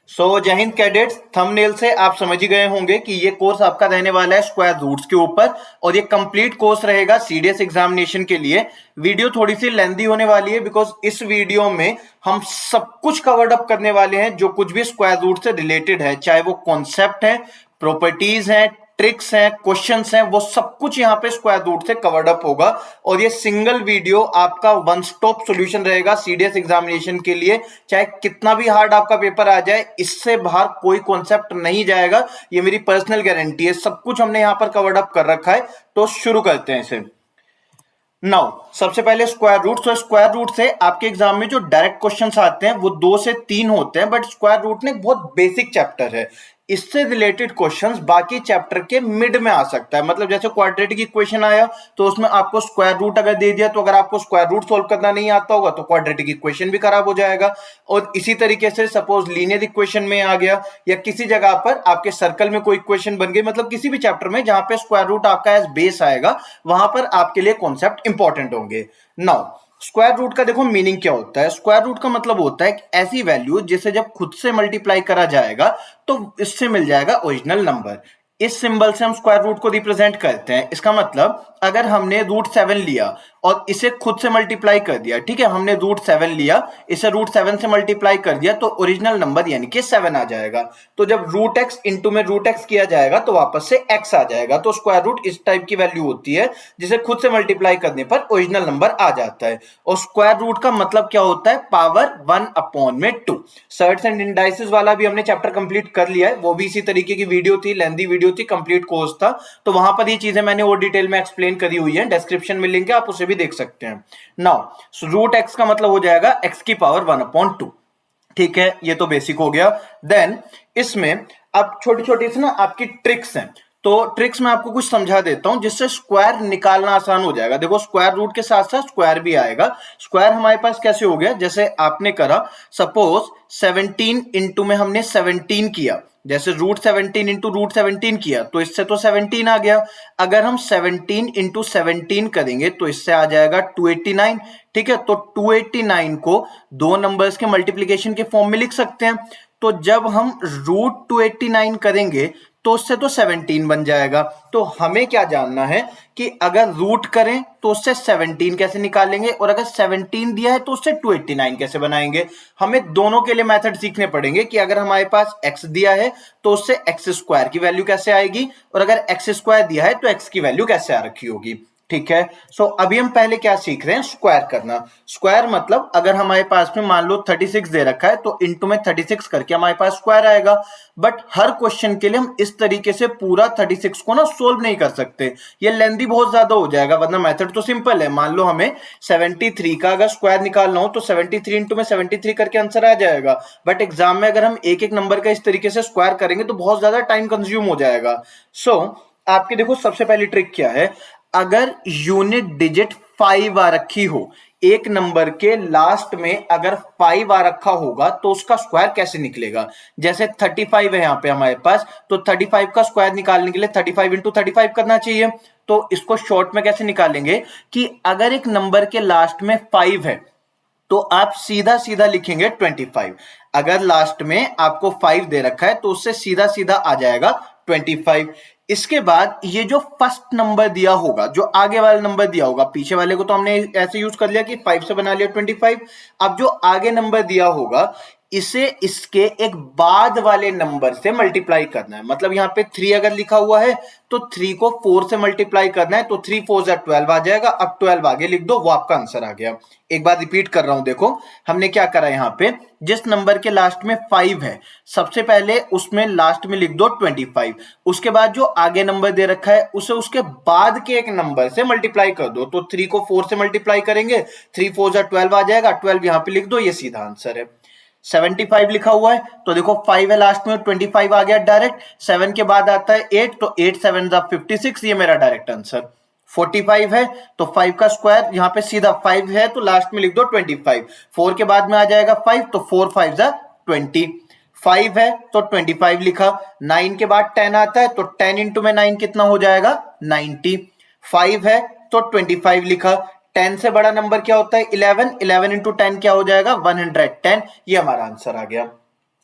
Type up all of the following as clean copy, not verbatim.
जय Hind cadets. Thumbnail से आप समझ ही गए होंगे कि ये कोर्स आपका रहने वाला है स्क्वायर रूट्स के ऊपर और ये कंप्लीट कोर्स रहेगा सीडीएस एग्जामिनेशन के लिए। वीडियो थोड़ी सी लेंदी होने वाली है बिकॉज इस वीडियो में हम सब कुछ कवर्ड अप करने वाले हैं जो कुछ भी स्क्वायर रूट से रिलेटेड है, चाहे वो कॉन्सेप्ट है, प्रॉपर्टीज है, ट्रिक्स हैं, क्वेश्चंस हैं, वो सब कुछ यहाँ पे स्क्वायर रूट से कवर्ड अप होगा। और ये सिंगल वीडियो आपका वन स्टॉप सॉल्यूशन रहेगा सीडीएस एग्जामिनेशन के लिए। चाहे कितना भी हार्ड आपका पेपर आ जाए, इससे बाहर कोई कॉन्सेप्ट नहीं जाएगा, ये मेरी पर्सनल गारंटी है। सब कुछ हमने यहाँ पर कवर्ड अप कर रखा है। तो शुरू करते हैं इसे। नाउ सबसे पहले स्क्वायर रूट। तो स्क्वायर रूट से आपके एग्जाम में जो डायरेक्ट क्वेश्चंस आते हैं वो 2 से 3 होते हैं, बट स्क्वायर रूट ने बहुत बेसिक चैप्टर है। इससे रिलेटेड क्वेश्चंस बाकी चैप्टर के मिड में आ सकता है। मतलब जैसे क्वाड्रेटिक इक्वेशन आया तो उसमें आपको स्क्वायर रूट अगर दे दिया तो अगर आपको स्क्वायर रूट सोल्व करना नहीं आता होगा तो क्वाड्रेटिक इक्वेशन भी खराब हो जाएगा। और इसी तरीके से सपोज लीनियर इक्वेशन में आ गया या किसी जगह पर आपके सर्कल में कोई इक्वेशन बन गई, मतलब किसी भी चैप्टर में जहां पे स्क्वायर रूट आपका एज बेस आएगा वहां पर आपके लिए कॉन्सेप्ट इंपॉर्टेंट होंगे। नाउ स्क्वायर रूट का देखो मीनिंग क्या होता है। स्क्वायर रूट का मतलब होता है कि ऐसी वैल्यू जिसे जब खुद से मल्टीप्लाई करा जाएगा तो इससे मिल जाएगा ओरिजिनल नंबर। इस सिंबल से हम स्क्वायर रूट को रिप्रेजेंट करते हैं। इसका मतलब अगर हमने √7 लिया और इसे खुद से मल्टीप्लाई कर दिया, ठीक है, हमने √7 लिया, इसे √7 से मल्टीप्लाई कर दिया तो ओरिजिनल नंबर यानी कि 7 आ जाएगा। तो जब √x इंटू में √x किया जाएगा तो वापस से x आ जाएगा। तो स्क्वायर रूट इस टाइप की वैल्यू होती है जिसे खुद से मल्टीप्लाई करने पर ओरिजिनल नंबर आ जाता है। और स्क्वायर रूट का मतलब क्या होता है? पावर 1/2। सर्ट्स एंड इंडाइसेस वाला भी हमने चैप्टर कंप्लीट कर लिया है, वो भी इसी तरीके की वीडियो थी, लेंदी वीडियो थी, कंप्लीट कोर्स था। तो वहां पर ये चीजें मैंने और डिटेल में एक्सप्लेन करी हुई है, डिस्क्रिप्शन में लिंक है, आप उसे भी देख सकते हैं। नाउ √x का मतलब हो जाएगा x की पावर 1/2। ठीक है, ये तो बेसिक हो गया। देन इसमें अब छोटी छोटी सी ना आपकी ट्रिक्स हैं। तो ट्रिक्स में आपको कुछ समझा देता हूं जिससे स्क्वायर निकालना आसान हो जाएगा। देखो स्क्वायर रूट के साथ साथ स्क्वायर भी आएगा। स्क्वायर हमारे पास कैसे हो गया, जैसे आपने करा सपोज 17 इंटू में हमने 17 किया, जैसे √17 इंटू √17 किया तो इससे तो 17 आ गया। अगर हम 17 इंटू 17 करेंगे तो इससे आ जाएगा 289। ठीक है, तो 289 को दो नंबर्स के मल्टीप्लीकेशन के फॉर्म में लिख सकते हैं। तो जब हम √289 करेंगे तो उससे तो 17 बन जाएगा। तो हमें क्या जानना है कि अगर रूट करें तो उससे 17 कैसे निकालेंगे और अगर 17 दिया है तो उससे 289 कैसे बनाएंगे। हमें दोनों के लिए मेथड सीखने पड़ेंगे कि अगर हमारे पास x दिया है तो उससे x² की वैल्यू कैसे आएगी और अगर x² दिया है तो x की वैल्यू कैसे आ रखी होगी। ठीक है, अभी हम पहले क्या सीख रहे हैं? स्क्वायर करना। स्क्वायर मतलब अगर हमारे पास में मान लो 36 दे रखा है तो इंटू में 36 करके हमारे पास स्क्वायर आएगा। बट हर क्वेश्चन के लिए हम इस तरीके से पूरा 36 को ना सोल्व नहीं कर सकते, ये लेंदी बहुत ज्यादा हो जाएगा। वरना मेथड तो सिंपल है। मान लो हमें 73 का अगर स्क्वायर निकालना हो तो 73 इंटू में 73 करके आंसर आ जाएगा। बट एग्जाम में अगर हम एक एक नंबर का इस तरीके से स्क्वायर करेंगे तो बहुत ज्यादा टाइम कंज्यूम हो जाएगा। आपके देखो सबसे पहली ट्रिक क्या है, अगर यूनिट डिजिट 5 आ रखी हो, एक नंबर के लास्ट में अगर 5 आ रखा होगा तो उसका स्क्वायर कैसे निकलेगा। जैसे 35 है यहां पे हमारे पास, तो 35 का स्क्वायर निकालने के लिए 35 इंटू 35 करना चाहिए। तो इसको शॉर्ट में कैसे निकालेंगे कि अगर एक नंबर के लास्ट में 5 है तो आप सीधा सीधा लिखेंगे 25। अगर लास्ट में आपको 5 दे रखा है तो उससे सीधा सीधा आ जाएगा 25। इसके बाद ये जो फर्स्ट नंबर दिया होगा, जो आगे वाला नंबर दिया होगा, पीछे वाले को तो हमने ऐसे यूज कर लिया कि 5 से बना लिया 25। अब जो आगे नंबर दिया होगा इसे इसके एक बाद वाले नंबर से मल्टीप्लाई करना है। मतलब यहां पे 3 अगर लिखा हुआ है तो 3 को 4 से मल्टीप्लाई करना है, तो 3 4 12 आ जाएगा। अब 12 आगे लिख दो, वो आपका आंसर आ गया। एक बार रिपीट कर रहा हूं, देखो हमने क्या करा यहां पे, जिस नंबर के लास्ट में 5 है सबसे पहले उसमें लास्ट में लिख दो 25। उसके बाद जो आगे नंबर दे रखा है उसे उसके बाद के एक नंबर से मल्टीप्लाई कर दो। तो 3 को 4 से मल्टीप्लाई करेंगे, 3 4 12 आ जाएगा, 12 यहां पे लिख दो, ये सीधा आंसर है। 75 लिखा हुआ है तो देखो 5 है लास्ट में, 25 आ गया डायरेक्ट। 7 के बाद आता है 8, तो 8 7 56, ये मेरा डायरेक्ट आंसर। 45 है तो 5 का स्क्वायर यहां पे सीधा 5 है तो लास्ट में लिख दो 25। 4 के बाद में आ जाएगा 5, तो 4 5 20। 5 है तो 25 लिखा। 9 के बाद 10 आता है तो 10 इंटू में 9 कितना हो जाएगा? 90। 5 है तो 25 लिखा। 10 से बड़ा नंबर क्या होता है? 11। 11 इंटू 10 क्या हो जाएगा? 110। ये हमारा आंसर आ गया।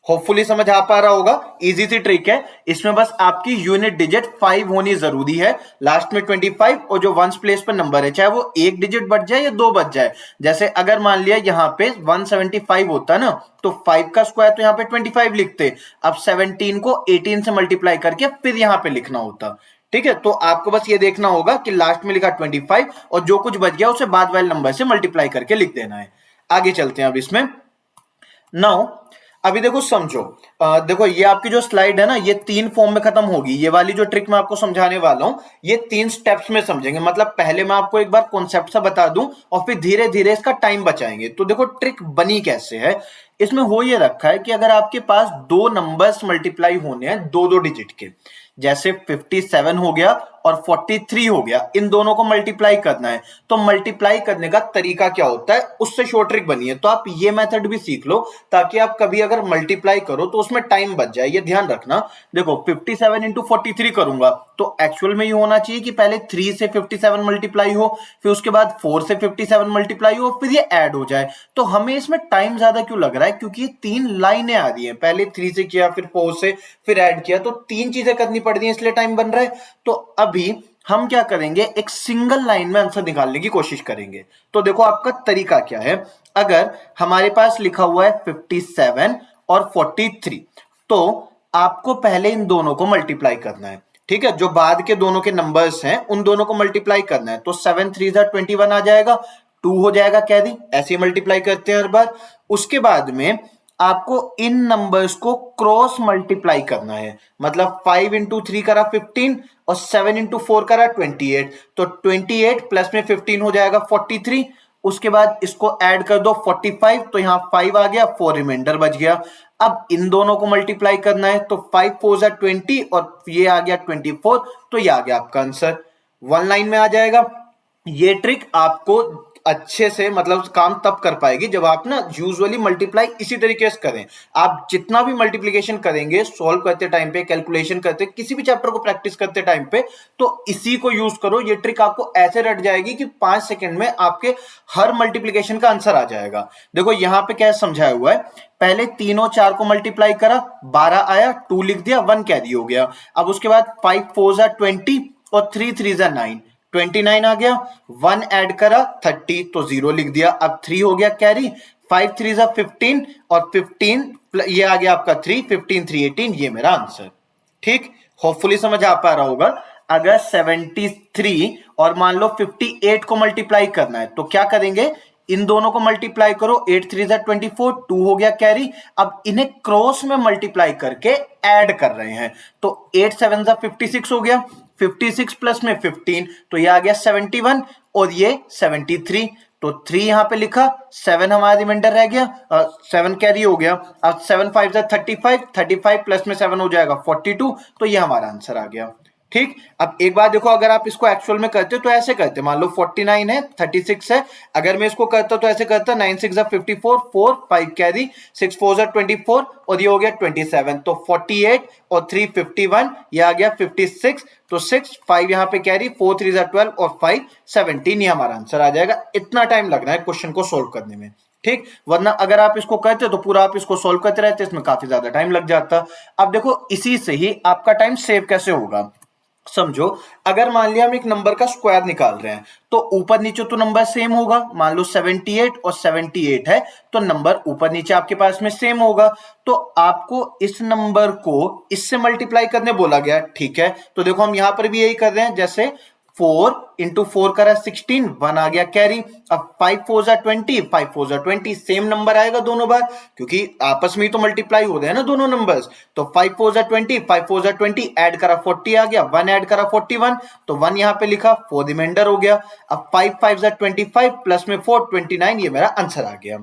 होपफुली समझ आ पा रहा होगा। इजी सी ट्रिक है, इसमें बस आपकी यूनिट डिजिट 5 होनी जरूरी है, लास्ट में 25 और जो वंस प्लेस पर नंबर है चाहे वो एक डिजिट बढ़ जाए या दो बढ़ जाए। जैसे अगर मान लिया यहाँ पे 175 होता ना तो 5 का स्क्वायर तो यहाँ पे 25 लिखते, अब 17 को 18 से मल्टीप्लाई करके फिर यहाँ पे लिखना होता। ठीक है, तो आपको बस ये देखना होगा कि लास्ट में लिखा 25 और जो कुछ बच गया उसे बाद वाले नंबर से मल्टीप्लाई करके लिख देना है। आगे चलते हैं अब इसमें। नाउ अभी देखो समझो, देखो ये आपकी जो स्लाइड है ना ये 3 फॉर्म में खत्म होगी। ये वाली जो ट्रिक मैं आपको समझाने वाला हूं ये 3 स्टेप्स में समझेंगे। मतलब पहले मैं आपको एक बार कॉन्सेप्ट सा बता दूं और फिर धीरे धीरे इसका टाइम बचाएंगे। तो देखो ट्रिक बनी कैसे है, इसमें हो ये रखा है कि अगर आपके पास दो नंबर्स मल्टीप्लाई होने हैं दो दो डिजिट के, जैसे 57 हो गया और 43 हो गया, इन दोनों को मल्टीप्लाई करना है। तो मल्टीप्लाई करने का तरीका क्या होता है उससे शॉर्ट ट्रिक बनी है। तो आप ये मेथड भी सीख लो ताकि आप कभी अगर मल्टीप्लाई करो तो उसमें टाइम बच जाए। ये ध्यान रखना। देखो 57 इंटू 43 करूंगा तो एक्चुअल में ये होना चाहिए कि पहले 3 से 57 मल्टीप्लाई हो, फिर उसके बाद 4 से 57 मल्टीप्लाई हो, फिर ये ऐड हो जाए। तो हमें इसमें टाइम ज्यादा क्यों लग रहा है, क्योंकि ये 3 लाइनें आ रही हैं, पहले 3 से किया फिर 4 से फिर ऐड किया, तो 3 चीजें करनी पड़ रही हैं इसलिए टाइम बन रहा है। तो अभी हम क्या करेंगे, एक सिंगल लाइन में आंसर निकालने की कोशिश करेंगे। तो देखो आपका तरीका क्या है। अगर हमारे पास लिखा हुआ है 57 और 43 तो आपको पहले इन दोनों को मल्टीप्लाई करना है। ठीक है, जो बाद के दोनों के नंबर्स हैं उन दोनों को मल्टीप्लाई करना है। तो 7 3 21 आ जाएगा, 2 हो जाएगा कैरी, ऐसे मल्टीप्लाई करते हैं हर बार। उसके बाद में आपको इन नंबर्स को क्रॉस मल्टीप्लाई करना है। मतलब 5 इंटू 3 करा 15 और 7 इंटू 4 करा 28, तो 28 प्लस में 15 हो जाएगा 43। उसके बाद इसको ऐड कर दो 45, तो यहां 5 आ गया, 4 रिमाइंडर बच गया। अब इन दोनों को मल्टीप्लाई करना है तो 5 4 20 और ये आ गया 24, तो ये आ गया आपका आंसर। वन लाइन में आ जाएगा। ये ट्रिक आपको अच्छे से मतलब काम तब कर पाएगी जब आप ना यूजुअली मल्टीप्लाई इसी तरीके से करें। आप जितना भी मल्टीप्लिकेशन करेंगे सॉल्व करते टाइम पे, कैलकुलेशन करते, किसी भी चैप्टर को प्रैक्टिस करते टाइम पे, तो इसी को यूज करो। ये ट्रिक आपको ऐसे रट जाएगी कि 5 सेकंड में आपके हर मल्टीप्लिकेशन का आंसर आ जाएगा। देखो यहां पे क्या समझाया हुआ है, पहले तीनों 4 को मल्टीप्लाई करा, 12 आया, 2 लिख दिया, 1 कैरी हो गया। अब उसके बाद 5 4 20 और 3 3 9, 29 आ गया, 1 ऐड करा 30 तो 0 लिख दिया। अब 3 हो गया कैरी, 5 3 15 और 15 ये आ गया आपका 3, 15 3 18, ये मेरा आंसर। ठीक, होपफुली समझ आ पा रहा होगा। अगर 73 और मान लो 58 को मल्टीप्लाई करना है तो क्या करेंगे, इन दोनों को मल्टीप्लाई करो, 8 3 24, 2 हो गया कैरी। अब इन्हें क्रॉस में मल्टीप्लाई करके ऐड कर रहे हैं, तो 8 7 56 हो गया, 56 प्लस में 15 तो ये आ गया 71 और ये 73, तो 3 यहां पे लिखा, 7 हमारा रिमाइंडर रह गया, 7 कैरी हो गया। अब 7 5 35, 35 प्लस में 7 हो जाएगा 42, तो ये हमारा आंसर आ गया। ठीक, अब एक बात देखो, अगर आप इसको एक्चुअल में करते तो ऐसे करते, मान लो 49 है, 36 है, अगर मैं इसको करता तो ऐसे करता, 9 6 54, 4 5 कैरी, 6 4 24 और ये हो गया 27, तो 48 और 3 51, ये आ गया 56, तो 6 5 यहाँ पे कैरी, 4 3 12 और 5 17, ये हमारा आंसर आ जाएगा। इतना टाइम लग रहा है क्वेश्चन को सोल्व करने में। ठीक, वरना अगर आप इसको करते तो पूरा आप इसको सोल्व करते रहते, इसमें काफी ज्यादा टाइम लग जाता। अब देखो इसी से ही आपका टाइम सेव कैसे होगा, समझो। अगर मान लिया हम एक नंबर का स्क्वायर निकाल रहे हैं तो ऊपर नीचे तो नंबर सेम होगा। मान लो 78 और 78 है तो नंबर ऊपर नीचे आपके पास में सेम होगा। तो आपको इस नंबर को इससे मल्टीप्लाई करने बोला गया, ठीक है। तो देखो हम यहां पर भी यही कर रहे हैं, जैसे 4 इंटू 4 करा 16, 1 आ गया कैरी। अब 5 4 20, 5 4 20, सेम नंबर आएगा दोनों बार क्योंकि आपस में ही तो मल्टीप्लाई हो रहे हैं ना दोनों नंबर्स। तो 5 4 20, 5 4 20 ऐड करा 40 आ गया, 1 ऐड करा 41, तो 1 यहां पे लिखा, 4 रिमाइंडर हो गया। अब 5 5 25 प्लस में 4 29, ये मेरा आंसर आ गया।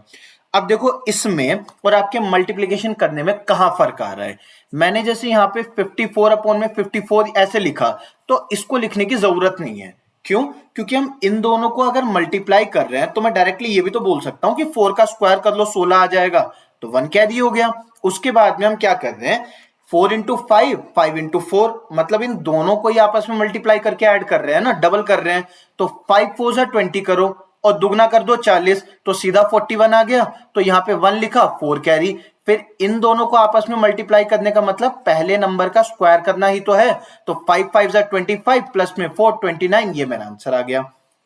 अब देखो इसमें और आपके मल्टीप्लिकेशन करने में कहां फर्क आ रहा है। मैंने जैसे यहां पे 54 अपॉन में 54 ऐसे लिखा, तो इसको लिखने की जरूरत नहीं है। क्यों? क्योंकि हम इन दोनों को अगर मल्टीप्लाई कर रहे हैं तो मैं डायरेक्टली ये भी तो बोल सकता हूं कि 4 का स्क्वायर कर लो, 16 आ जाएगा, तो 1 कैरी हो गया। उसके बाद में हम क्या कर रहे हैं, 4 इंटू 5, 5 इंटू 4, मतलब इन दोनों को ही आपस में मल्टीप्लाई करके ऐड कर रहे हैं ना, डबल कर रहे हैं। तो 5 4 20 करो और दुगना कर दो 40, तो सीधा 41 आ गया। तो यहां पे 1 लिखा, 4 कैरी, फिर इन दोनों को आपस में मल्टीप्लाई करने का मतलब पहले नंबर का स्क्वायर करना ही तो है। तो 5 5 25 प्लस में 4 29, ये मेरा आंसर आ गया।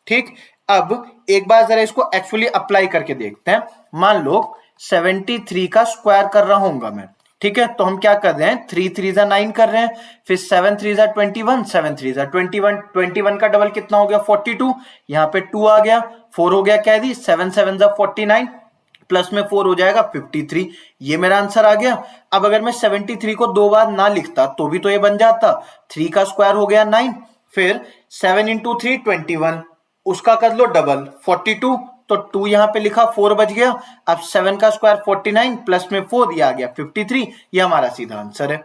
ठीक, अब एक बार जरा इसको एक्चुअली अप्लाई करके देखते हैं। मान लो 73 का स्क्वायर कर रहा हूंगा मैं, ठीक है, तो हम क्या कर रहे हैं, 3 3 9 कर रहे हैं, फिर 7 3 21, 7 3 21, 21 का डबल कितना हो गया 42, यहाँ पे 2 आ गया, 4 हो गया कैरी, 7 7 49 प्लस में 4 हो जाएगा 53, ये मेरा आंसर आ गया। अब अगर मैं 73 को दो बार ना लिखता तो भी तो ये बन जाता, 3 का स्क्वायर हो गया 9, फिर 7 इंटू 3 21, उसका कर लो डबल 42, तो 2 यहां पे लिखा, 4 बच गया। अब 7 का स्क्वायर 49 प्लस में 4, ये आ गया 53, ये हमारा सीधा आंसर है।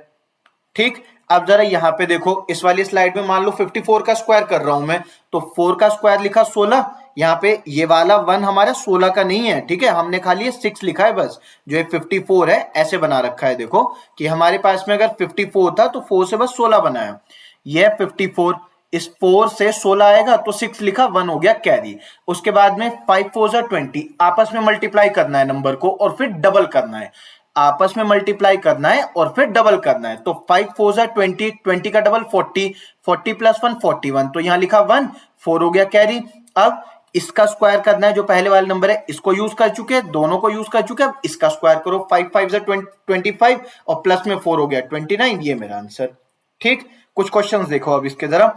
ठीक, अब जरा यहां पे देखो, इस वाली स्लाइड में मान लो 54 का स्क्वायर कर रहा हूं मैं, तो 4 का स्क्वायर लिखा 16, यहाँ पे ये वाला 1 हमारा 16 का नहीं है, ठीक है, हमने खाली ये 6 लिखा है बस, जो ये 54 है ऐसे बना रखा है, देखो कि हमारे पास में अगर 54 था तो 4 से बस 16 बनाया, ये 54, इस 4 से 16 आएगा तो 6 लिखा, 1 हो गया कैरी। उसके बाद में 5 4 20, आपस में मल्टीप्लाई करना है नंबर को और फिर डबल करना है, आपस में मल्टीप्लाई करना है और फिर डबल करना है। तो 5 4 20, 20 का डबल 40, 40 प्लस 1 41, तो यहां लिखा 1, 4 हो गया कैरी। अब इसका स्क्वायर करना है, जो पहले वाला नंबर है इसको यूज कर चुके हैं, दोनों को यूज कर चुके हैं, अब इसका स्क्वायर करो, 5 5 25 और प्लस में 4 हो गया 29, ये मेरा आंसर। ठीक, कुछ क्वेश्चंस देखो अब इसके जरा,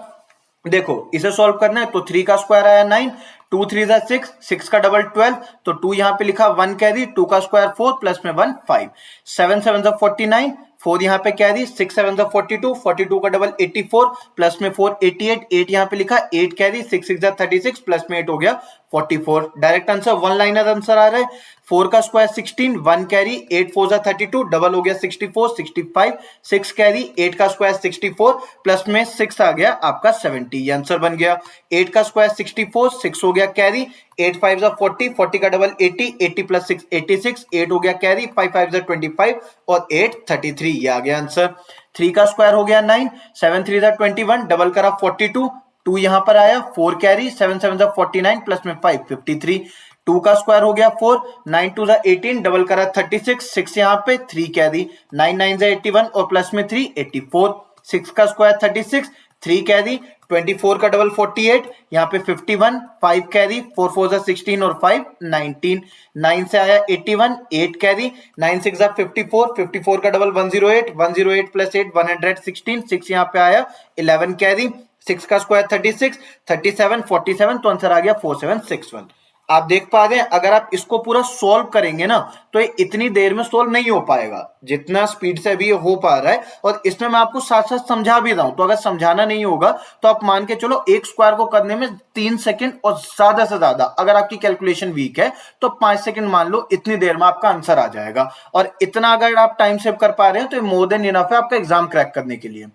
देखो इसे सॉल्व करना है, तो 3 का स्क्वायर आया 9, 2 3 6, 6 का डबल 12, तो 2 यहां पे लिखा, 1 कैरी, 2 का स्क्वायर 4 प्लस में 1 5, 7 7 49, 4 यहां पे कैरी, 6 7 42, 42 का डबल 84 प्लस में 4 88, 8 यहां पे लिखा, 8 कैरी, 6 6 36 प्लस में 8 हो गया 44, direct answer, one liner answer आ रहा है। 4 का स्क्वायर 16, 1 कैरी, 8 4 32, डबल हो गया 64 65, 6 कैरी, 8 का स्क्वायर 64 प्लस में 6 आ गया आपका 70, ये आंसर बन गया। 8 का स्क्वायर 64, 6 हो गया कैरी, 8 5 40, 40 का डबल 80, 80 प्लस 6 86, 8 हो गया कैरी, 5 5 25 और 8 33, ये आ गया आंसर। 3 का स्क्वायर हो गया 9, 7 3 21, डबल करा 42, 2 यहां पर आया, 4 कैरी, 7 7 49 प्लस में 5 53, 2 का स्क्वायर हो गया 4, 9 2 18, डबल करा 36, 6 यहां पे, 3 कैरी, 9 9 81 और प्लस में 3 84, 6 का स्क्वायर 36, 3 कैरी, 24 का डबल 48, यहाँ पे 51, 5 कैरी, 4 4 16 और 5 19, 9 से आया 81, 8 कैरी, 9 6 54, 54 का डबल 108, 108 प्लस 8 116, 6 यहाँ पे आया 11 कैरी, 6 का स्क्वायर 36, 37 47, तो आंसर आ गया 4761। आप देख पा रहे हैं, अगर आप इसको पूरा सॉल्व करेंगे ना तो ये इतनी देर में सॉल्व नहीं हो पाएगा जितना स्पीड से अभी ये हो पा रहा है, और इसमें मैं आपको साथ साथ समझा भी रहा हूं, तो अगर समझाना नहीं होगा तो आप मान के चलो एक स्क्वायर को करने में 3 सेकंड और ज्यादा से ज्यादा, अगर आपकी कैलकुलेशन वीक है तो 5 सेकंड मान लो, इतनी देर में आपका आंसर आ जाएगा। और इतना अगर आप टाइम सेव कर पा रहे हैं तो मोर देन इनफ है आपका एग्जाम क्रैक करने के लिए।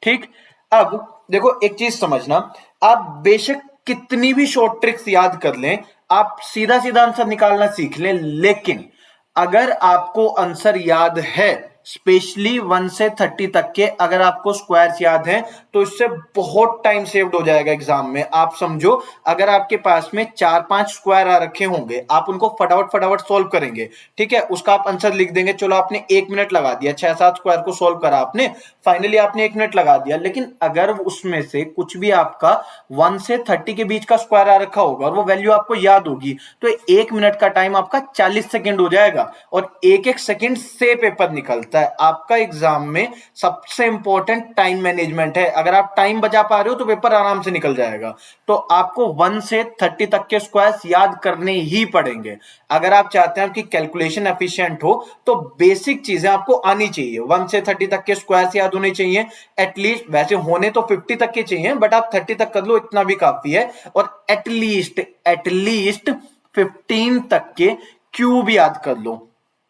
ठीक, अब देखो एक चीज समझना, आप बेशक कितनी भी शॉर्ट ट्रिक्स याद कर लें, आप सीधा सीधा आंसर निकालना सीख लें, लेकिन अगर आपको आंसर याद है, स्पेशली 1 से 30 तक के अगर आपको स्क्वायर्स याद हैं, तो इससे बहुत टाइम सेव्ड हो जाएगा एग्जाम में। आप समझो, अगर आपके पास में 4-5 स्क्वायर आ रखे होंगे, आप उनको फटाफट फटाफट सोल्व करेंगे, ठीक है, उसका आप आंसर लिख देंगे, चलो आपने 1 मिनट लगा दिया, 6-7 स्क्वायर को सोल्व करा आपने, फाइनली आपने 1 मिनट लगा दिया, लेकिन अगर उसमें से कुछ भी आपका 1 से 30 के बीच का स्क्वायर आ रखा होगा और वो वैल्यू आपको याद होगी, तो 1 मिनट का टाइम आपका 40 सेकेंड हो जाएगा, और एक एक सेकेंड से पेपर निकलता है। आपका एग्जाम में सबसे इंपॉर्टेंट टाइम मैनेजमेंट है, अगर आप टाइम बचा पा रहे हो तो पेपर आराम से निकल जाएगा। तो आपको 1 से 30 तक के स्क्वायर्स याद करने ही पड़ेंगे अगर आप चाहते हैं कि कैलकुलेशन एफिशिएंट हो, तो बेसिक चीजें आपको आनी चाहिए। 1 से 30 तक के स्क्वायर्स याद होने चाहिए एटलीस्ट, वैसे होने तो 50 तक के चाहिए, बट आप 30 तक कर लो, इतना भी काफी है। और एटलीस्ट 15 तक के क्यूब याद कर लो,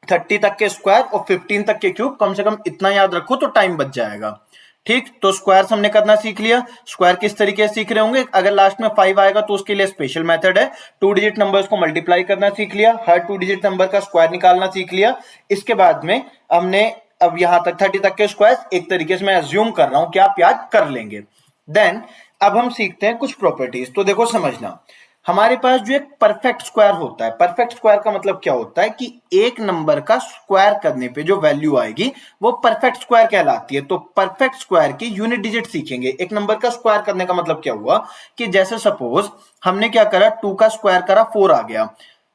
30 तक के स्क्वायर और 15 तक के क्यूब, कम से कम इतना याद रखो तो टाइम बच जाएगा। ठीक, तो स्क्वायर हमने करना सीख लिया। स्क्वायर किस तरीके से सीख रहे होंगे, अगर लास्ट में 5 आएगा तो उसके लिए स्पेशल मेथड है, 2 डिजिट नंबर्स को मल्टीप्लाई करना सीख लिया, हर 2 डिजिट नंबर का स्क्वायर निकालना सीख लिया। इसके बाद में हमने अब यहां तक 30 तक के स्क्वायर एक तरीके से मैं अज्यूम कर रहा हूं कि आप याद कर लेंगे। देन अब हम सीखते हैं कुछ प्रॉपर्टीज। तो देखो समझना, हमारे पास जो एक परफेक्ट स्क्वायर होता है, परफेक्ट स्क्वायर का मतलब क्या होता है कि एक नंबर का स्क्वायर करने पे जो वैल्यू आएगी वो परफेक्ट स्क्वायर कहलाती है। तो परफेक्ट स्क्वायर की यूनिट डिजिट सीखेंगे। एक नंबर का स्क्वायर करने का मतलब क्या हुआ कि जैसे सपोज हमने क्या करा, 2 का स्क्वायर करा 4 आ गया,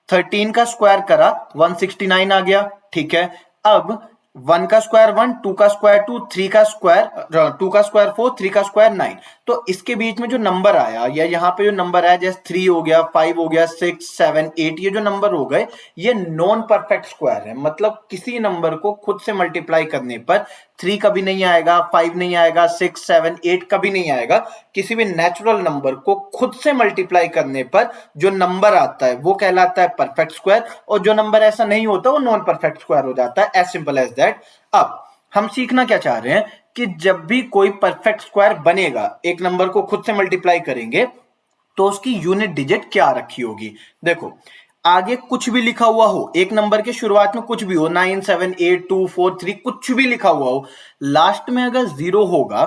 13 का स्क्वायर करा 169 आ गया, ठीक है। अब 1 का स्क्वायर 1, 2 का स्क्वायर 2, 3 का स्क्वायर 2 का स्क्वायर 4, 3 का स्क्वायर 9। तो इसके बीच में जो नंबर आया या यहाँ पे जो नंबर आया, जैसे 3 हो गया, 5 हो गया, 6 7 8, ये जो नंबर हो गए ये नॉन परफेक्ट स्क्वायर है। मतलब किसी नंबर को खुद से मल्टीप्लाई करने पर 3 कभी नहीं आएगा, 5 नहीं आएगा, 6 7 8 कभी नहीं आएगा। किसी भी नेचुरल नंबर को खुद से मल्टीप्लाई करने पर जो नंबर आता है वो कहलाता है परफेक्ट स्क्वायर, और जो नंबर ऐसा नहीं होता वो नॉन परफेक्ट स्क्वायर हो जाता है। As simple as that. अब हम सीखना क्या चाह रहे हैं कि जब भी कोई परफेक्ट स्क्वायर बनेगा, एक नंबर को खुद से मल्टीप्लाई करेंगे तो उसकी यूनिट डिजिट क्या रखी होगी। देखो, आगे कुछ भी लिखा हुआ हो, एक नंबर के शुरुआत में कुछ भी हो, 9 7 8 2 4 3 कुछ भी लिखा हुआ हो, लास्ट में अगर जीरो होगा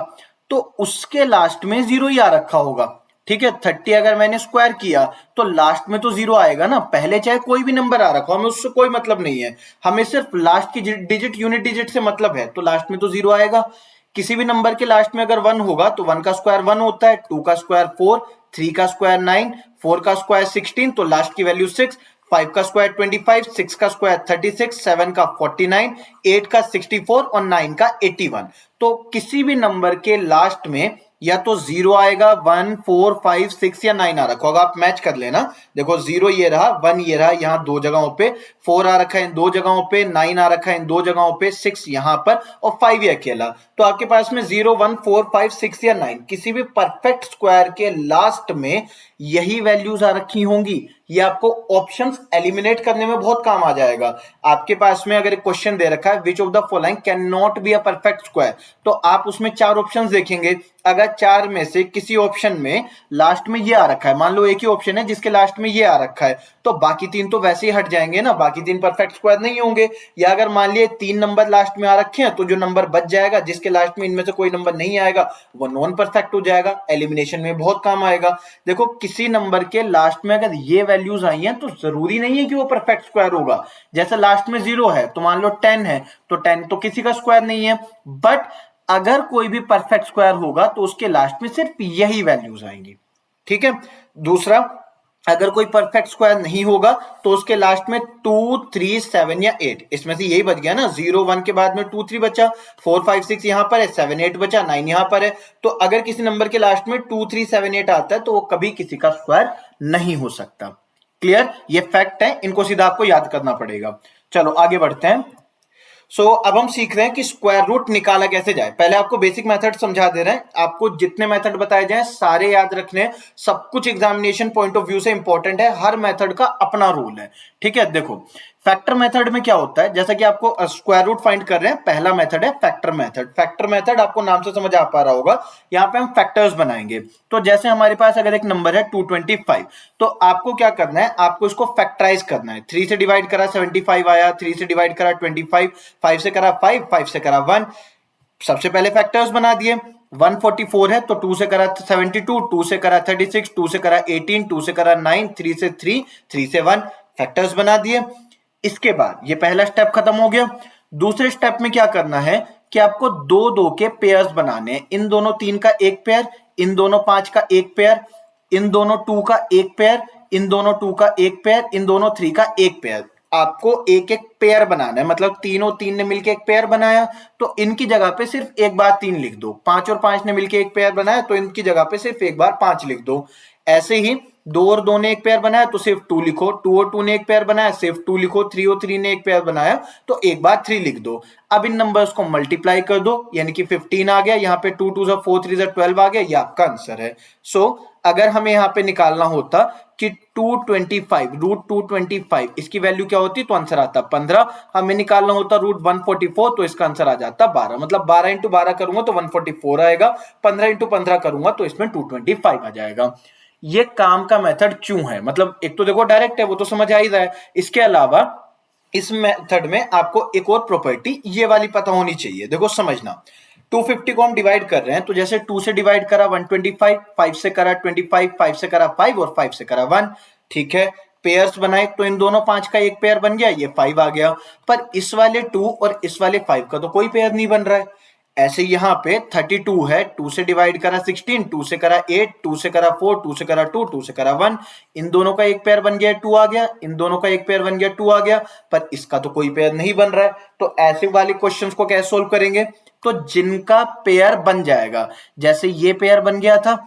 तो उसके लास्ट में जीरो ही आ रखा होगा, ठीक है। 30 अगर मैंने स्क्वायर किया तो लास्ट में तो जीरो आएगा ना, पहले चाहे कोई भी नंबर आ रखा हो, हमें उससे कोई मतलब नहीं है, हमें सिर्फ लास्ट की डिजिट यूनिट डिजिट से मतलब है, तो लास्ट में तो जीरो आएगा। किसी भी नंबर के लास्ट में अगर 1 होगा तो 1 का स्क्वायर 1 होता है, 2 का स्क्वायर 4, 3 का स्क्वायर 9, 4 का स्क्वायर 16, तो लास्ट की वैल्यू 6, 5 का स्क्वायर 25, 6 का स्क्वायर 36, 7 का 49, 8 का 64 और 9 का 81। तो किसी भी नंबर के लास्ट में या तो जीरो आएगा, 1 4 5 6 या 9 आ रखा होगा, आप मैच कर लेना। देखो, जीरो ये रहा, 1 ये रहा, यहां दो जगहों पे 4 आ रखा है, इन दो जगहों पे 9 आ रखा है, इन दो जगहों पे 6 यहां पर और 5 ये अकेला। तो आपके पास में 0 1 4 5 6 या 9 किसी भी परफेक्ट स्क्वायर के लास्ट में यही वैल्यूज आ रखी होंगी। ये आपको ऑप्शंस एलिमिनेट करने में बहुत काम आ जाएगा। आपके पास में अगर एक क्वेश्चन दे रखा है which of the following can not be a perfect square, तो आप उसमें 4 ऑप्शंस देखेंगे। अगर 4 में से किसी ऑप्शन में लास्ट में ये आ रखा है, मान लो एक ही ऑप्शन है जिसके लास्ट में ये आ रखा है, तो बाकी 3 तो वैसे ही हट जाएंगे ना, बाकी 3 परफेक्ट स्क्वायर नहीं होंगे। या अगर मान लिए 3 नंबर लास्ट में आ रखे हैं तो जो नंबर बच जाएगा जिसके लास्ट में इनमें से कोई नंबर नहीं आएगा वो नॉन परफेक्ट हो जाएगा। एलिमिनेशन में बहुत काम आएगा। देखो, किसी नंबर के लास्ट में अगर ये वैल्यूज आई हैं तो जरूरी नहीं है कि वो परफेक्ट स्क्वायर होगा। जैसे लास्ट में 0 है तो मान लो 10 है, तो 10 तो किसी का स्क्वायर नहीं है, बट अगर कोई भी परफेक्ट स्क्वायर होगा तो उसके लास्ट में सिर्फ यही वैल्यूज आएंगी, ठीक है। दूसरा, अगर कोई परफेक्ट स्क्वायर नहीं होगा तो उसके लास्ट में 2 3 7 या 8, इसमें से यही बच गया ना, 0 1 के बाद में 2 3 बचा, 4 5 6 यहां पर है, 7 8 बचा, 9 यहां पर है। तो अगर किसी नंबर के लास्ट में 2 3 7 8 आता है तो वो कभी किसी का स्क्वायर नहीं हो सकता। क्लियर? ये फैक्ट है, इनको सीधा आपको याद करना पड़ेगा। चलो आगे बढ़ते हैं। अब हम सीख रहे हैं कि स्क्वायर रूट निकाला कैसे जाए। पहले आपको बेसिक मेथड समझा दे रहे हैं, आपको जितने मेथड बताए जाएं सारे याद रखने हैं। सब कुछ एग्जामिनेशन पॉइंट ऑफ व्यू से इंपॉर्टेंट है, हर मेथड का अपना रूल है, ठीक है। देखो, फैक्टर मेथड में क्या होता है, जैसा कि आपको स्क्वायर रूट फाइंड कर रहे हैं, पहला मेथड है फैक्टर मेथड। फैक्टर मेथड आपको नाम से समझ आ पा रहा होगा, यहाँ पे हम फैक्टर्स बनाएंगे। तो जैसे हमारे पास अगर एक नंबर है 225, तो आपको क्या करना है, आपको इसको फैक्टराइज करना है। 3 से डिवाइड करा 75 आया, 3 से डिवाइड करा 25, 5 से करा 5, 5 से करा 1। सबसे पहले फैक्टर्स बना दिए। 144 है तो 2 से करा 72, 2 से करा 36, 2 से करा 18, 2 से करा 9, 3 से 3, 3 से 1, फैक्टर्स बना दिए। इसके बाद ये पहला स्टेप खत्म हो गया। दूसरे स्टेप में क्या करना है कि आपको दो दो के पेयर्स बनाने हैं। इन दोनों 3 का एक पेयर, इन दोनों 5 का एक पेयर, इन दोनों 2 का एक पेयर, इन दोनों 2 का एक पेयर, इन दोनों 3 का एक पेयर। आपको एक एक पेयर बनाना है, मतलब तीनों 3 ने मिलकर एक पेयर बनाया तो इनकी जगह पे सिर्फ एक बार 3 लिख दो। 5 और 5 ने मिलकर एक पेयर बनाया तो इनकी जगह पे सिर्फ एक बार 5 लिख दो। ऐसे ही 2 और 2 ने एक पेयर बनाया तो सिर्फ 2 लिखो, 2 और 2 ने एक पेयर बनाया सिर्फ 2 लिखो, 3 और 3 ने एक पेयर बनाया तो एक बार 3 लिख दो। अब इन नंबर्स को मल्टीप्लाई कर दो, यानी कि 15 आ गया, यहाँ पे 2 2 4 3 12 आ गया, ये आपका आंसर है। अगर हमें यहाँ पे निकालना होता कि 225 रूट 225 इसकी वैल्यू क्या होती तो आंसर आता 15। हमें निकालना होता रूट 144 तो इसका आंसर आ जाता 12। मतलब 12 इंटू 12 करूंगा तो 144 आएगा, 15 इंटू 15 करूंगा तो इसमें 225 आ जाएगा। ये काम का मेथड क्यों है, मतलब एक तो देखो डायरेक्ट है वो तो समझ आ ही रहा है, इसके अलावा इस मेथड में आपको एक और प्रॉपर्टी ये वाली पता होनी चाहिए। देखो समझना, 250 को हम डिवाइड कर रहे हैं, तो जैसे 2 से डिवाइड करा 125, 5 से करा 25, 5 से करा 5 और 5 से करा 1। ठीक है, पेयर्स बनाए तो इन दोनों 5 का एक पेयर बन गया, ये 5 आ गया। पर इस वाले 2 और इस वाले 5 का तो कोई पेयर नहीं बन रहा है। ऐसे यहाँ पे 32 है, 2 से डिवाइड करा 16, 2 से करा 8, 2 से करा 4, 2 से करा 2, 2 से करा 1। इन दोनों का एक पेयर बन गया 2 आ गया, इन दोनों का एक पेयर बन गया 2 आ गया, पर इसका तो कोई पेयर नहीं बन रहा है। तो ऐसे वाले क्वेश्चंस को कैसे सोल्व करेंगे? तो जिनका पेयर बन जाएगा, जैसे ये पेयर बन गया था,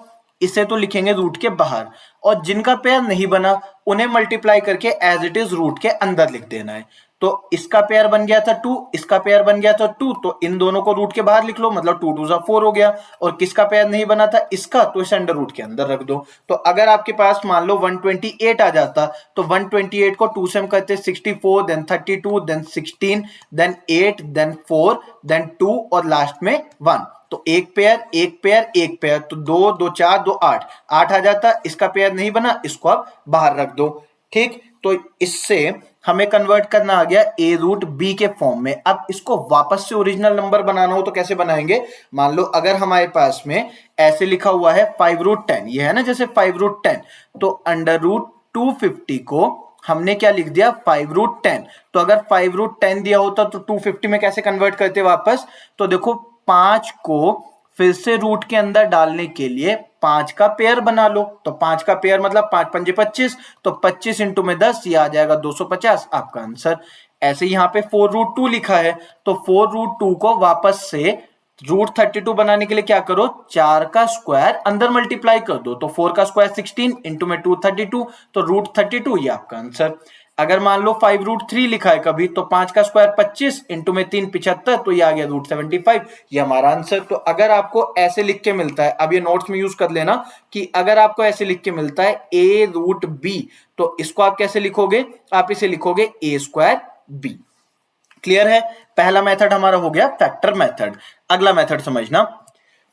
इसे तो लिखेंगे रूट के बाहर, और जिनका पेयर नहीं बना उन्हें मल्टीप्लाई करके एज इट इज रूट के अंदर लिख देना है। तो इसका पेयर बन गया था 2, इसका पेयर बन गया था 2, तो इन दोनों को रूट के बाहर लिख लो, मतलब 2 2 4 हो गया। और किसका पेयर नहीं बना था? इसका, तो इसे अंडर रूट के अंदर रख दो। तो अगर आपके पास मान लो 128 आ जाता, तो 128 को 2 से हम करते 64, then 32, then 16, then 8, then 4, then 2 और लास्ट में 1। तो एक पेयर एक पेयर एक पेयर, तो 2 2 4 2 8 8 आ जाता। इसका पेयर नहीं बना, इसको आप बाहर रख दो। ठीक, तो इससे हमें कन्वर्ट करना आ गया a रूट b के फॉर्म में। अब इसको वापस से ओरिजिनल नंबर बनाना हो तो कैसे बनाएंगे? मान लो अगर हमारे पास में ऐसे लिखा हुआ है 5 रूट 10, ये है ना, जैसे 5 रूट 10, तो अंडर रूट 250 को हमने क्या लिख दिया? 5 रूट 10। तो अगर 5 रूट 10 दिया होता तो 250 में कैसे कन्वर्ट करते वापस? तो देखो 5 को फिर से रूट के अंदर डालने के लिए 5 का पेयर बना लो। तो 5 का पेयर मतलब 5 पंजे 25, तो 25 इंटू में 10, ये आ जाएगा 250, आपका आंसर। ऐसे यहाँ पे 4 रूट 2 लिखा है, तो 4 रूट 2 को वापस से रूट 32 बनाने के लिए क्या करो? 4 का स्क्वायर अंदर मल्टीप्लाई कर दो, तो 4 का स्क्वायर 16 इंटू में 2 32, तो रूट 32, ये आपका आंसर। अगर मान लो 5 रूट 3 लिखा है कभी, तो 5 का स्क्वायर 25 इंटू में 3 75, तो ये आ गया रूट 75, ये हमारा आंसर। तो अगर आपको ऐसे लिख के मिलता है, अब ये नोट्स में यूज कर लेना कि अगर आपको ऐसे लिख के मिलता है a रूट b, तो इसको आप कैसे लिखोगे? आप इसे लिखोगे a स्क्वायर b। क्लियर है? पहला मेथड हमारा हो गया फैक्टर मेथड। अगला मेथड समझना,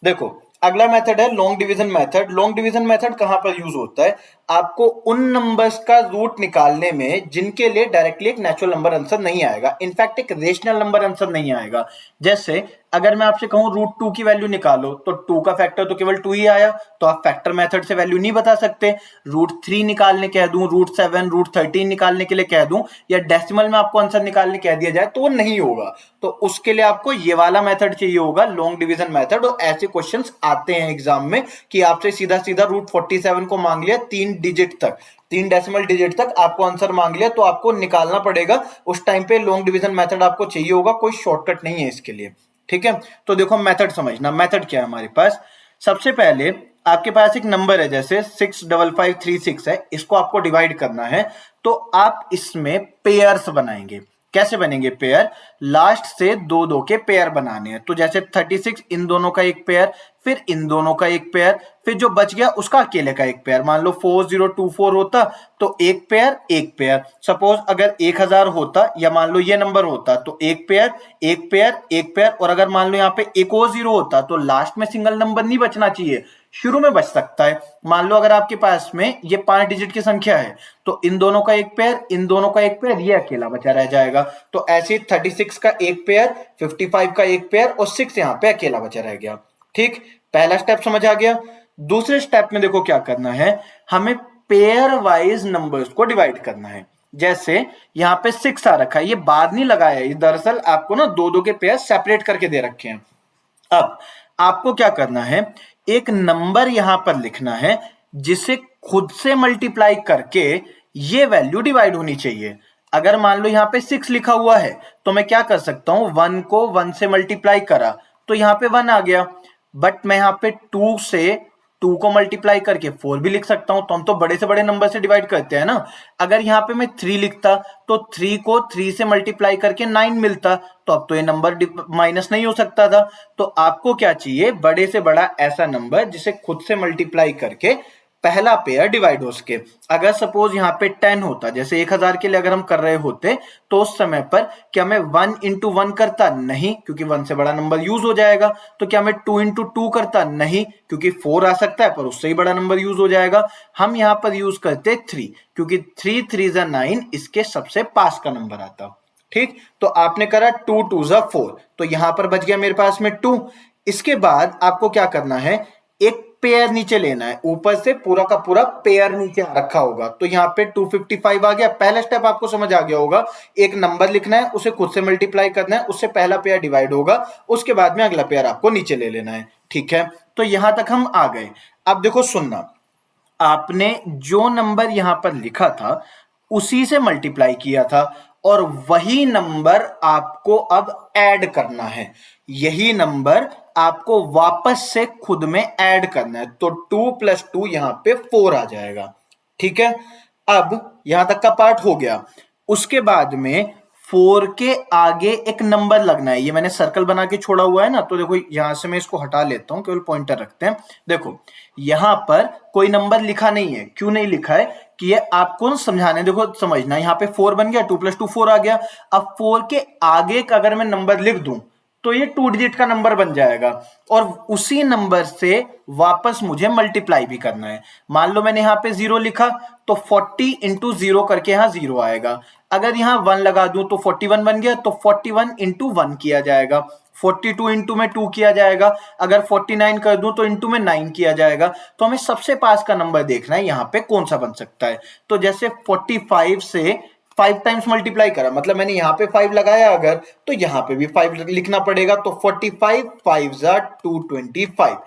देखो अगला मेथड है long division method. Long division method कहां पर यूज होता है? आपको उन नंबर्स का रूट निकालने में जिनके लिए डायरेक्टली एक नेचुरल नंबर आंसर नहीं आएगा, इनफैक्ट एक रेशनल नंबर आंसर नहीं आएगा। जैसे अगर मैं आपसे कहूं रूट 2 की वैल्यू निकालो, तो 2 का फैक्टर तो केवल 2 ही आया, तो आप फैक्टर मेथड से वैल्यू नहीं बता सकते। रूट 3 निकालने कह दूं, रूट 7, रूट 13 निकालने के लिए कह दूं, या डेसिमल में आपको आंसर निकालने कह दिया जाए, तो वो नहीं होगा। तो उसके लिए आपको ये वाला मेथड चाहिए होगा, लॉन्ग डिवीजन मेथड। और ऐसे क्वेश्चंस आते हैं एग्जाम में कि आपसे सीधा सीधा रूट 47 को मांग लिया 3 डिजिट तक, 3 डेसिमल डिजिट तक आपको आंसर मांग लिया, तो आपको निकालना पड़ेगा। उस टाइम पे लॉन्ग डिवीजन मेथड आपको चाहिए होगा, कोई शॉर्टकट नहीं है इसके लिए। ठीक है, तो देखो मेथड समझना। मेथड क्या है हमारे पास? सबसे पहले आपके पास एक नंबर है, जैसे 65536 है, इसको आपको डिवाइड करना है, तो आप इसमें पेयर्स बनाएंगे। कैसे बनेंगे पेयर? लास्ट से 2 2 के पेयर बनाने हैं। तो जैसे 36, इन दोनों का एक पेयर, फिर इन दोनों का एक पेयर, फिर जो बच गया उसका अकेले का एक पेयर। मान लो 4024 होता तो एक पेयर एक पेयर। सपोज अगर 1000 होता, या मान लो ये नंबर होता, तो एक पेयर एक पेयर एक पेयर। और अगर मान लो यहाँ पे एक और 0 होता, तो लास्ट में सिंगल नंबर नहीं बचना चाहिए, शुरू में बच सकता है। मान लो अगर आपके पास में ये 5 डिजिट की संख्या है, तो इन दोनों का एक पेयर, इन दोनों का एक पेयर, ये अकेला बचा रह जाएगा। तो ऐसे 36 का एक पेयर, 55 का एक पेयर, और 6 यहाँ पे अकेला बचा रह गया। ठीक, पहला स्टेप समझ आ गया। दूसरे स्टेप में देखो क्या करना है, हमें पेयर वाइज नंबर्स को डिवाइड करना है। जैसे यहाँ पे 6 आ रखा है, ये बाद नहीं लगाया है, दरअसल आपको ना 2 2 के पेयर सेपरेट करके दे रखे हैं। अब आपको क्या करना है, एक नंबर यहां पर लिखना है जिसे खुद से मल्टीप्लाई करके ये वैल्यू डिवाइड होनी चाहिए। अगर मान लो यहां पे 6 लिखा हुआ है, तो मैं क्या कर सकता हूं, 1 को 1 से मल्टीप्लाई करा तो यहां पे 1 आ गया। बट मैं यहां पे 2 से 2 को मल्टीप्लाई करके 4 भी लिख सकता हूं। तो हम तो बड़े से बड़े नंबर से डिवाइड करते हैं ना। अगर यहां पे मैं 3 लिखता, तो 3 को 3 से मल्टीप्लाई करके 9 मिलता, तो अब तो ये नंबर माइनस नहीं हो सकता था। तो आपको क्या चाहिए, बड़े से बड़ा ऐसा नंबर जिसे खुद से मल्टीप्लाई करके पहला पेयर डिवाइड हो सके। अगर सपोज यहाँ पे 10 होता, जैसे 1000 के लिए अगर हम कर रहे होते, तो उस समय पर क्या मैं 1 इंटू 1 करता? नहीं, क्योंकि 1 से बड़ा नंबर यूज हो जाएगा। तो क्या मैं 2 इंटू 2 करता? नहीं, क्योंकि 4 आ सकता है पर उससे ही बड़ा नंबर यूज हो जाएगा। हम यहाँ पर यूज करते 3, क्योंकि 3 3 9 इसके सबसे पास का नंबर आता। ठीक, तो आपने करा 2 2 4, तो यहां पर बच गया मेरे पास में 2। इसके बाद आपको क्या करना है, एक पेयर नीचे लेना है, ऊपर से पूरा का पूरा पेयर नीचे रखा होगा। तो यहाँ पे 255 आ गया। पहला स्टेप आपको समझ आ गया होगा, एक नंबर लिखना है, उसे खुद से मल्टीप्लाई करना है, उससे पहला पेयर डिवाइड होगा, उसके बाद में अगला पेयर आपको नीचे ले लेना है। ठीक है, तो यहां तक हम आ गए। अब देखो सुनना, आपने जो नंबर यहां पर लिखा था उसी से मल्टीप्लाई किया था और वही नंबर आपको अब ऐड करना है। यही नंबर आपको वापस से खुद में ऐड करना है। तो 2 + 2 यहां पे 4 आ जाएगा। ठीक है, अब यहां तक का पार्ट हो गया। उसके बाद में 4 के आगे एक नंबर लगना है। ये मैंने सर्कल बना के छोड़ा हुआ है ना, तो देखो यहां से मैं इसको हटा लेता हूं, केवल पॉइंटर रखते हैं। देखो यहां पर कोई नंबर लिखा नहीं है। क्यों नहीं लिखा है कि ये आपको समझाने, देखो समझना, यहाँ पे 4 बन गया, 2 + 2 4 आ गया। अब 4 के आगे का अगर मैं नंबर लिख दूं तो ये 2 डिजिट का नंबर बन जाएगा और उसी नंबर से वापस मुझे मल्टीप्लाई भी करना है। मान लो मैंने यहाँ पे 0 लिखा तो 40 × 0 करके यहाँ 0 आएगा। अगर यहाँ 1 लगा दूं तो 41 बन गया, तो 41 × 1 किया जाएगा। 42 इंटू में 2 किया जाएगा। अगर 49 कर दूं तो इंटू में 9 किया जाएगा। तो हमें सबसे पास का नंबर देखना है यहाँ पे कौन सा बन सकता है। तो जैसे 45 से 5 टाइम्स मल्टीप्लाई करा, मतलब मैंने यहाँ पे 5 लगाया अगर, तो यहाँ पे भी 5 लिखना पड़ेगा। तो 45 5 = 225।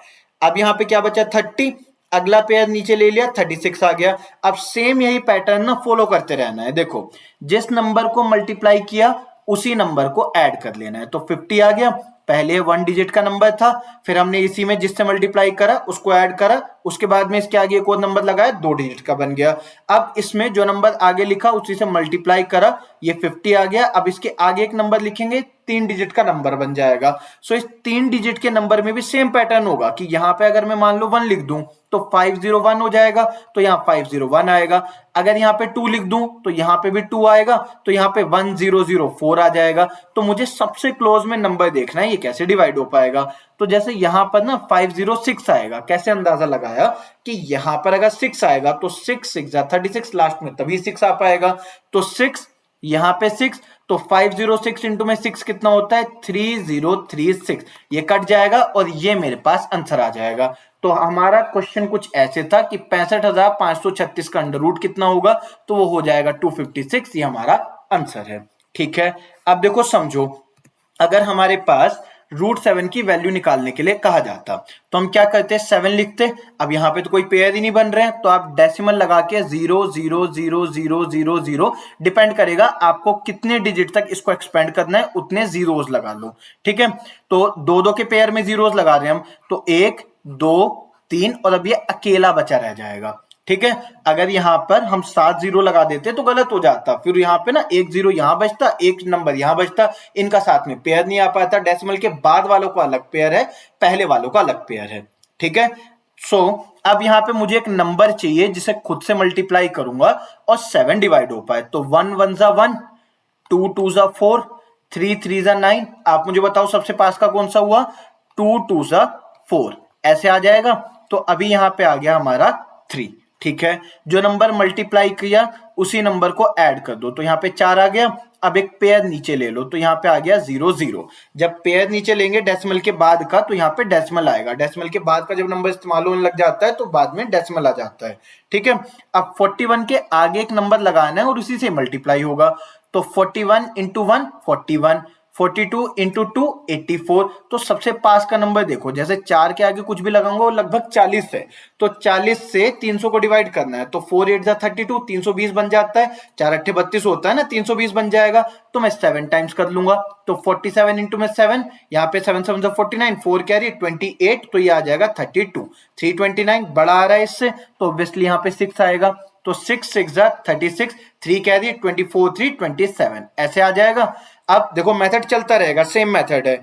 अब यहाँ पे क्या बचा, 30। अगला पेयर नीचे ले लिया, 36 आ गया। अब सेम यही पैटर्न ना फॉलो करते रहना है। देखो जिस नंबर को मल्टीप्लाई किया उसी नंबर को ऐड कर लेना है। तो 50 आ गया, पहले 1 डिजिट का नंबर था, फिर हमने इसी में जिससे मल्टीप्लाई करा उसको ऐड करा, उसके बाद में इसके आगे एक और नंबर लगाया, 2 डिजिट का बन गया। अब इसमें जो नंबर आगे लिखा उसी से मल्टीप्लाई करा, ये 50 आ गया। अब इसके आगे एक नंबर लिखेंगे, 3 डिजिट का नंबर बन जाएगा। सो इस 3 डिजिट के नंबर में भी सेम पैटर्न होगा कि यहाँ पे अगर मैं मान लो 1 लिख दूं तो 501 हो जाएगा, तो यहाँ 501 आएगा। अगर यहाँ पे 2 लिख दूं तो यहाँ पे भी 2 आएगा, तो यहाँ पे 1004 आ जाएगा। तो मुझे सबसे क्लोज में नंबर देखना है ये कैसे डिवाइड हो पाएगा। तो जैसे यहाँ पर ना 506 आएगा, कैसे अंदाजा लगाया कि यहाँ पर अगर 6 आएगा तो 6 6 = 36, लास्ट में तभी 6 आ पाएगा। तो 6 यहाँ पे 6, तो 506 इंटू में 6 कितना होता है, 3036। ये कट जाएगा और ये मेरे पास आंसर आ जाएगा। तो हमारा क्वेश्चन कुछ ऐसे था कि 65,536 का अंडर रूट कितना होगा, तो वो हो जाएगा 256। ये हमारा आंसर है। ठीक है, अब देखो समझो, अगर हमारे पास √7 की वैल्यू निकालने के लिए कहा जाता तो हम क्या करते, 7 लिखते। अब यहाँ पे तो कोई पेयर ही नहीं बन रहे हैं, तो आप डेसिमल लगा के 0 0 0 0 0 0, डिपेंड करेगा आपको कितने डिजिट तक इसको एक्सपेंड करना है, उतने जीरोस लगा लो। ठीक है, तो 2 के पेयर में जीरोस लगा रहे हैं हम, तो 1 2 3 और अब ये अकेला बचा रह जाएगा। ठीक है, अगर यहां पर हम 7 0 लगा देते तो गलत हो जाता, फिर यहां पे ना 1 0 यहां बचता, एक नंबर यहां बचता, इनका साथ में पेयर नहीं आ पाता। डेसिमल के बाद वालों का अलग पेयर है, पहले वालों का अलग पेयर है। ठीक है, सो अब यहां पे मुझे एक नंबर चाहिए जिसे खुद से मल्टीप्लाई करूंगा और 7 डिवाइड हो पाए। तो 1 1 = 1, 2 2 = 4, 3 3 = 9। आप मुझे बताओ सबसे पास का कौन सा हुआ, 2 2 = 4, ऐसे आ जाएगा। तो अभी यहां पे आ गया हमारा 3। ठीक है, जो नंबर मल्टीप्लाई किया उसी नंबर को ऐड कर दो, तो यहाँ पे 4 आ गया। अब एक पेयर नीचे ले लो, तो यहाँ पे आ गया 0 0। जब पेयर नीचे लेंगे डेसिमल के बाद का, तो यहाँ पे डेसिमल आएगा। डेसिमल के बाद का जब नंबर इस्तेमाल होने लग जाता है तो बाद में डेसिमल आ जाता है। ठीक है, अब 41 के आगे एक नंबर लगाना है और उसी से मल्टीप्लाई होगा। तो 41 × 1 41, 42 × 2 84। तो सबसे पास का नंबर देखो, जैसे 4 के आगे कुछ भी लगाऊंगा वो लगभग 40 है, तो 40 से 300 को डिवाइड करना है। तो 4 8 = 32, 320 बन जाता है। 4 8 32 होता है ना, 320 बन जाएगा। तो मैं 7 टाइम्स कर लूंगा, तो 47 इंटू में 7, यहाँ पे 7 7 = 49, 4 कैरी 28, तो ये आ जाएगा 32। 329 बड़ा आ रहा है इससे, तो ऑब्वियसली यहाँ पे 6 आएगा। तो 6 6 = 36, 3 कैरी 24 3 27, ऐसे आ जाएगा। अब देखो मेथड चलता रहेगा, सेम मेथड है।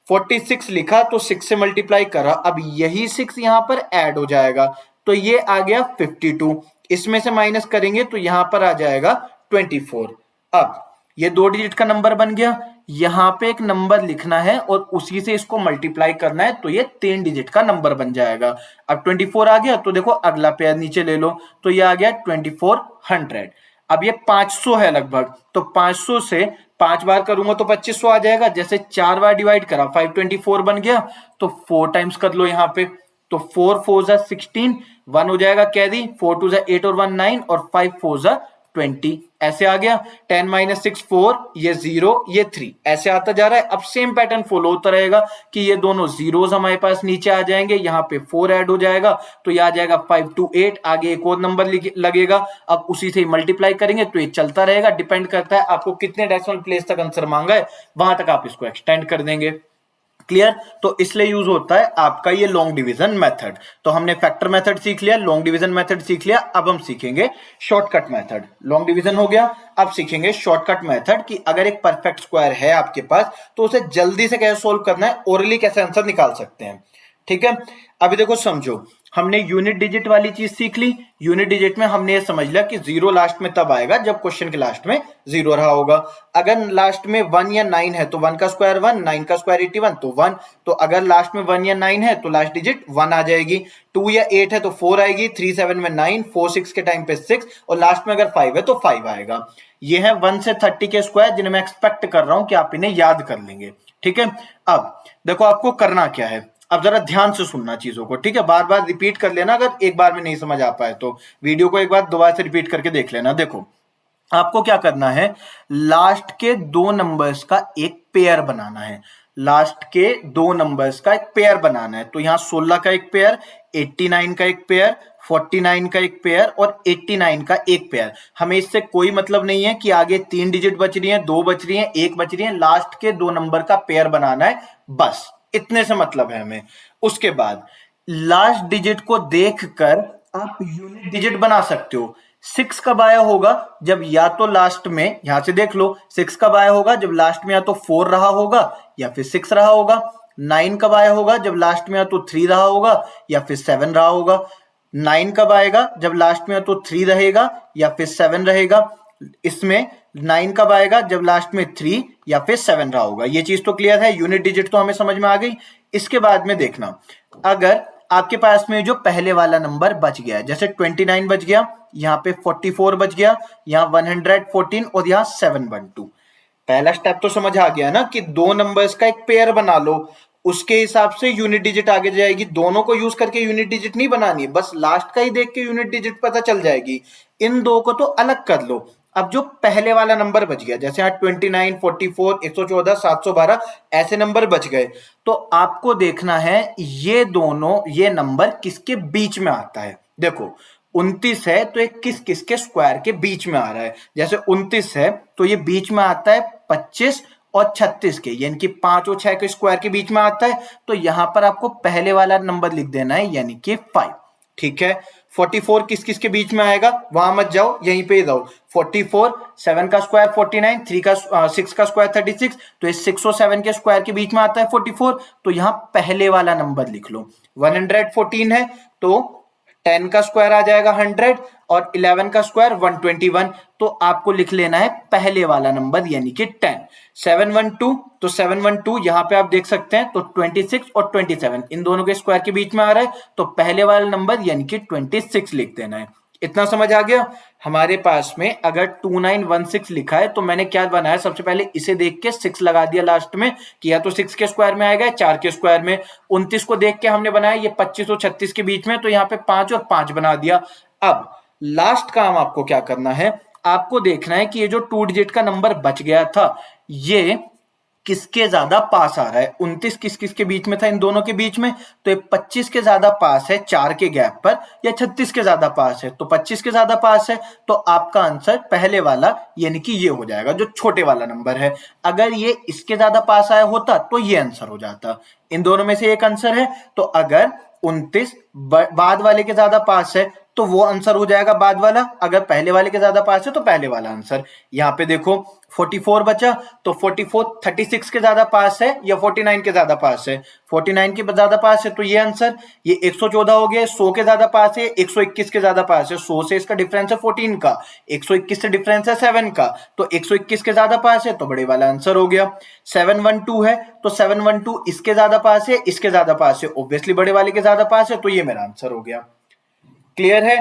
46 लिखा तो 6 से मल्टीप्लाई करा, अब यही 6 यहां पर ऐड हो जाएगा, तो ये आ गया 52। इसमें से माइनस करेंगे तो यहां पर आ जाएगा 24। अब ये 2 डिजिट का नंबर बन गया, यहां पे एक नंबर लिखना है और उसी से इसको मल्टीप्लाई करना है, तो ये 3 डिजिट का नंबर बन जाएगा। अब 24 आ गया, तो देखो अगला पेयर नीचे ले लो, तो ये आ गया 2400। अब ये 500 है लगभग, तो 500 से 5 बार करूंगा तो 2500 आ जाएगा। जैसे 4 बार डिवाइड करा 524 बन गया, तो 4 टाइम्स कर लो यहाँ पे, तो 4 4 जा 16, 1 हो जाएगा कैरी, 4 2 जा 8 और 1 9 और 5 4 जा 20, ऐसे आ गया। 10 - 6 4, ये 0 ये 3, ऐसे आता जा रहा है। अब सेम पैटर्न फॉलो होता रहेगा कि ये दोनों जीरोस हमारे पास नीचे आ जाएंगे, यहाँ पे 4 ऐड हो जाएगा तो ये आ जाएगा 5 2 8, आगे एक और नंबर लगेगा। अब उसी से मल्टीप्लाई करेंगे तो ये चलता रहेगा, डिपेंड करता है आपको कितने डेसिमल प्लेस तक आंसर मांगा है, वहां तक आप इसको एक्सटेंड कर देंगे। क्लियर? तो इसलिए यूज होता है आपका ये लॉन्ग डिवीजन मेथड। तो हमने फैक्टर मेथड सीख लिया, लॉन्ग डिवीजन मेथड सीख लिया, अब हम सीखेंगे शॉर्टकट मेथड। लॉन्ग डिवीजन हो गया, अब सीखेंगे शॉर्टकट मेथड कि अगर एक परफेक्ट स्क्वायर है आपके पास तो उसे जल्दी से कैसे सोल्व करना है, ओरली कैसे आंसर निकाल सकते हैं। ठीक है, अभी देखो समझो, हमने यूनिट डिजिट वाली चीज सीख ली। यूनिट डिजिट में हमने ये समझ लिया कि 0 लास्ट में तब आएगा जब क्वेश्चन के लास्ट में 0 रहा होगा। अगर लास्ट में 1 या 9 है तो 1 का स्क्वायर 1, 9 का स्क्वायर 81 तो 1। तो अगर लास्ट में 1 या 9 है तो लास्ट डिजिट 1 आ जाएगी। 2 या 8 है तो 4 आएगी, 3 7 में 9, 4 6 के टाइम पे 6, और लास्ट में अगर 5 है तो 5 आएगा। ये है 1 से 30 के स्क्वायर जिन्हें मैं एक्सपेक्ट कर रहा हूं कि आप इन्हें याद कर लेंगे। ठीक है, अब देखो आपको करना क्या है, अब जरा ध्यान से सुनना चीजों को। ठीक है, बार बार रिपीट कर लेना, अगर एक बार में नहीं समझ आ पाए तो वीडियो को एक बार दोबारा से रिपीट करके देख लेना। देखो आपको क्या करना है, लास्ट के 2 नंबर्स का एक पेयर बनाना है। लास्ट के 2 नंबर्स का एक पेयर बनाना है, तो यहां 16 का एक पेयर, 89 का एक पेयर, 49 का एक पेयर और 89 का एक पेयर। हमें इससे कोई मतलब नहीं है कि आगे 3 डिजिट बच रही है, 2 बच रही है, 1 बच रही है, लास्ट के 2 नंबर का पेयर बनाना है, बस इतने से मतलब है हमें। उसके बाद लास्ट डिजिट को देखकर आप यूनिट डिजिट बना सकते हो। 6 कब आया होगा, जब या तो लास्ट में, यहां से देख लो 6 कब आया होगा, जब लास्ट में या तो 4 रहा होगा या फिर 6 रहा होगा। 9 कब आया होगा, जब लास्ट में या तो 3 रहा होगा या फिर 7 रहा होगा। 9 कब आएगा, जब लास्ट में या तो 3 रहेगा या फिर 7 रहेगा। इसमें 9 कब आएगा, जब लास्ट में 3 या फिर 7 रहा होगा। ये चीज तो क्लियर है, यूनिट डिजिट तो हमें समझ में आ गई। इसके बाद में देखना, अगर आपके पास में जो पहले वाला नंबर बच गया है, जैसे 29 बच गया, यहाँ पे 44 बच गया, यहाँ 114 और यहाँ 712। पहला स्टेप तो समझ आ गया ना कि 2 नंबर्स का एक पेयर बना लो, उसके हिसाब से यूनिट डिजिट आगे जाएगी। दोनों को यूज करके यूनिट डिजिट नहीं बनानी, बस लास्ट का ही देख के यूनिट डिजिट पता चल जाएगी। इन दो को तो अलग कर लो। अब जो पहले वाला नंबर बच गया, जैसे यहाँ 29, 44, 114, 712 ऐसे नंबर बच गए, तो आपको देखना है ये दोनों, ये नंबर किसके बीच में आता है। देखो 29 है तो ये किस किस के स्क्वायर के बीच में आ रहा है। जैसे 29 है तो ये बीच में आता है 25 और 36 के, यानी कि 5 और 6 के स्क्वायर के बीच में आता है। तो यहां पर आपको पहले वाला नंबर लिख देना है, यानी कि 5। ठीक है, 44 किस किस के बीच में आएगा, वहां मत जाओ, यहीं पे ही जाओ। 44, 7 का स्क्वायर 49, 6 का स्क्वायर 36, तो ये 6 और 7 के स्क्वायर के बीच में आता है 44। तो यहां पहले वाला नंबर लिख लो। 114 है तो 10 का स्क्वायर आ जाएगा 100 और 11 का स्क्वायर 121। तो आपको लिख लेना है पहले वाला नंबर, यानी कि 10। 712, तो 712 यहां पे आप देख सकते हैं, तो 26 और 27 इन दोनों के स्क्वायर के बीच में आ रहा है, तो पहले वाला नंबर यानी कि 26 लिख देना है। इतना समझ आ गया। हमारे पास में अगर 2916 लिखा है तो मैंने क्या बनाया, सबसे पहले इसे देख के 6 लगा दिया लास्ट में, कि या तो 6 के स्क्वायर में आएगा, 4 के स्क्वायर में। 29 को देख के हमने बनाया ये 25 और 36 के बीच में, तो यहाँ पे 5 और 5 बना दिया। अब लास्ट काम आपको क्या करना है, आपको देखना है कि ये जो 2 डिजिट का नंबर बच गया था, ये किसके ज्यादा पास आ रहा है। 29 किस किस के बीच में था, इन दोनों के बीच में, तो ये 25 के ज्यादा पास है 4 के गैप पर, या 36 के ज्यादा पास है, तो 25 के ज्यादा पास है। तो आपका आंसर पहले वाला, यानी कि ये हो जाएगा जो छोटे वाला नंबर है। अगर ये इसके ज्यादा पास आया होता तो ये आंसर हो जाता। इन दोनों में से एक आंसर है, तो अगर 29 बाद वाले के ज्यादा पास है तो वो आंसर हो जाएगा बाद वाला, अगर पहले वाले के ज्यादा पास है तो पहले वाला आंसर। यहाँ पे देखो 44 बचा, तो 44 36 के ज्यादा पास है या 49 के ज्यादा पास है, 49 के ज्यादा पास है तो ये आंसर। ये 114 हो गया, 100 के ज्यादा पास है, 121 के ज्यादा पास है, 100 से इसका डिफरेंस है 14 का, 121 से डिफरेंस है 7 का, तो 121 के ज्यादा पास है तो बड़े वाला आंसर हो गया। 712 है तो 712 इसके ज्यादा पास है, इसके ज्यादा पास है, ऑब्वियसली बड़े वाले के ज्यादा पास है, तो ये मेरा आंसर हो गया। क्लियर है।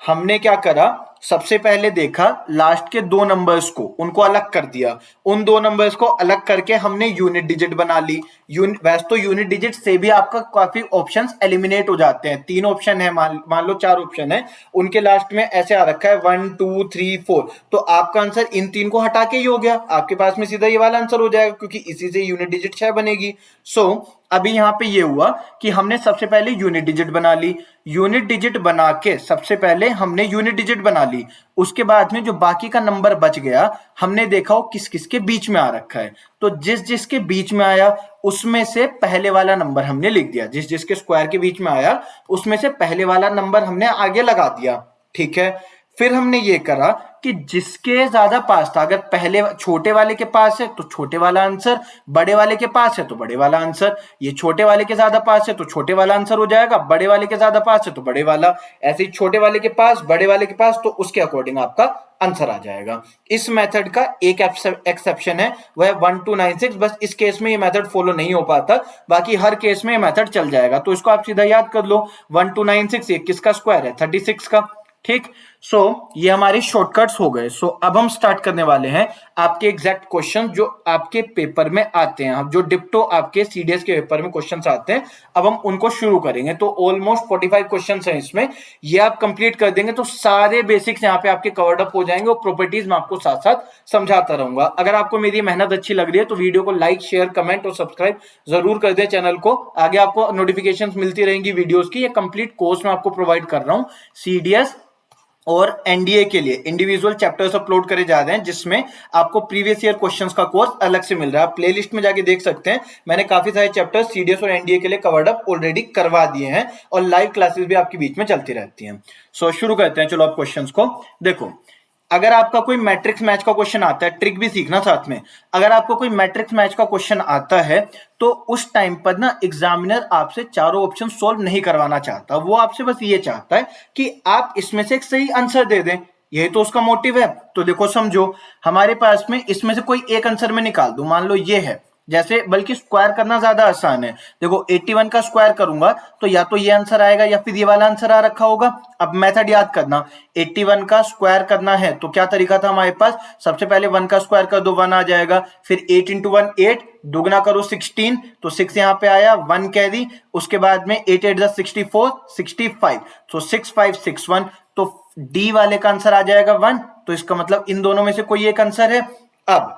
हमने क्या करा, सबसे पहले देखा लास्ट के 2 नंबर्स को, उनको अलग कर दिया, उन 2 नंबर्स को अलग करके हमने यूनिट डिजिट बना ली। वैसे तो यूनिट डिजिट से भी आपका काफी ऑप्शंस एलिमिनेट हो जाते हैं। 3 ऑप्शन है, मान लो 4 ऑप्शन है, उनके लास्ट में ऐसे आ रखा है 1 2 3 4, तो आपका आंसर इन 3 को हटा के ही हो गया, आपके पास में सीधा ये वाला आंसर हो जाएगा, क्योंकि इसी से यूनिट डिजिट 6 बनेगी। सो अभी यहां पे ये हुआ कि हमने सबसे पहले यूनिट डिजिट बना ली, यूनिट डिजिट बना के सबसे पहले हमने यूनिट डिजिट बना ली, उसके बाद में जो बाकी का नंबर बच गया हमने देखा वो किस किस के बीच में आ रखा है, तो जिस जिस के बीच में आया उसमें से पहले वाला नंबर हमने लिख दिया, जिस जिसके स्क्वायर के बीच में आया उसमें से पहले वाला नंबर हमने आगे लगा दिया। ठीक है, फिर हमने ये करा कि जिसके ज्यादा पास था, अगर पहले छोटे वाले के पास है तो छोटे वाला आंसर, बड़े वाले के पास है तो बड़े वाला आंसर, ये छोटे वाले के ज्यादा पास है तो छोटे वाला आंसर हो जाएगा, बड़े वाले के ज्यादा पास है तो बड़े वाला, ऐसे ही छोटे वाले के पास बड़े वाले के पास, तो उसके अकॉर्डिंग आपका आंसर आ जाएगा। इस मेथड का एक एक्सेप्शन है, वह 1 2 9 6, बस इस केस में ये मेथड फॉलो नहीं हो पाता, बाकी हर केस में ये मेथड चल जाएगा। तो इसको आप सीधा याद कर लो, 1 2 9 6 ये किसका स्क्वायर है, 36 का। ठीक, सो ये हमारे शॉर्टकट्स हो गए। सो अब हम स्टार्ट करने वाले हैं आपके एग्जैक्ट क्वेश्चन जो आपके पेपर में आते हैं, जो डिप्टो आपके सीडीएस के पेपर में क्वेश्चंस आते हैं, अब हम उनको शुरू करेंगे। तो ऑलमोस्ट 45 क्वेश्चंस हैं इसमें, ये आप कंप्लीट कर देंगे तो सारे बेसिक्स यहाँ पे आपके कवर्ड अप हो जाएंगे, और प्रॉपर्टीज मैं आपको साथ साथ समझाता रहूंगा। अगर आपको मेरी मेहनत अच्छी लग रही है तो वीडियो को लाइक शेयर कमेंट और सब्सक्राइब जरूर कर दे चैनल को, आगे आपको नोटिफिकेशन मिलती रहेंगी वीडियोज की। ये कंप्लीट कोर्स मैं आपको प्रोवाइड कर रहा हूँ सीडीएस और एनडीए के लिए, इंडिविजुअल चैप्टर्स अपलोड करे जा रहे हैं, जिसमें आपको प्रीवियस ईयर क्वेश्चंस का कोर्स अलग से मिल रहा है। आप प्लेलिस्ट में जाके देख सकते हैं, मैंने काफी सारे चैप्टर्स सीडीएस और एनडीए के लिए कवर्ड अप ऑलरेडी करवा दिए हैं, और लाइव क्लासेस भी आपके बीच में चलती रहती हैं। सो शुरू करते हैं, चलो आप क्वेश्चंस को देखो। अगर आपका कोई मैट्रिक्स मैच का क्वेश्चन आता है, ट्रिक भी सीखना साथ में, अगर आपको कोई मैट्रिक्स मैच का क्वेश्चन आता है तो उस टाइम पर ना एग्जामिनर आपसे चारों ऑप्शन सॉल्व नहीं करवाना चाहता, वो आपसे बस ये चाहता है कि आप इसमें से एक सही आंसर दे दें, यही तो उसका मोटिव है। तो देखो समझो, हमारे पास में इसमें से कोई एक आंसर में निकाल दो, मान लो ये है, जैसे बल्कि स्क्वायर करना ज्यादा आसान है। देखो 81 का स्क्वायर करूंगा तो या तो ये आंसर आएगा या फिर ये वाला आंसर आ रखा होगा। अब मेथड याद करना, 81 का स्क्वायर करना है तो क्या तरीका था हमारे पास, सबसे पहले 1 का स्क्वायर कर दो 1 आ जाएगा, फिर 8 इंटू 1 8, दुगना करो 16, तो 6 यहाँ पे आया, 1 कैरी, उसके बाद में 8 8 64 65, तो 6561, तो डी वाले का आंसर आ जाएगा 1, तो इसका मतलब इन दोनों में से कोई एक आंसर है। अब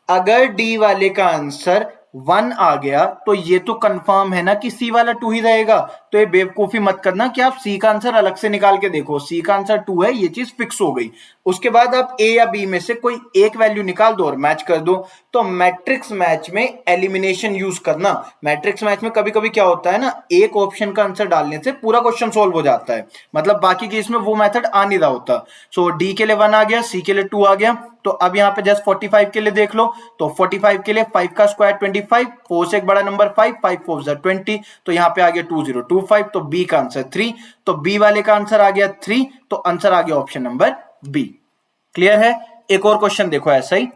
अगर डी वाले का आंसर 1 आ गया तो ये तो कंफर्म है ना कि सी वाला 2 ही रहेगा, तो ये बेवकूफी मत करना कि आप सी का आंसर अलग से निकाल के देखो, सी का आंसर 2 है, ये चीज फिक्स हो गई। उसके बाद आप ए या बी में से कोई एक वैल्यू निकाल दो और मैच कर दो। तो मैट्रिक्स मैच में एलिमिनेशन यूज करना, मैट्रिक्स मैच में कभी कभी क्या होता है ना, एक ऑप्शन का आंसर डालने से पूरा क्वेश्चन सोल्व हो जाता है, मतलब बाकी केस में वो मेथड आ नहीं रहा होता। सो डी के लिए 1 आ गया, सी के लिए 2 आ गया, तो अब यहाँ पे जस्ट 45 के लिए देख लो, तो 45 के लिए 5 का स्क्वायर 25, 4 से एक बड़ा नंबर 5, 5 4 20, तो यहाँ पे आ गया 2025, तो बी का आंसर 3, तो बी वाले का आंसर आ गया 3, तो आंसर आ गया ऑप्शन नंबर बी। क्लियर है? एक और क्वेश्चन देखो ऐसा ही,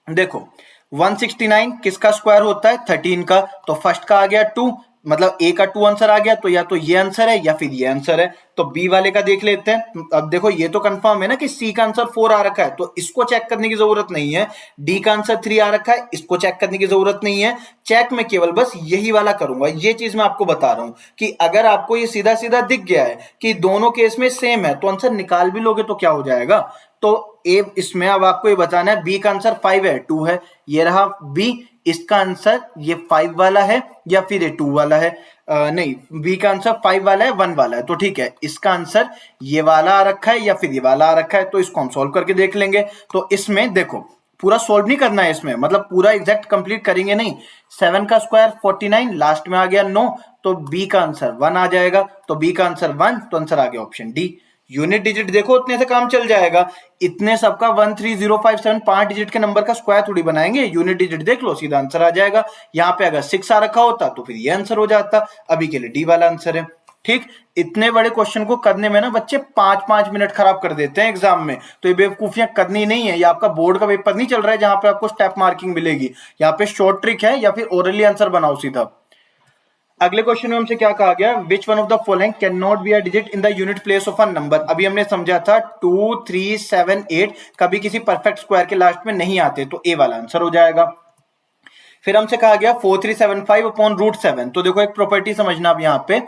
देखो 169 किसका स्क्वायर होता है, 13 का, तो फर्स्ट का आ गया 2, मतलब ए का 2 आंसर आ गया, तो या तो ये आंसर है या फिर ये आंसर है। तो बी वाले का देख लेते हैं। अब देखो ये तो कंफर्म है ना कि सी का आंसर 4 आ रखा है, तो इसको चेक करने की जरूरत नहीं है। डी का आंसर 3 आ रखा है, इसको चेक करने की जरूरत नहीं है। चेक में केवल बस यही वाला करूंगा। ये चीज मैं आपको बता रहा हूं कि अगर आपको ये सीधा सीधा दिख गया है कि दोनों केस में सेम है, तो आंसर निकाल भी लोगे तो क्या हो जाएगा। तो ए इसमें अब आपको ये बताना है, बी का आंसर 5 है, 2 है, ये रहा बी, इसका आंसर ये 5 वाला है या फिर ये 2 वाला है, नहीं, बी का आंसर 5 वाला है, 1 वाला है, तो ठीक है, इसका आंसर ये वाला आ रखा है या फिर ये वाला आ रखा है, तो इसको हम सॉल्व करके देख लेंगे। तो इसमें देखो पूरा सॉल्व नहीं करना है इसमें, मतलब पूरा एग्जैक्ट कंप्लीट करेंगे नहीं। 7 का स्क्वायर 49, लास्ट में आ गया 9, तो बी का आंसर 1 आ जाएगा, तो बी का आंसर 1, तो आंसर आ गया ऑप्शन डी। यूनिट डिजिट देखो, उतने से काम चल जाएगा। इतने सबका 13057 5 डिजिट के नंबर का स्क्वायर थोड़ी बनाएंगे, यूनिट डिजिट देख लो, सीधा आंसर आ जाएगा। यहाँ पे अगर 6 आ रखा होता तो फिर ये आंसर हो जाता। अभी के लिए डी वाला आंसर है। ठीक, इतने बड़े क्वेश्चन को करने में ना बच्चे 5-5 मिनट खराब कर देते हैं एग्जाम में, तो ये बेवकूफियां करनी नहीं है। ये आपका बोर्ड का पेपर नहीं चल रहा है जहां पे आपको स्टेप मार्किंग मिलेगी, यहाँ पे शॉर्ट ट्रिक है, या फिर ओरली आंसर बनाओ सीधा। अगले क्वेश्चन में हमसे क्या कहा गया, which one of the following can not be a digit in the unit place of a number. अभी हमने समझा था 2, 3, 7, 8 कभी किसी परफेक्ट स्क्वायर के लास्ट में नहीं आते, तो ए वाला आंसर हो जाएगा। फिर हमसे कहा गया 4375 अपॉन रूट 7। तो देखो एक प्रॉपर्टी समझना अब यहाँ पे,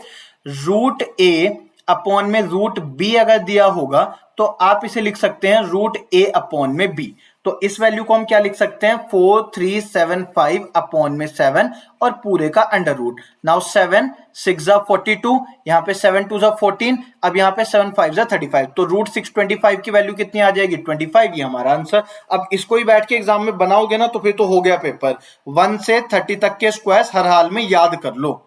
रूट ए अपॉन में रूट बी अगर दिया होगा तो आप इसे लिख सकते हैं रूट ए अपॉन में बी। तो इस वैल्यू को हम क्या लिख सकते हैं, 4375 अपॉन में 7 और पूरे का अंडर रूट। नाउ 7 6 जा 42, यहाँ पे 7 2 जा 14, अब यहाँ पे 7 5 जा 35, तो रूट 625 की वैल्यू कितनी आ जाएगी, 25, ये हमारा आंसर। अब इसको ही बैठ के एग्जाम में बनाओगे ना तो फिर तो हो गया पेपर। 1 से 30 तक के स्क्वायर्स हर हाल में याद कर लो।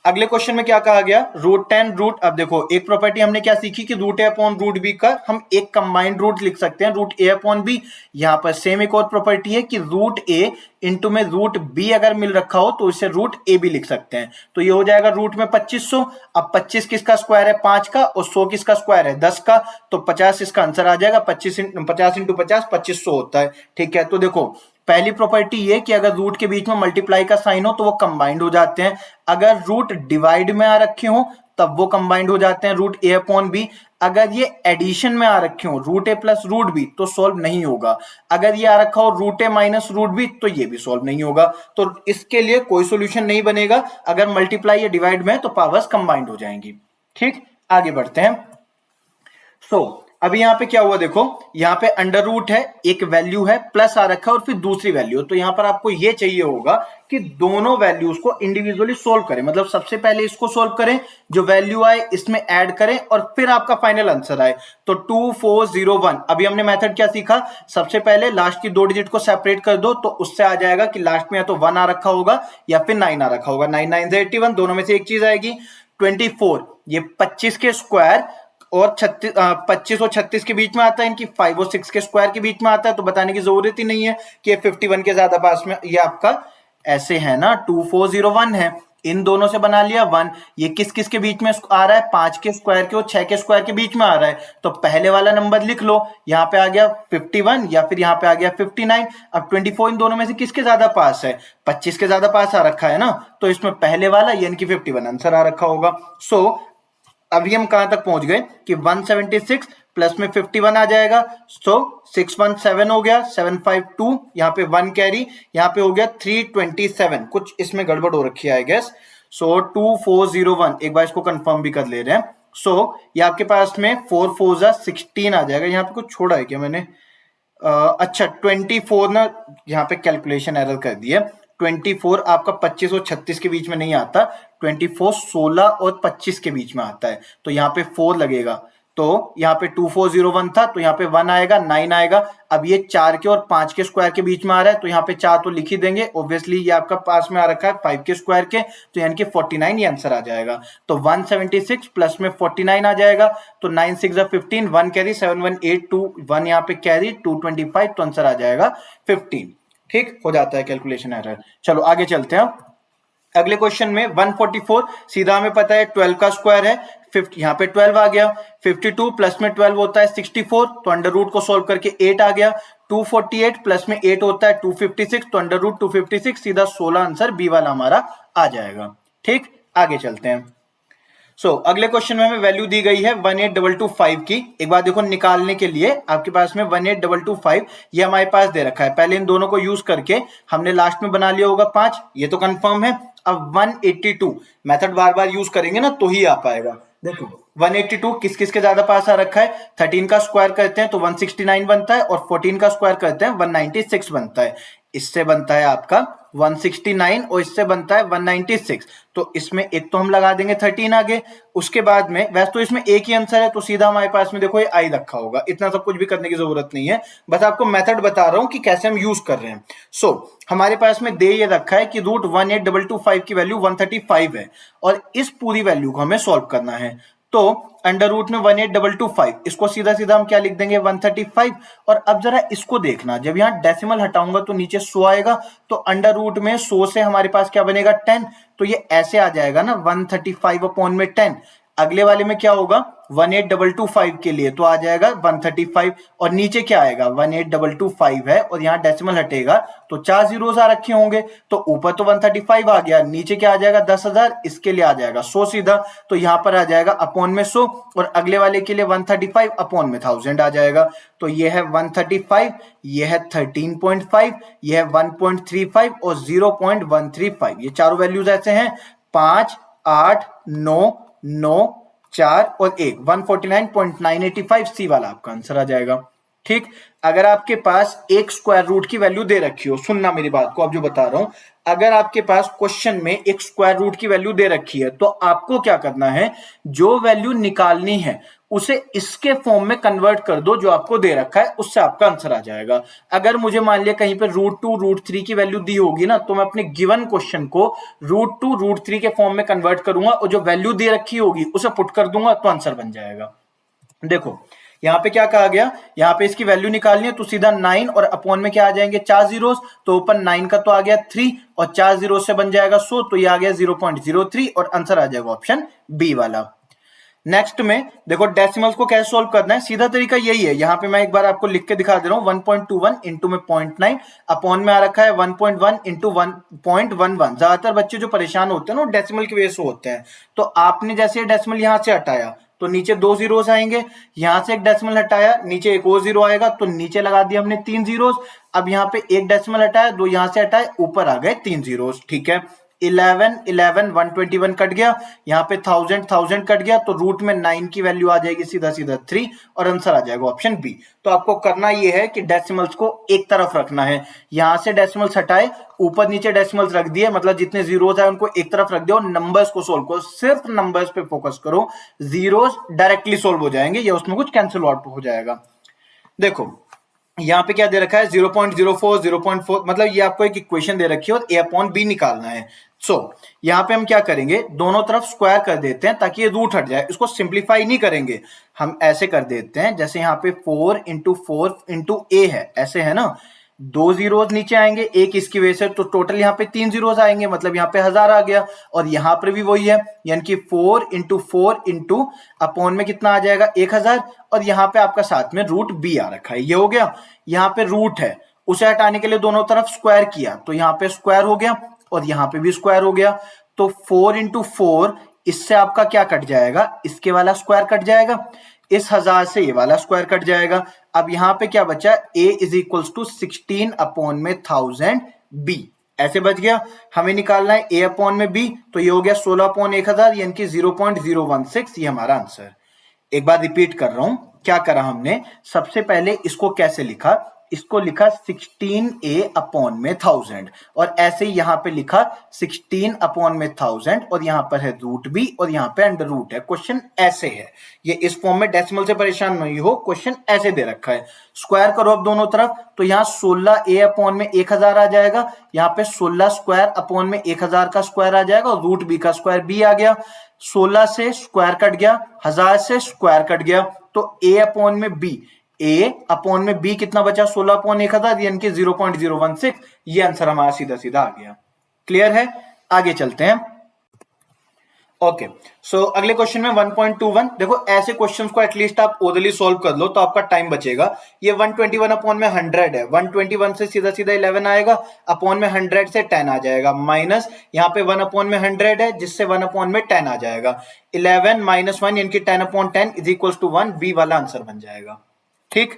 अगले क्वेश्चन में क्या कहा गया, रूट 10 रूट, अब देखो एक प्रॉपर्टी हमने क्या सीखी कि रूट ए अपॉन रूट बी का हम एक कंबाइंड रूट लिख सकते हैं, रूट ए अपॉन बी। यहां पर सेम एक और प्रॉपर्टी है कि रूट ए इंटू में रूट बी अगर मिल रखा हो तो इसे रूट ए भी लिख सकते हैं। तो ये हो जाएगा रूट में 2500। अब 25 किसका स्क्वायर है, 5 का, और 100 किसका स्क्वायर है, 10 का, तो 50 इसका आंसर आ जाएगा। 50 इंटू 50 2500 होता है। ठीक है, तो देखो पहली प्रॉपर्टी ये कि अगर रूट के बीच में मल्टीप्लाई का साइन हो तो वो कंबाइंड हो जाते हैं, अगर रूट डिवाइड में आ रखे हो तब वो कंबाइंड हो जाते हैं, रूट ए अपॉन बी। अगर ये एडिशन में आ रखे हो रूट ए प्लस रूट बी तो सॉल्व नहीं होगा, अगर ये आ रखा हो रूट ए माइनस रूट बी तो ये भी सॉल्व नहीं होगा। तो इसके लिए कोई सॉल्यूशन नहीं बनेगा, अगर मल्टीप्लाई या डिवाइड में है तो पावर्स कंबाइंड हो जाएंगी। ठीक, आगे बढ़ते हैं। अभी यहां पे क्या हुआ, देखो यहां पे अंडर रूट है, एक वैल्यू है, प्लस आ रखा है और फिर दूसरी वैल्यू। तो यहां पर आपको ये चाहिए होगा कि दोनों वैल्यूज को इंडिविजुअली सोल्व करें, मतलब सबसे पहले इसको सोल्व करें, जो वैल्यू आए इसमें ऐड करें और फिर आपका फाइनल आंसर आए। तो 2401, अभी हमने मेथड क्या सीखा, सबसे पहले लास्ट की 2 डिजिट को सेपरेट कर दो, तो उससे आ जाएगा कि लास्ट में या तो 1 आ रखा होगा या फिर 9 आ रखा होगा। 9 9 से 81, दोनों में से एक चीज आएगी। 24 ये 25 के स्क्वायर और 25 और 36 के बीच में आता है, इनकी 5 और 6 के स्क्वायर के बीच में आता है, तो बताने की जरूरत ही नहीं है कि ये 51 के ज्यादा पास में, ये आपका ऐसे है ना 2401 है, इन दोनों से बना लिया 1। ये किस किस के बीच में आ रहा है, 5 के स्क्वायर के और 6 के स्क्वायर के बीच में आ रहा है, तो पहले वाला नंबर लिख लो, यहाँ पे आ गया 51 या फिर यहाँ पे आ गया 59। अब 24 इन दोनों में से किसके ज्यादा पास है, 25 के ज्यादा पास आ रखा है ना, तो इसमें पहले वाला यानी कि 51 आंसर आ रखा होगा। अभी हम कहां तक पहुंच गए कि 176 प्लस में 51 आ जाएगा, 617 हो गया, 752 यहाँ पे 1 कैरी, यहाँ पे हो गया 327, कुछ इसमें गड़बड़ हो रखी है आई गेस। 2401, एक बार इसको कंफर्म भी कर ले रहे हैं। ये आपके पास में 4 4 16 आ जाएगा, यहाँ पे कुछ छोड़ा है क्या मैंने, अच्छा 24 ना, यहाँ पे कैलकुलेशन एरर कर दी है। 24 आपका 25 और 36 के बीच में नहीं आता, 24 16 और 25 के बीच में आता है, तो यहाँ पे 4 लगेगा। तो यहाँ पे 2401 था, तो यहाँ पे 1 आएगा, 9 आएगा। अब ये 4 के और 5 के स्क्वायर के बीच में आ रहा है, तो यहाँ पे 4 तो लिख ही देंगे, ऑब्वियसली ये आपका पास में आ रखा है 5 के स्क्वायर के, तो यानी कि 49 ये आंसर आ जाएगा। तो 176 प्लस में 49 आ जाएगा, तो 9 6 15, 1 कैरी, 7 1 8 2 1 यहाँ पे कैरी, 225, तो आंसर आ जाएगा 15। ठीक हो जाता है कैलकुलेशन एरर। चलो आगे चलते हैं। अगले क्वेश्चन में 144, सीधा हमें पता है 12 का स्क्वायर है, 50 यहाँ पे 12 आ गया, 52 प्लस में 12 होता है 64, तो अंडर रूट को सोल्व करके 8 आ गया। 248 प्लस में 8 होता है 256, तो अंडर रूट 256, सीधा 16 आंसर बी वाला हमारा आ जाएगा। ठीक, आगे चलते हैं। अगले क्वेश्चन में हमें वैल्यू दी गई है 18225 की। एक बार देखो, निकालने के लिए आपके पास में 18225 ये हमारे पास दे रखा है, पहले इन दोनों को यूज करके हमने लास्ट में बना लिया होगा 5, ये तो कंफर्म है। अब 182 मेथड बार बार यूज करेंगे ना तो ही आ पाएगा। देखो 182 किस किस के ज्यादा पास आ रखा है, 13 का स्क्वायर करते हैं तो 169 बनता है, और 14 का स्क्वायर करते हैं 196 बनता है। इससे बनता है आपका 169 और इससे बनता है 196, तो इसमें एक तो हम लगा देंगे 13 आगे। उसके बाद में वैसे तो इसमें एक ही आंसर है, तो सीधा हमारे पास में देखो ये आई रखा होगा, इतना सब कुछ भी करने की जरूरत नहीं है, बस आपको मेथड बता रहा हूं कि कैसे हम यूज कर रहे हैं। हमारे पास में दे ये रखा है कि रूट 18225 की वैल्यू 135 है, और इस पूरी वैल्यू को हमें सॉल्व करना है। तो अंडर रूट में 18225, इसको सीधा सीधा हम क्या लिख देंगे 135। और अब जरा इसको देखना, जब यहां डेसिमल हटाऊंगा तो नीचे 100 आएगा, तो अंडर रूट में 100 से हमारे पास क्या बनेगा 10, तो ये ऐसे आ जाएगा ना 135 अपॉन में 10। अगले वाले में क्या होगा, 18225 के लिए तो आ जाएगा 135, और नीचे क्या आएगा 18225 है और यहाँ डेसिमल हटेगा तो 4 जीरोस आ रखे होंगे, तो ऊपर तो 135 आ गया, नीचे क्या आ जाएगा 10,000, इसके लिए आ जाएगा 100 सीधा, तो यहाँ पर आ जाएगा अपॉन में 100, और अगले वाले के लिए 135 अपॉन में 1000 आ जाएगा। तो ये है 135, ये है 13.5, ये है 1.35 और 0.135। ये चारों वैल्यूज ऐसे हैं 5, 8, 9, 9, 4 और 1, 149.985 सी वाला आपका आंसर आ जाएगा। ठीक, अगर आपके पास एक स्क्वायर रूट की वैल्यू दे रखी हो, सुनना मेरी बात को, अब जो बता रहा हूं, अगर आपके पास क्वेश्चन में एक स्क्वायर रूट की वैल्यू दे रखी है तो आपको क्या करना है, जो वैल्यू निकालनी है उसे इसके फॉर्म में कन्वर्ट कर दो जो आपको दे रखा है, उससे आपका आंसर आ जाएगा। अगर मुझे मान लिया कहीं पे √2 √3 की वैल्यू दी होगी ना, तो मैं अपने गिवन क्वेश्चन को √2 √3 के फॉर्म में कन्वर्ट करूंगा और जो वैल्यू दे रखी होगी उसे पुट कर दूंगा तो आंसर बन जाएगा। देखो यहां पे क्या कहा गया, यहां पे इसकी वैल्यू निकालनी है तो सीधा 9 और अपॉन में क्या आ जाएंगे 4 जीरोस, तो ऊपर 9 का तो आ गया 3 और 4 जीरो से बन जाएगा 100, तो ये आ गया 0.03 और आंसर आ जाएगा ऑप्शन बी वाला। नेक्स्ट में देखो डेसिमल्स को कैसे सोल्व करना है, सीधा तरीका यही है, यहां पे मैं एक बार आपको लिख के दिखा दे रहा हूं, 1.21 इंटू में 0.9 अपॉन में आ रखा है 1.1 इंटू 1.11। ज्यादातर बच्चे जो परेशान होते हैं ना डेसिमल की वजह से होते हैं, तो आपने जैसे डेसिमल यहां से हटाया तो नीचे 2 जीरोस आएंगे, यहां से एक डेसिमल हटाया नीचे एक और जीरो आएगा, तो नीचे लगा दिया हमने 3 जीरोस। अब यहाँ पे एक डेसिमल हटाया, 2 यहां से हटाए, ऊपर आ गए 3 जीरोस। ठीक है, 11 11 121 कट गया, यहाँ पे 1000 कट गया, तो रूट में 9 की वैल्यू आ जाएगी सीधा सीधा 3 और आंसर आ जाएगा ऑप्शन बी। तो आपको करना ये है कि डेसिमल्स को एक तरफ रखना है, यहां से डेसिमल्स हटाए, ऊपर नीचे डेसिमल्स रख दिए, मतलब जितने जीरोस है उनको एक तरफ रख दिया और नंबर्स को सोल्व करो, सिर्फ नंबर्स पे फोकस करो, जीरोस डायरेक्टली सोल्व हो जाएंगे या उसमें कुछ कैंसिल आउट हो जाएगा। देखो यहाँ पे क्या दे रखा है 0.04 0.4, मतलब ये आपको एक इक्वेशन दे रखी है और a अपॉन बी निकालना है। यहाँ पे हम क्या करेंगे, दोनों तरफ स्क्वायर कर देते हैं ताकि ये रूट हट जाए, इसको सिंप्लीफाई नहीं करेंगे, हम ऐसे कर देते हैं जैसे यहाँ पे 4 इंटू 4 इंटू ए है, ऐसे है ना, 2 जीरोस नीचे आएंगे एक इसकी वजह से, तो टोटल यहाँ पे 3 जीरोस आएंगे, मतलब यहाँ पे 1000 आ गया, और यहाँ पर भी वही है, यानी कि 4 इंटू अपॉन में कितना आ जाएगा 1000, और यहाँ पे आपका साथ में रूट बी आ रखा है, ये हो गया। यहाँ पे रूट है, उसे हटाने के लिए दोनों तरफ स्क्वायर किया, तो यहाँ पे स्क्वायर हो गया और यहाँ पे भी स्क्वायर हो गया, तो 4 इंटू 4, इससे आपका क्या कट जाएगा, इसके वाला स्क्वायर कट जाएगा, इस 1000 से ये वाला स्क्वायर कट जाएगा। अब यहां पे क्या बचा, a is equals to 16 upon में 1000 b, ऐसे बच गया। हमें निकालना है a अपॉन में b, तो ये हो गया 16 अपॉन 1000 यानी कि 0.016, ये हमारा आंसर। एक बार रिपीट कर रहा हूं, क्या करा हमने, सबसे पहले इसको कैसे लिखा, इसको लिखा 16a अपॉन में 1000, और ऐसे ही यहां पे लिखा 16 अपॉन में 1000, और यहां पर है रूट बी और यहां पे अंडर रूट है। क्वेश्चन ऐसे है, ये इस फॉर्म में डेसिमल से परेशान नहीं हो, क्वेश्चन ऐसे दे रखा है। स्क्वायर करो अब दोनों तरफ, तो यहाँ 16a अपॉन में 1000 आ जाएगा, यहाँ पे 16 स्क्वायर अपॉन में 1000 का स्क्वायर आ जाएगा, और रूट बी का स्क्वायर बी आ गया, 16 से स्क्वायर कट गया, 1000 से स्क्वायर कट गया, तो a अपॉन में b, a अपॉन में b कितना बचा 16 अपॉन 1000 यानी कि 0.016, ये आंसर हमारा सीधा सीधा आ गया। क्लियर है, आगे चलते हैं। ओके, सो अगले क्वेश्चन में 1.21, देखो ऐसे क्वेश्चंस को एटलीस्ट आप ओरली सॉल्व कर लो तो आपका टाइम बचेगा। ये 121 अपॉन में 100 है, 121 से सीधा सीधा 11 आएगा, अपॉन में 100 से 10 आ जाएगा, माइनस यहाँ पे 1 अपॉन में 100 है जिससे 1 अपॉन में 10 आ जाएगा, 11 माइनस 1 यानी कि 10 upon 10 is equal to 1, b वाला आंसर बन जाएगा। ठीक,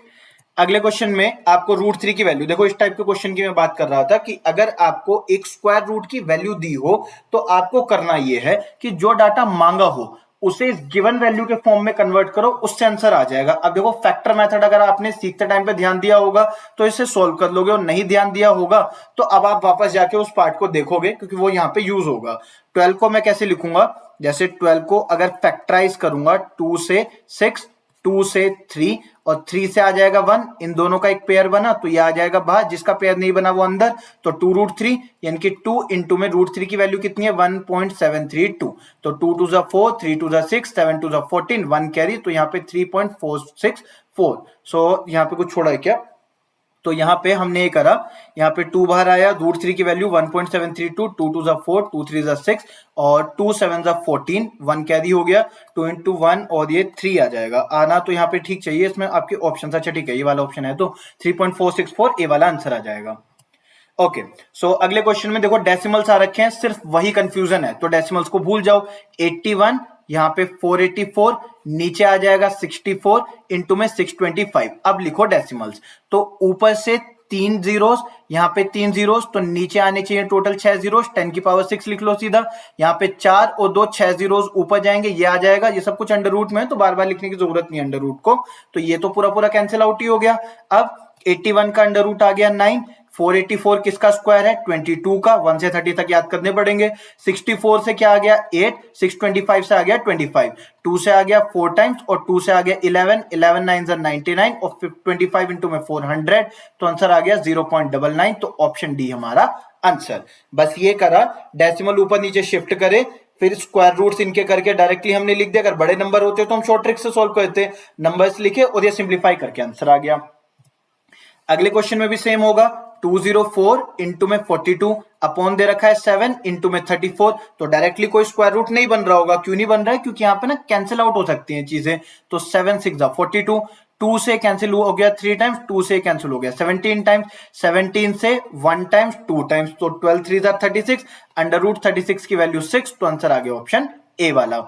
अगले क्वेश्चन में आपको √3 की वैल्यू, देखो इस टाइप के क्वेश्चन की मैं बात कर रहा था कि अगर आपको एक स्क्वायर रूट की वैल्यू दी हो तो आपको करना यह है कि जो डाटा मांगा हो उसे इस गिवन वैल्यू के फॉर्म में कन्वर्ट करो, उससे आंसर आ जाएगा। अब देखो फैक्टर मेथड अगर आपने सीखते टाइम पे ध्यान दिया होगा तो इसे सोल्व कर लोगे, और नहीं ध्यान दिया होगा तो अब आप वापस जाके उस पार्ट को देखोगे क्योंकि वो यहाँ पे यूज होगा। 12 को मैं कैसे लिखूंगा, जैसे 12 को अगर फैक्टराइज करूंगा 2 से 6, 2 से 3 और 3 से आ जाएगा 1, इन दोनों का एक पेयर बना तो ये आ जाएगा बाहर, जिसका पेयर नहीं बना वो अंदर, तो 2√3 यानी कि 2 इंटू में √3 की वैल्यू कितनी है 1.732, तो 2 2 जा 4, 3 2 जा 6, 7 2 जा 14, 1 कैरी, तो यहाँ पे 3.464। सो यहाँ पे कुछ छोड़ा है क्या, तो यहाँ पे हमने ये करा, यहाँ पे 2 बाहर आया, √3 की वैल्यू 1.732, 2 2 4, 2 3 6 और 2 7 14, 1 कैरी हो गया, 2 into 1 और ये 3 आ जाएगा। आना तो यहाँ पे ठीक चाहिए, इसमें आपके ऑप्शन, अच्छा ठीक है ये वाला ऑप्शन है, तो 3.464 ए वाला आंसर आ जाएगा। ओके, सो अगले क्वेश्चन में देखो डेसिमल्स आ रखे हैं, सिर्फ वही कंफ्यूजन है, तो डेसिमल्स को भूल जाओ। 81 यहाँ पे 484, नीचे आ जाएगा 64, इंटू में 625। अब लिखो डेसिमल्स, तो ऊपर से 3 जीरोस, यहाँ पे 3 जीरोस, तो नीचे आने चाहिए टोटल 6 जीरोस, 10 की पावर 6 लिख लो सीधा। यहाँ पे 4 और 2 6 जीरोस ऊपर जाएंगे, ये आ जाएगा। ये सब कुछ अंडर रूट में है तो बार बार लिखने की जरूरत नहीं अंडर रूट को, तो ये तो पूरा पूरा कैंसिल आउट ही हो गया। अब 81 का अंडर रूट आ गया 9, 484 किसका स्क्वायर है 22 का, 1 से 30 तक याद करने पड़ेंगे। 64 से क्या आ गया 8, 625 से आ गया 25, 2 से आ गया 4 टाइम्स और 2 से आ गया 11, 11 9 99 और 25 इंटू में 400, तो आंसर आ गया 0.99, तो ऑप्शन डी हमारा आंसर। बस ये करा, डेसिमल ऊपर नीचे शिफ्ट करे, फिर स्क्वायर रूट्स इनके करके डायरेक्टली हमने लिख दिया। अगर बड़े नंबर होते तो हम शॉर्ट ट्रिक से सॉल्व करते, नंबर्स लिखे और ये सिंप्लीफाई करके आंसर आ गया। अगले क्वेश्चन में भी सेम होगा, 204 इंटू में 42 अपॉन दे रखा है 7 इंटू में 34, तो डायरेक्टली कोई स्क्वायर रूट नहीं बन रहा होगा। क्यों नहीं बन रहा है, क्योंकि यहाँ पे ना कैंसिल आउट हो सकती हैं चीजें, तो 7 6 42, 2 से कैंसिल हो गया 3 टाइम्स, 2 से कैंसिल हो गया 17 टाइम्स, 17 से 1 टाइम्स 2 टाइम्स, तो 12 3 36, अंडर रूट 36 की वैल्यू 6, तो आंसर आ गया ऑप्शन ए वाला।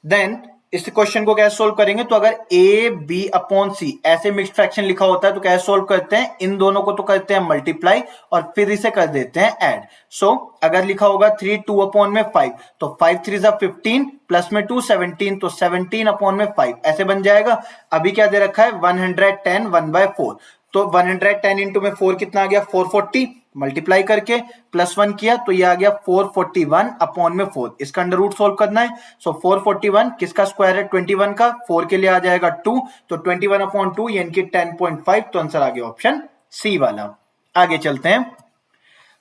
देन इस क्वेश्चन को कैसे सोल्व करेंगे, तो अगर ए बी अपॉन सी ऐसे मिक्स्ड फ्रैक्शन लिखा होता है तो कैसे सोल्व करते हैं, इन दोनों को तो करते हैं मल्टीप्लाई और फिर इसे कर देते हैं ऐड। सो अगर लिखा होगा 3 2 अपॉन में 5, तो 5 3 15 प्लस में 2 17, तो 17 अपॉन में 5 ऐसे बन जाएगा। अभी क्या दे रखा है 110 1/4, तो 110 इंटू में 4 कितना आ गया 440, मल्टीप्लाई करके प्लस 1 किया तो ये आ गया 441 अपॉन में 4, इसका अंडर रूट सोल्व करना है। सो 441 किसका स्क्वायर है 21 का, 4 के लिए आ जाएगा 2, तो 21 अपॉन 2 यानी कि 10.5, तो आंसर आ गया ऑप्शन सी वाला। आगे चलते हैं,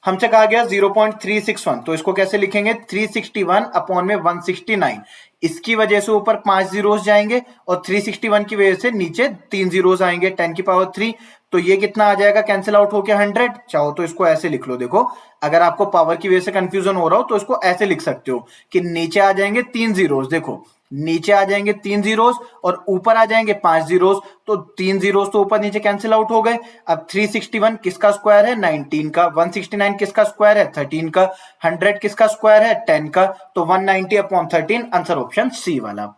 हमसे कहा गया 0.361, तो इसको कैसे लिखेंगे 361 अपॉन में 169, इसकी वजह से ऊपर 5 जीरोस जाएंगे और 361 की वजह से नीचे 3 जीरोस आएंगे, 10 की पावर 3, तो ये कितना आ जाएगा कैंसिल आउट होके 100। चाहो तो इसको ऐसे लिख लो, देखो अगर आपको पावर की वजह से कंफ्यूजन हो रहा हो तो इसको ऐसे लिख सकते हो कि नीचे आ जाएंगे 3 जीरोस, देखो नीचे आ जाएंगे 3 जीरोस और ऊपर आ जाएंगे 5 जीरोस, तो 3 जीरोस तो ऊपर नीचे कैंसिल आउट हो गए। अब 361 किसका स्क्वायर है 19 का, 169 किसका स्क्वायर है 13 का, 100 किसका स्क्वायर है 10 का, तो 190 अपॉन 13, आंसर ऑप्शन सी वाला।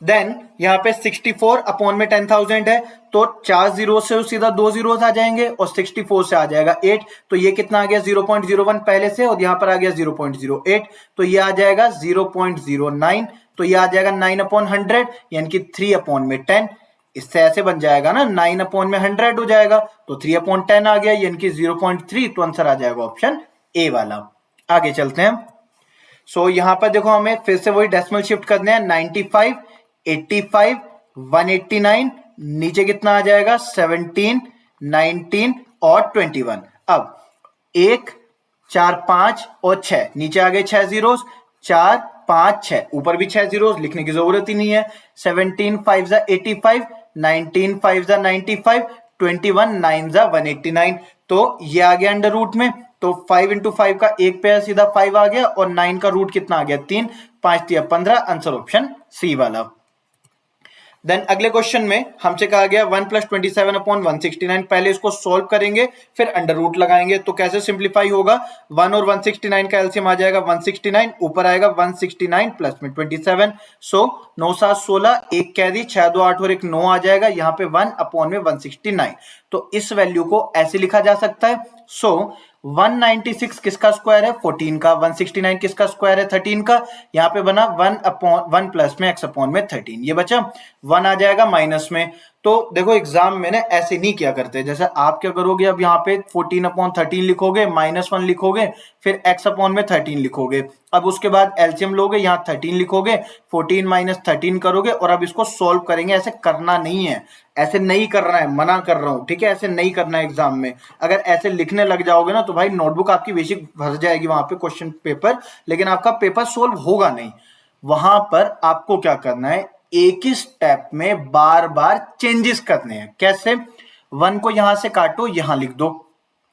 देन यहाँ पे 64 अपॉन में 10,000 है, तो 4 जीरो से सीधा 2 जीरोस आ जाएंगे और 64 से आ जाएगा 8, तो ये कितना आ गया 0.01 पहले से और यहाँ पर आ गया 0.08, तो ये आ जाएगा 0.09, तो ये आ जाएगा 9 अपॉन 100 यानी कि 3 अपॉन में 10, इससे ऐसे बन जाएगा ना 9 अपॉन में 100 हो जाएगा, तो 3 अपॉन 10 आ गया यानी कि 0.3, तो आंसर आ जाएगा ऑप्शन ए वाला। आगे चलते हैं, सो यहाँ पर देखो हमें फिर से वही डेसिमल शिफ्ट करने हैं, 95 85 189, नीचे कितना आ जाएगा 17 19 और 21। अब 1 4 5 और 6, नीचे आ गए 6 जीरोस, 4 5 6, ऊपर भी 6 जीरोस, लिखने की जरूरत ही नहीं है। 17 5 85, 19 5 95, 21 9 189, तो ये आ गया अंडर रूट में, तो 5 इंटू 5 का एक पेयर सीधा 5 आ गया और 9 का रूट कितना आ गया 3, 5 3 15, आंसर ऑप्शन सी वाला। देन अगले क्वेश्चन में हमसे कहा गया 1 + 27 अपॉन 169, पहले इसको सॉल्व करेंगे फिर अंडर रूट लगाएंगे, तो कैसे सिंप्लीफाई होगा 1 और 169 का एलसीएम आ जाएगा 169, ऊपर आएगा 169 प्लस में 27, सो 9 7 16, एक कैरी 6 2 8 और एक 9 आ जाएगा, यहाँ पे 1 अपॉन में 169, तो इस वैल्यू को ऐसे लिखा जा सकता है। सो 196 किसका स्क्वायर है 14 का, 169 किसका स्क्वायर है 13 का, यहाँ पे बना 1 प्लस में x अपॉन में 13, ये बचा 1 आ जाएगा माइनस में। तो देखो एग्जाम में ना ऐसे नहीं किया करते, जैसे आप क्या करोगे, अब यहाँ पे 14 अपॉन 13 लिखोगे, -1 लिखोगे, फिर x अपॉन में 13 लिखोगे, अब उसके बाद एलसीएम लोगे, यहाँ 13 लिखोगे, 14 - 13 करोगे और अब इसको सॉल्व करेंगे। ऐसे करना नहीं है, ऐसे नहीं करना है, मना कर रहा हूं, ठीक है, ऐसे नहीं करना है एग्जाम में। अगर ऐसे लिखने लग जाओगे ना तो भाई नोटबुक आपकी बेसिक भर जाएगी वहां पे क्वेश्चन पेपर, लेकिन आपका पेपर सोल्व होगा नहीं। वहां पर आपको क्या करना है, एक ही स्टेप में बार बार चेंजेस करने हैं। कैसे, 1 को यहां से काटो, यहां लिख दो,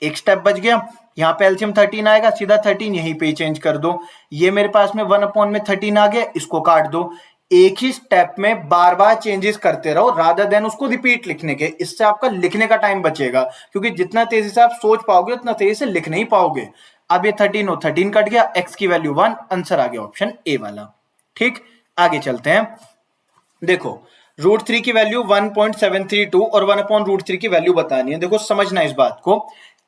एक स्टेप बच गया। यहाँ पे एलसीएम 13 आएगा, सीधा 13 यहीं पे चेंज कर दो। ये मेरे पास में 1/13 आ गया, इसको काट दो। एक ही स्टेप में बार बार चेंजेस करते रहो रादर देन उसको रिपीट लिखने के। इससे आपका लिखने का टाइम बचेगा, क्योंकि जितना तेजी से आप सोच पाओगे उतना तेजी से लिख नहीं पाओगे। अब ये 13 और 13 कट गया, एक्स की वैल्यू 1, आंसर आ गया ऑप्शन ए वाला। ठीक, आगे चलते हैं। देखो √3 की वैल्यू 1.732 और 1/√3 की वैल्यू बतानी है। देखो समझना इस बात को,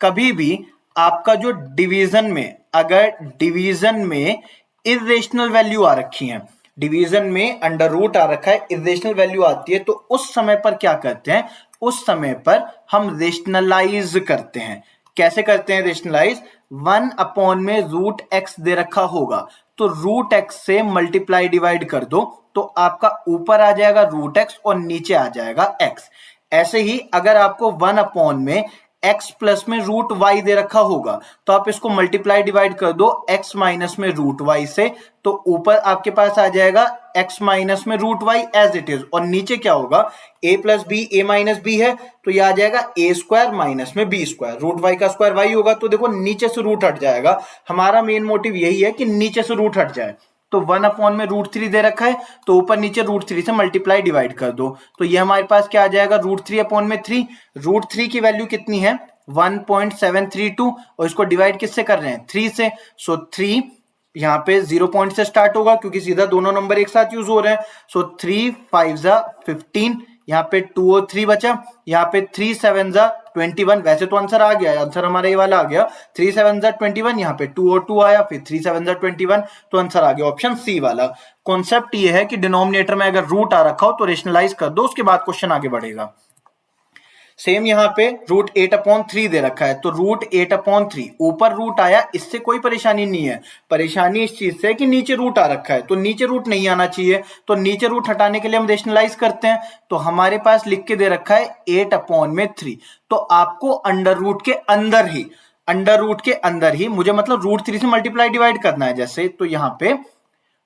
कभी भी आपका जो डिवीजन में, अगर डिवीजन में इरेशनल वैल्यू आ रखी है, डिवीजन में अंडर रूट आ रखा है, इरेशनल वैल्यू आती है, तो उस समय पर क्या करते हैं, उस समय पर हम रेशनलाइज करते हैं। कैसे करते हैं रेशनलाइज? 1/√x दे रखा होगा तो √x से मल्टीप्लाई डिवाइड कर दो, तो आपका ऊपर आ जाएगा √x और नीचे आ जाएगा x। ऐसे ही अगर आपको 1 में x प्लस में √y दे रखा होगा तो आप इसको मल्टीप्लाई डिवाइड कर दो x माइनस में √y से, तो ऊपर आपके पास आ जाएगा x माइनस में √y एज इट इज, और नीचे क्या होगा, a plus b, a minus b है तो ये आ जाएगा a स्क्वायर माइनस में b स्क्वायर, √y का स्क्वायर y होगा, तो देखो नीचे से रूट हट जाएगा। हमारा मेन मोटिव यही है कि नीचे से रूट हट जाए। तो 1 में √3 दे रखा है तो ऊपर नीचे √3 से मल्टीप्लाई डिवाइड कर दो, तो ये हमारे पास क्या आ जाएगा, √3/3। √3 की वैल्यू कितनी है, 1.732, और इसको डिवाइड किससे कर रहे हैं, 3 से। सो 3 यहाँ पे 0 पॉइंट से स्टार्ट होगा क्योंकि सीधा दोनों नंबर एक साथ यूज हो रहे हैं। सो 3 5 जा 15, यहाँ पे 2 और 3 बचा, यहाँ पे 3 7 जा 21। वैसे तो आंसर आ गया, आंसर हमारा ये वाला आ गया, 3 7 जा 21, यहाँ पे 2 और 2 आया, फिर 3 7 जा 21, तो आंसर आ गया ऑप्शन सी वाला। कॉन्सेप्ट ये है कि डिनोमिनेटर में अगर रूट आ रखा हो तो रेशनलाइज कर दो, उसके बाद क्वेश्चन आगे बढ़ेगा। सेम यहाँ पे √8/3 दे रखा है, तो √8/3 ऊपर रूट आया, इससे कोई परेशानी नहीं है। परेशानी इस चीज से कि नीचे रूट आ रखा है, तो नीचे रूट नहीं आना चाहिए, तो नीचे रूट हटाने के लिए हम रेशनलाइज करते हैं। तो हमारे पास लिख के दे रखा है 8/3, तो आपको अंडर रूट के अंदर ही मुझे मतलब √3 से मल्टीप्लाई डिवाइड करना है। जैसे तो यहाँ पे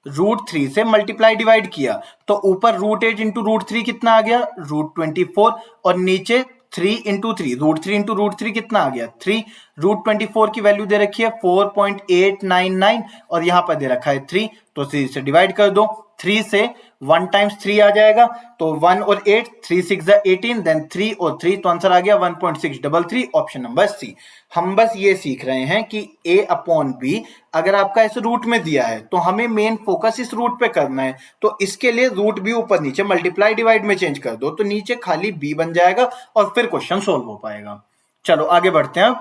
√3 से मल्टीप्लाई डिवाइड किया तो ऊपर √8 इंटू √3 कितना आ गया, √24, और नीचे 3 इंटू 3, √3 इंटू √3 कितना आ गया, 3। √24 की वैल्यू दे रखी है 4.899 और यहां पर दे रखा है 3, तो 3 से डिवाइड कर दो। 3 से 1 टाइम्स 3 आ जाएगा, तो 1 और 8, 3 6 18, देन 3 और 3, तो आंसर आ गया 1.633, ऑप्शन नंबर सी। हम बस ये सीख रहे हैं कि a/b अगर आपका इस रूट में दिया है तो हमें मेन फोकस इस रूट पे करना है, तो इसके लिए रूट भी ऊपर नीचे मल्टीप्लाई डिवाइड में चेंज कर दो, तो नीचे खाली b बन जाएगा और फिर क्वेश्चन सोल्व हो पाएगा। चलो आगे बढ़ते हैं।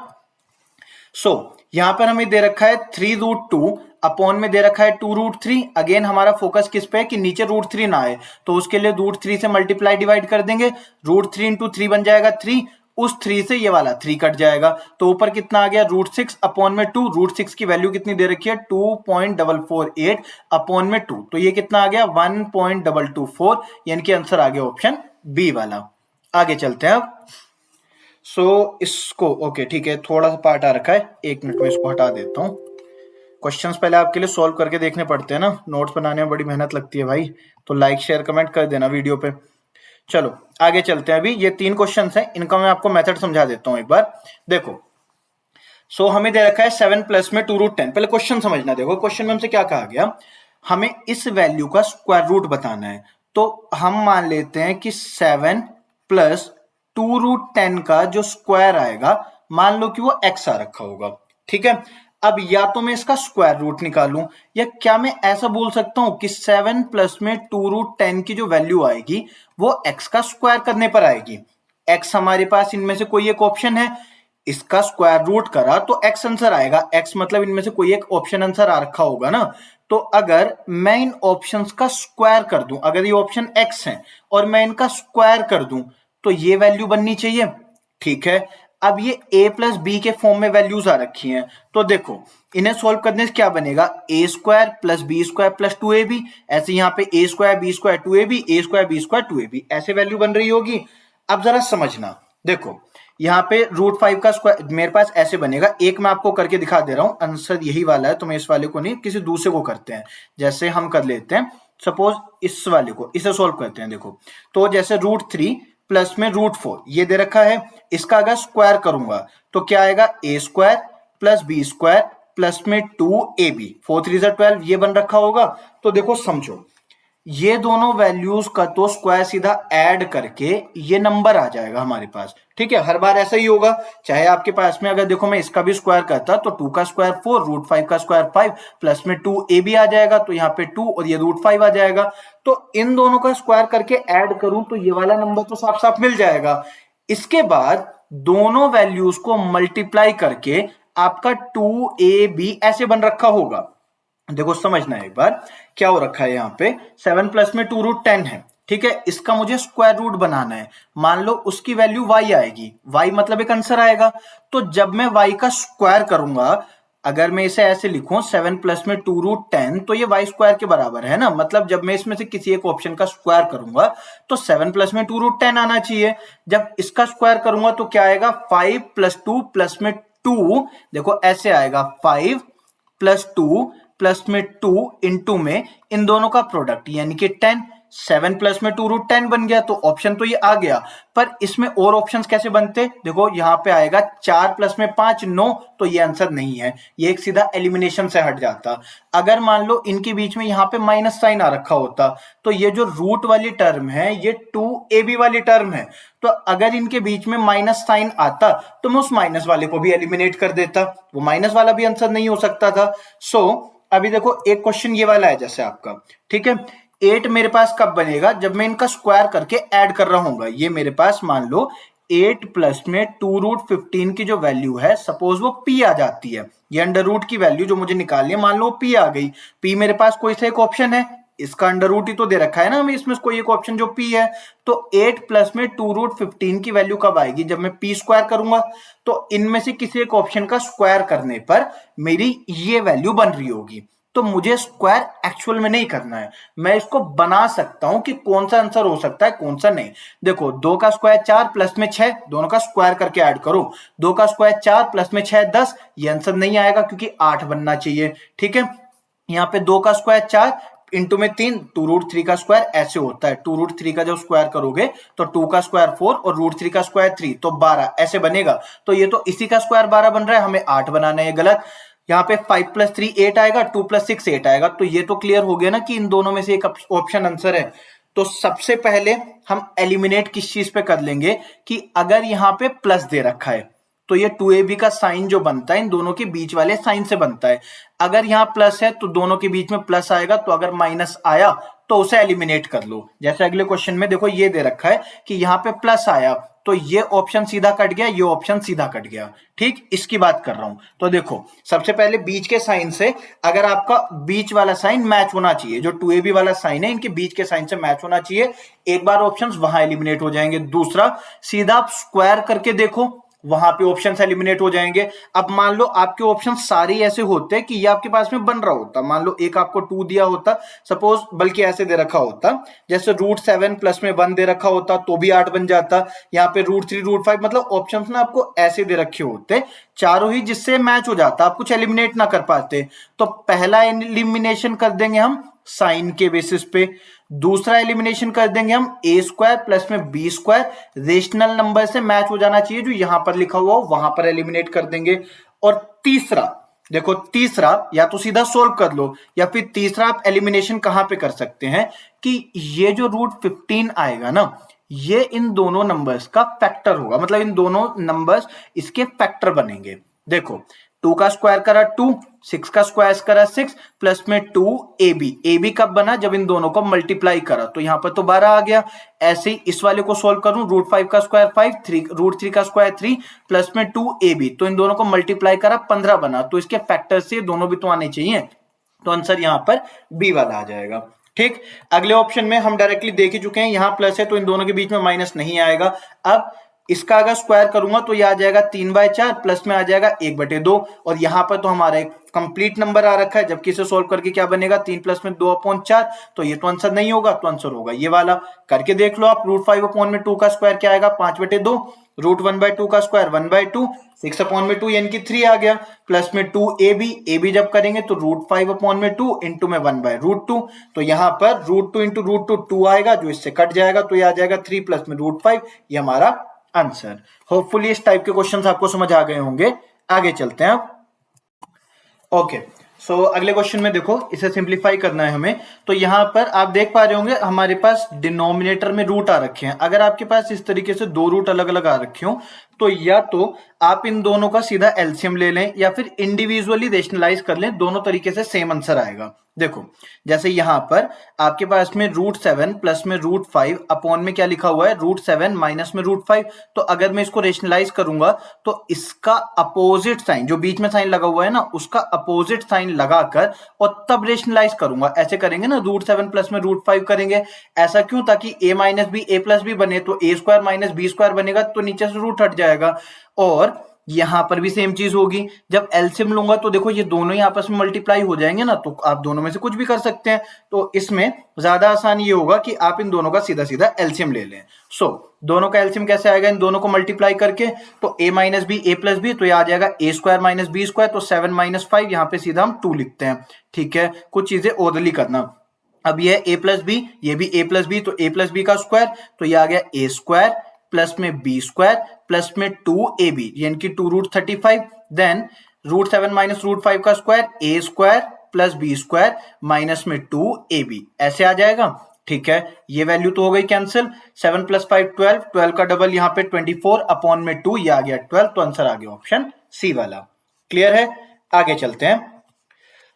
यहां पर हमें दे रखा है 3√2 अपॉन में दे रखा है 2√3। अगेन हमारा फोकस किस पे है कि नीचे √3 ना आए, तो उसके लिए √3 से मल्टीप्लाई डिवाइड कर देंगे, √3 इंटू 3 बन जाएगा 3, उस 3 से ये वाला 3 कट जाएगा, तो ऊपर कितना आ गया √6 अपॉन में 2। √6 की वैल्यू कितनी दे रखी है 2.448 अपॉन में 2, तो ये कितना आ गया 1.224, यानी कि आंसर आ गया ऑप्शन बी वाला। आगे चलते हैं अब। इसको ओके ठीक है, थोड़ा सा पार्ट आ रखा है, 1 मिनट में इसको हटा देता हूँ। क्वेश्चंस पहले आपके लिए सॉल्व करके देखने पड़ते हैं ना, नोट्स बनाने में बड़ी मेहनत लगती है भाई, तो लाइक शेयर कमेंट कर देना वीडियो पे। चलो आगे चलते हैं। अभी ये 3 क्वेश्चंस हैं, इनका मैं आपको मेथड समझा देता हूँ एक बार। देखो हमें दे रखा है 7 प्लस में 2√10। पहले क्वेश्चन समझना, देखो क्वेश्चन में हमसे क्या कहा गया, हमें इस वैल्यू का स्क्वायर रूट बताना है। तो हम मान लेते हैं कि 7 प्लस 2√10 का जो स्क्वायर आएगा, मान लो कि वो x आ रखा होगा, ठीक है। अब या तो मैं इसका स्क्वायर रूट निकालूं, या क्या मैं ऐसा बोल सकता हूं कि 7 प्लस में 2√10 की जो वैल्यू आएगी वो x का स्क्वायर करने पर आएगी। x हमारे पास इनमें से कोई एक ऑप्शन है, इसका स्क्वायर रूट करा तो x आंसर आएगा। x मतलब इनमें से कोई एक ऑप्शन आंसर आ रखा होगा ना, तो अगर मैं इन ऑप्शंस का स्क्वायर कर दूं, अगर ये ऑप्शन x है और मैं इनका स्क्वायर कर दूं, तो ये वैल्यू बननी चाहिए, ठीक है। अब ये a प्लस बी के फॉर्म में वैल्यूज आ रखी हैं, तो देखो इन्हें सॉल्व करने से क्या बनेगा, a square plus B square plus 2ab, ऐसे यहाँ पे a square b square 2ab, a square b square 2ab, ऐसे वैल्यू बन रही होगी। अब जरा समझना, देखो यहाँ पे √5 का स्क्वायर मेरे पास ऐसे बनेगा, एक मैं आपको करके दिखा दे रहा हूं, आंसर यही वाला है, तो मैं इस वाले को नहीं किसी दूसरे को करते हैं। जैसे हम कर लेते हैं, सपोज इस वाले को, इसे सोल्व करते हैं। देखो तो जैसे √3 प्लस में √4 ये दे रखा है। इसका अगर स्क्वायर करूंगा तो क्या आएगा, A square plus B square plus में 2ab, 4 3 12 ये बन रखा होगा। तो देखो समझो, ये दोनों वैल्यूज का तो स्क्वायर सीधा ऐड करके ये नंबर आ जाएगा हमारे पास। ठीक है, हर बार ऐसा ही होगा। चाहे आपके पास में अगर देखो मैं इसका भी स्क्वायर करता तो 2 का स्क्वायर 4, √5 का स्क्वायर 5 प्लस में 2ab आ जाएगा, तो यहाँ पे 2 और ये √5 आ जाएगा। तो इन दोनों का स्क्वायर करके ऐड करूं तो ये वाला नंबर तो साफ साफ मिल जाएगा। इसके बाद दोनों वैल्यूज को मल्टीप्लाई करके आपका 2ab ऐसे बन रखा होगा। देखो समझना एक बार, क्या हो रखा है यहाँ पे, 7 प्लस में 2√10 है। ठीक है, इसका मुझे स्क्वायर रूट बनाना है। मान लो उसकी वैल्यू y आएगी, y मतलब एक आंसर आएगा। तो जब मैं y का स्क्वायर करूंगा, अगर मैं इसे ऐसे लिखूं 7 प्लस में 2√10, तो ये y स्क्वायर के बराबर है ना। मतलब जब मैं इसमें से किसी एक ऑप्शन का स्क्वायर करूंगा तो 7 प्लस में 2√10 आना चाहिए। जब इसका स्क्वायर करूंगा तो क्या आएगा, 5 प्लस 2 प्लस में 2, देखो ऐसे आएगा 5 प्लस 2 प्लस में 2 इंटू में इन दोनों का प्रोडक्ट यानी कि 10। 7 प्लस में 2√10 बन गया, तो ऑप्शन तो ये आ गया। पर इसमें और ऑप्शंस कैसे बनते, देखो यहाँ पे आएगा 4 प्लस में 5 9, तो ये आंसर नहीं है, ये एक सीधा एलिमिनेशन से हट जाता। अगर मान लो इनके बीच में यहाँ पे माइनस साइन आ रखा होता तो ये जो रूट वाली टर्म है ये 2ab वाली टर्म है। तो अगर इनके बीच में माइनस साइन आता तो मैं उस माइनस वाले को भी एलिमिनेट कर देता, वो माइनस वाला भी आंसर नहीं हो सकता था। सो अभी देखो एक क्वेश्चन ये वाला है जैसे आपका, ठीक है, 8 मेरे पास कब बनेगा, जब मैं इनका स्क्वायर करके ऐड कर रहा हूँ। ये मेरे पास मान लो 8 प्लस में 2√15 की जो वैल्यू है, सपोज वो p आ जाती है। ये अंडर रूट की वैल्यू जो मुझे निकालनी है, मान लो p आ गई। p मेरे पास कोई सा एक ऑप्शन है, इसका अंडर रूट ही तो दे रखा है ना हमें, इसमें कोई एक ऑप्शन जो p है। तो 8 प्लस में 2√15 की वैल्यू कब आएगी, जब मैं p स्क्वायर करूंगा। तो इनमें से किसी एक ऑप्शन का स्क्वायर करने पर मेरी ये वैल्यू बन रही होगी। तो मुझे स्क्वायर एक्चुअल में नहीं करना है, मैं इसको बना सकता हूं कि कौन सा आंसर हो सकता है कौन सा नहीं। देखो 2 का स्क्वायर 4 प्लस में 6, दोनों का स्क्वायर करके ऐड करो। 2 का स्क्वायर 4 प्लस में 6 10, ये आंसर नहीं आएगा क्योंकि 8 बनना चाहिए। ठीक है, यहाँ पे 2 का स्क्वायर 4 इंटू में 3, 2√3 का स्क्वायर ऐसे होता है। 2√3 का जब स्क्वायर करोगे तो 2 का स्क्वायर 4 और √3 का स्क्वायर 3, तो 12 ऐसे बनेगा। तो ये तो इसी का स्क्वायर 12 बन रहा है, हमें 8 बनाना है, गलत। यहाँ पे 5 प्लस 3 8 आएगा, 2 प्लस 6 8 आएगा। तो ये तो क्लियर हो गया ना कि इन दोनों में से एक ऑप्शन आंसर है। तो सबसे पहले हम एलिमिनेट किस चीज पे कर लेंगे कि अगर यहाँ पे प्लस दे रखा है तो ये 2ab का साइन जो बनता है इन दोनों के बीच वाले साइन से बनता है। अगर यहाँ प्लस है तो दोनों के बीच में प्लस आएगा, तो अगर माइनस आया तो उसे एलिमिनेट कर लो। जैसे अगले क्वेश्चन में देखो ये दे रखा है कि यहाँ पे प्लस आया, तो ये ऑप्शन सीधा कट गया, ये ऑप्शन सीधा कट गया। ठीक, इसकी बात कर रहा हूं। तो देखो सबसे पहले बीच के साइन से, अगर आपका बीच वाला साइन मैच होना चाहिए, जो 2ab वाला साइन है इनके बीच के साइन से मैच होना चाहिए, एक बार ऑप्शंस वहां एलिमिनेट हो जाएंगे। दूसरा, सीधा आप स्क्वायर करके देखो, वहां पे ऑप्शंस एलिमिनेट हो जाएंगे। अब मान लो आपके ऑप्शन सारे ऐसे होते कि ये आपके पास में बन रहा होता, मान लो एक आपको 2 दिया होता सपोज, बल्कि ऐसे दे रखा होता, जैसे √7 प्लस में 1 दे रखा होता तो भी 8 बन जाता। यहाँ पे √3 √5, मतलब ऑप्शंस ना आपको ऐसे दे रखे होते चारों ही, जिससे मैच हो जाता, आप कुछ एलिमिनेट ना कर पाते। तो पहला एलिमिनेशन कर देंगे हम साइन के बेसिस पे, दूसरा एलिमिनेशन कर देंगे हम ए स्क्वायर प्लस में बी स्क्वायर, रेशनल नंबर से मैच हो जाना चाहिए, जो यहां पर लिखा हुआ हो वहां पर एलिमिनेट कर देंगे। और तीसरा, देखो तीसरा या तो सीधा सोल्व कर लो, या फिर तीसरा आप एलिमिनेशन कहां पे कर सकते हैं कि ये जो √15 आएगा ना, ये इन दोनों नंबर्स का फैक्टर होगा, मतलब इन दोनों नंबर्स इसके फैक्टर बनेंगे। देखो 2 का स्क्वायर करा 2, 6 का स्क्वायर करा 6 प्लस में 2ab कब बना, जब इन दोनों को मल्टीप्लाई करा, तो यहां पर तो 12 आ गया। ऐसे ही इस वाले को सोल्व करूं, √5 का स्क्वायर 5, √3 का स्क्वायर 3 प्लस में 2ab, तो इन दोनों को मल्टीप्लाई करा 15 बना, तो इसके फैक्टर से दोनों भी तो आने चाहिए, तो आंसर यहां पर बी वाला आ जाएगा। ठीक, अगले ऑप्शन में हम डायरेक्टली देख ही चुके हैं, यहां प्लस है तो इन दोनों के बीच में माइनस नहीं आएगा। अब इसका अगर स्क्वायर करूंगा तो ये आ जाएगा 3/4 प्लस में आ जाएगा 1/2 और यहाँ पर तो हमारा एक कंप्लीट नंबर आ रखा है, जबकि इसे सोल्व करके क्या बनेगा 3 प्लस में 2/4, तो ये तो आंसर नहीं होगा, तो आंसर होगा ये वाला। करके देख लो आप, √5/2 का स्क्वायर क्या आएगा 5/2, √1/2 का स्क्वायर 1/2, 6/2 यानी कि 3 आ गया, प्लस में 2ab जब करेंगे तो √5/2 इंटू में 1/√2, तो यहाँ पर √2 इंटू √2 2 आएगा, जो इससे कट जाएगा तो ये आ जाएगा 3 प्लस में √5, ये हमारा आंसर। होपफुली इस टाइप के क्वेश्चंस आपको समझ आ गए होंगे। आगे चलते हैं अब। ओके, सो अगले क्वेश्चन में देखो, इसे सिंप्लीफाई करना है हमें। तो यहां पर आप देख पा रहे होंगे हमारे पास डिनोमिनेटर में रूट आ रखे हैं। अगर आपके पास इस तरीके से दो रूट अलग अलग आ रखे हो तो या तो आप इन दोनों का सीधा एलसीएम ले लें या फिर इंडिविजुअली रेशनलाइज कर लें, दोनों तरीके से सेम आंसर आएगा। देखो जैसे यहां पर आपके पास में √7 प्लस में √5 अपॉन में क्या लिखा हुआ है √7 माइनस में √5, तो अगर मैं इसको रेशनलाइज करूंगा तो इसका अपोजिट साइन, जो बीच में साइन लगा हुआ है ना, उसका अपोजिट साइन लगाकर और तब रेशनलाइज करूंगा। ऐसे करेंगे ना, √7 प्लस में √5 करेंगे, ऐसा क्यों, ताकि a minus b a plus b बने, तो a² माइनस b² बनेगा, तो नीचे से रूट हट जाएगा। और यहां पर भी सेम चीज होगी, जब एलसीएम लूंगा तो देखो ये दोनों ही आपस में मल्टीप्लाई हो जाएंगे ना, तो आप दोनों में से कुछ भी कर सकते हैं। तो इसमें ज्यादा आसान ये होगा कि आप इन दोनों का सीधा सीधा एलसीएम ले लें। सो दोनों का एलसीएम कैसे आएगा, इन दोनों को मल्टीप्लाई करके, तो a minus b a plus b, तो ये आ जाएगा a² माइनस b², तो 7 माइनस 5, यहाँ पे सीधा हम 2 लिखते हैं। ठीक है, कुछ चीजें ओरली करना। अब ये a प्लस बी, ये भी a प्लस बी, तो a प्लस बी का स्क्वायर, तो ये आ गया a² प्लस में b² प्लस में 2ab यानी कि 2√35, देन √7 माइनस √5 का square a² plus b² minus में 2ab, ऐसे आ जाएगा। ठीक है, ये वैल्यू तो हो गई कैंसिल, 7 प्लस 5 12, 12 का डबल यहाँ पे 24 अपॉन में 2, ये आ गया 12, तो आंसर आ गया ऑप्शन सी वाला। क्लियर है, आगे चलते हैं।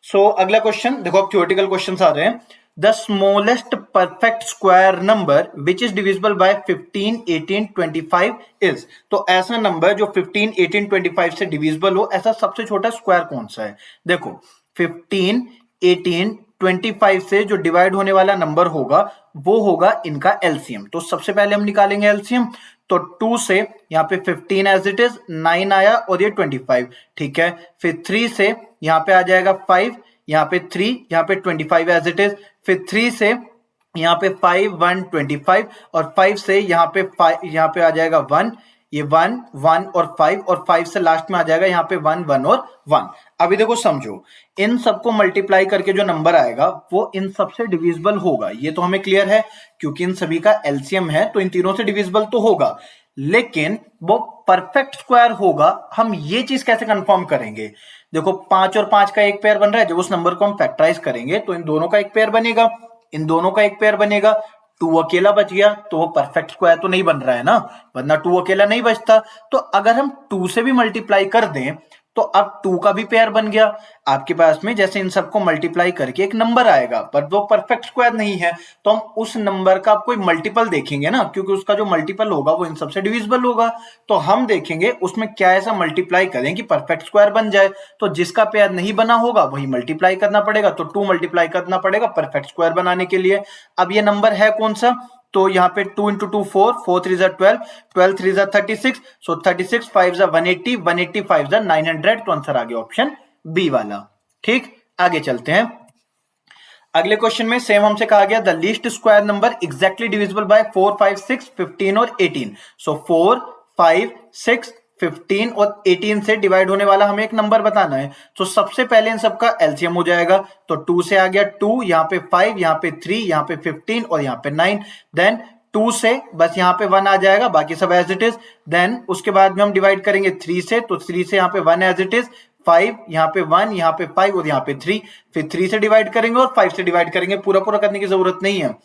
सो अगला क्वेश्चन देखो, अब थ्योरेटिकल क्वेश्चंस आ रहे हैं। The smallest perfect square number which is divisible by 15, 18, 25 is, तो ऐसा नंबर जो 15, 18, 25 से डिविजिबल हो, ऐसा सबसे छोटा स्क्वायर कौन सा है। देखो 15, 18, 25 से जो डिवाइड होने वाला नंबर होगा वो होगा इनका एलसीएम। तो सबसे पहले हम निकालेंगे एलसीएम, तो 2 से यहाँ पे 15 एज इट इज 9 आया और ये 25। ठीक है, फिर 3 से यहाँ पे आ जाएगा 5, यहाँ पे 3, यहाँ पे 25 एज इट इज, फिर 3 से यहाँ पे 5, 1, 25 और 5 से यहाँ पे 5, यहाँ पे आ जाएगा 1, ये 1, 1 और 5, और 5 से लास्ट में आ जाएगा यहाँ पे 1, 1 और 1। अभी देखो समझो, इन सबको मल्टीप्लाई करके जो नंबर आएगा वो इन सबसे डिविजिबल होगा, ये तो हमें क्लियर है, क्योंकि इन सभी का एलसीएम है तो इन तीनों से डिविजिबल तो होगा, लेकिन वो परफेक्ट स्क्वायर होगा, हम ये चीज कैसे कंफर्म करेंगे। देखो 5 और 5 का एक पेयर बन रहा है, जब उस नंबर को हम फैक्टराइज करेंगे तो इन दोनों का एक पेयर बनेगा, इन दोनों का एक पेयर बनेगा, 2 अकेला बच गया तो वो परफेक्ट स्क्वायर तो नहीं बन रहा है ना, वरना 2 अकेला नहीं बचता। तो अगर हम 2 से भी मल्टीप्लाई कर दें तो अब 2 का भी पेयर बन गया आपके पास में। जैसे इन सबको मल्टीप्लाई करके एक नंबर आएगा पर वो परफेक्ट स्क्वायर नहीं है, तो हम उस नंबर का कोई मल्टीपल देखेंगे ना, क्योंकि उसका जो मल्टीपल होगा वो इन सबसे डिविजिबल होगा, तो हम देखेंगे उसमें क्या ऐसा मल्टीप्लाई करें कि परफेक्ट स्क्वायर बन जाए। तो जिसका पेयर नहीं बना होगा वही मल्टीप्लाई करना पड़ेगा, तो 2 मल्टीप्लाई करना पड़ेगा परफेक्ट स्क्वायर बनाने के लिए। अब ये नंबर है कौन सा, तो यहाँ पे 2 इंटू 2 4, 4 3 12, 12 3 36, सो 36 5 180, 180 5 900, तो आंसर आ गया ऑप्शन बी वाला। ठीक, आगे चलते हैं। अगले क्वेश्चन में सेम हमसे कहा गया the least square number exactly divisible by 4, 5, 6, 15 और 18। सो 4, 5, 6, 15 और 18 से डिवाइड होने वाला हमें एक नंबर बताना है। तो सबसे पहले इन सबका एलसीएम हो जाएगा, तो 2 से आ गया 2, यहाँ पे 5, यहाँ पे 3, यहाँ पे 15 और यहाँ पे 9, देन 2 से बस यहाँ पे 1 आ जाएगा, बाकी सब एज इट इज। देन उसके बाद में हम डिवाइड करेंगे 3 से, तो 3 से यहाँ पे 1 एज इट इज, 5, यहाँ पे 1, यहाँ पे 5 और यहाँ पे 3, फिर 3 से डिवाइड करेंगे और 5 से डिवाइड करेंगे, पूरा पूरा करने की जरूरत नहीं है।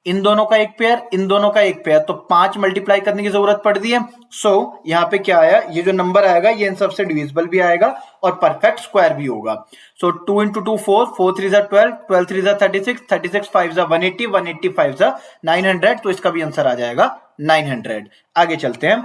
इन दोनों का एक पेयर, इन दोनों का एक पेयर, तो 5 मल्टीप्लाई करने की जरूरत पड़ती है। सो यहाँ पे क्या आया, ये जो नंबर आएगा ये इन सबसे डिविजिबल भी आएगा और परफेक्ट स्क्वायर भी होगा। सो 2 इंटू 2 4, 4 3 12, 12 3 36, 36 5 180, 180 5 900, तो इसका भी आंसर आ जाएगा 900। आगे चलते हैं।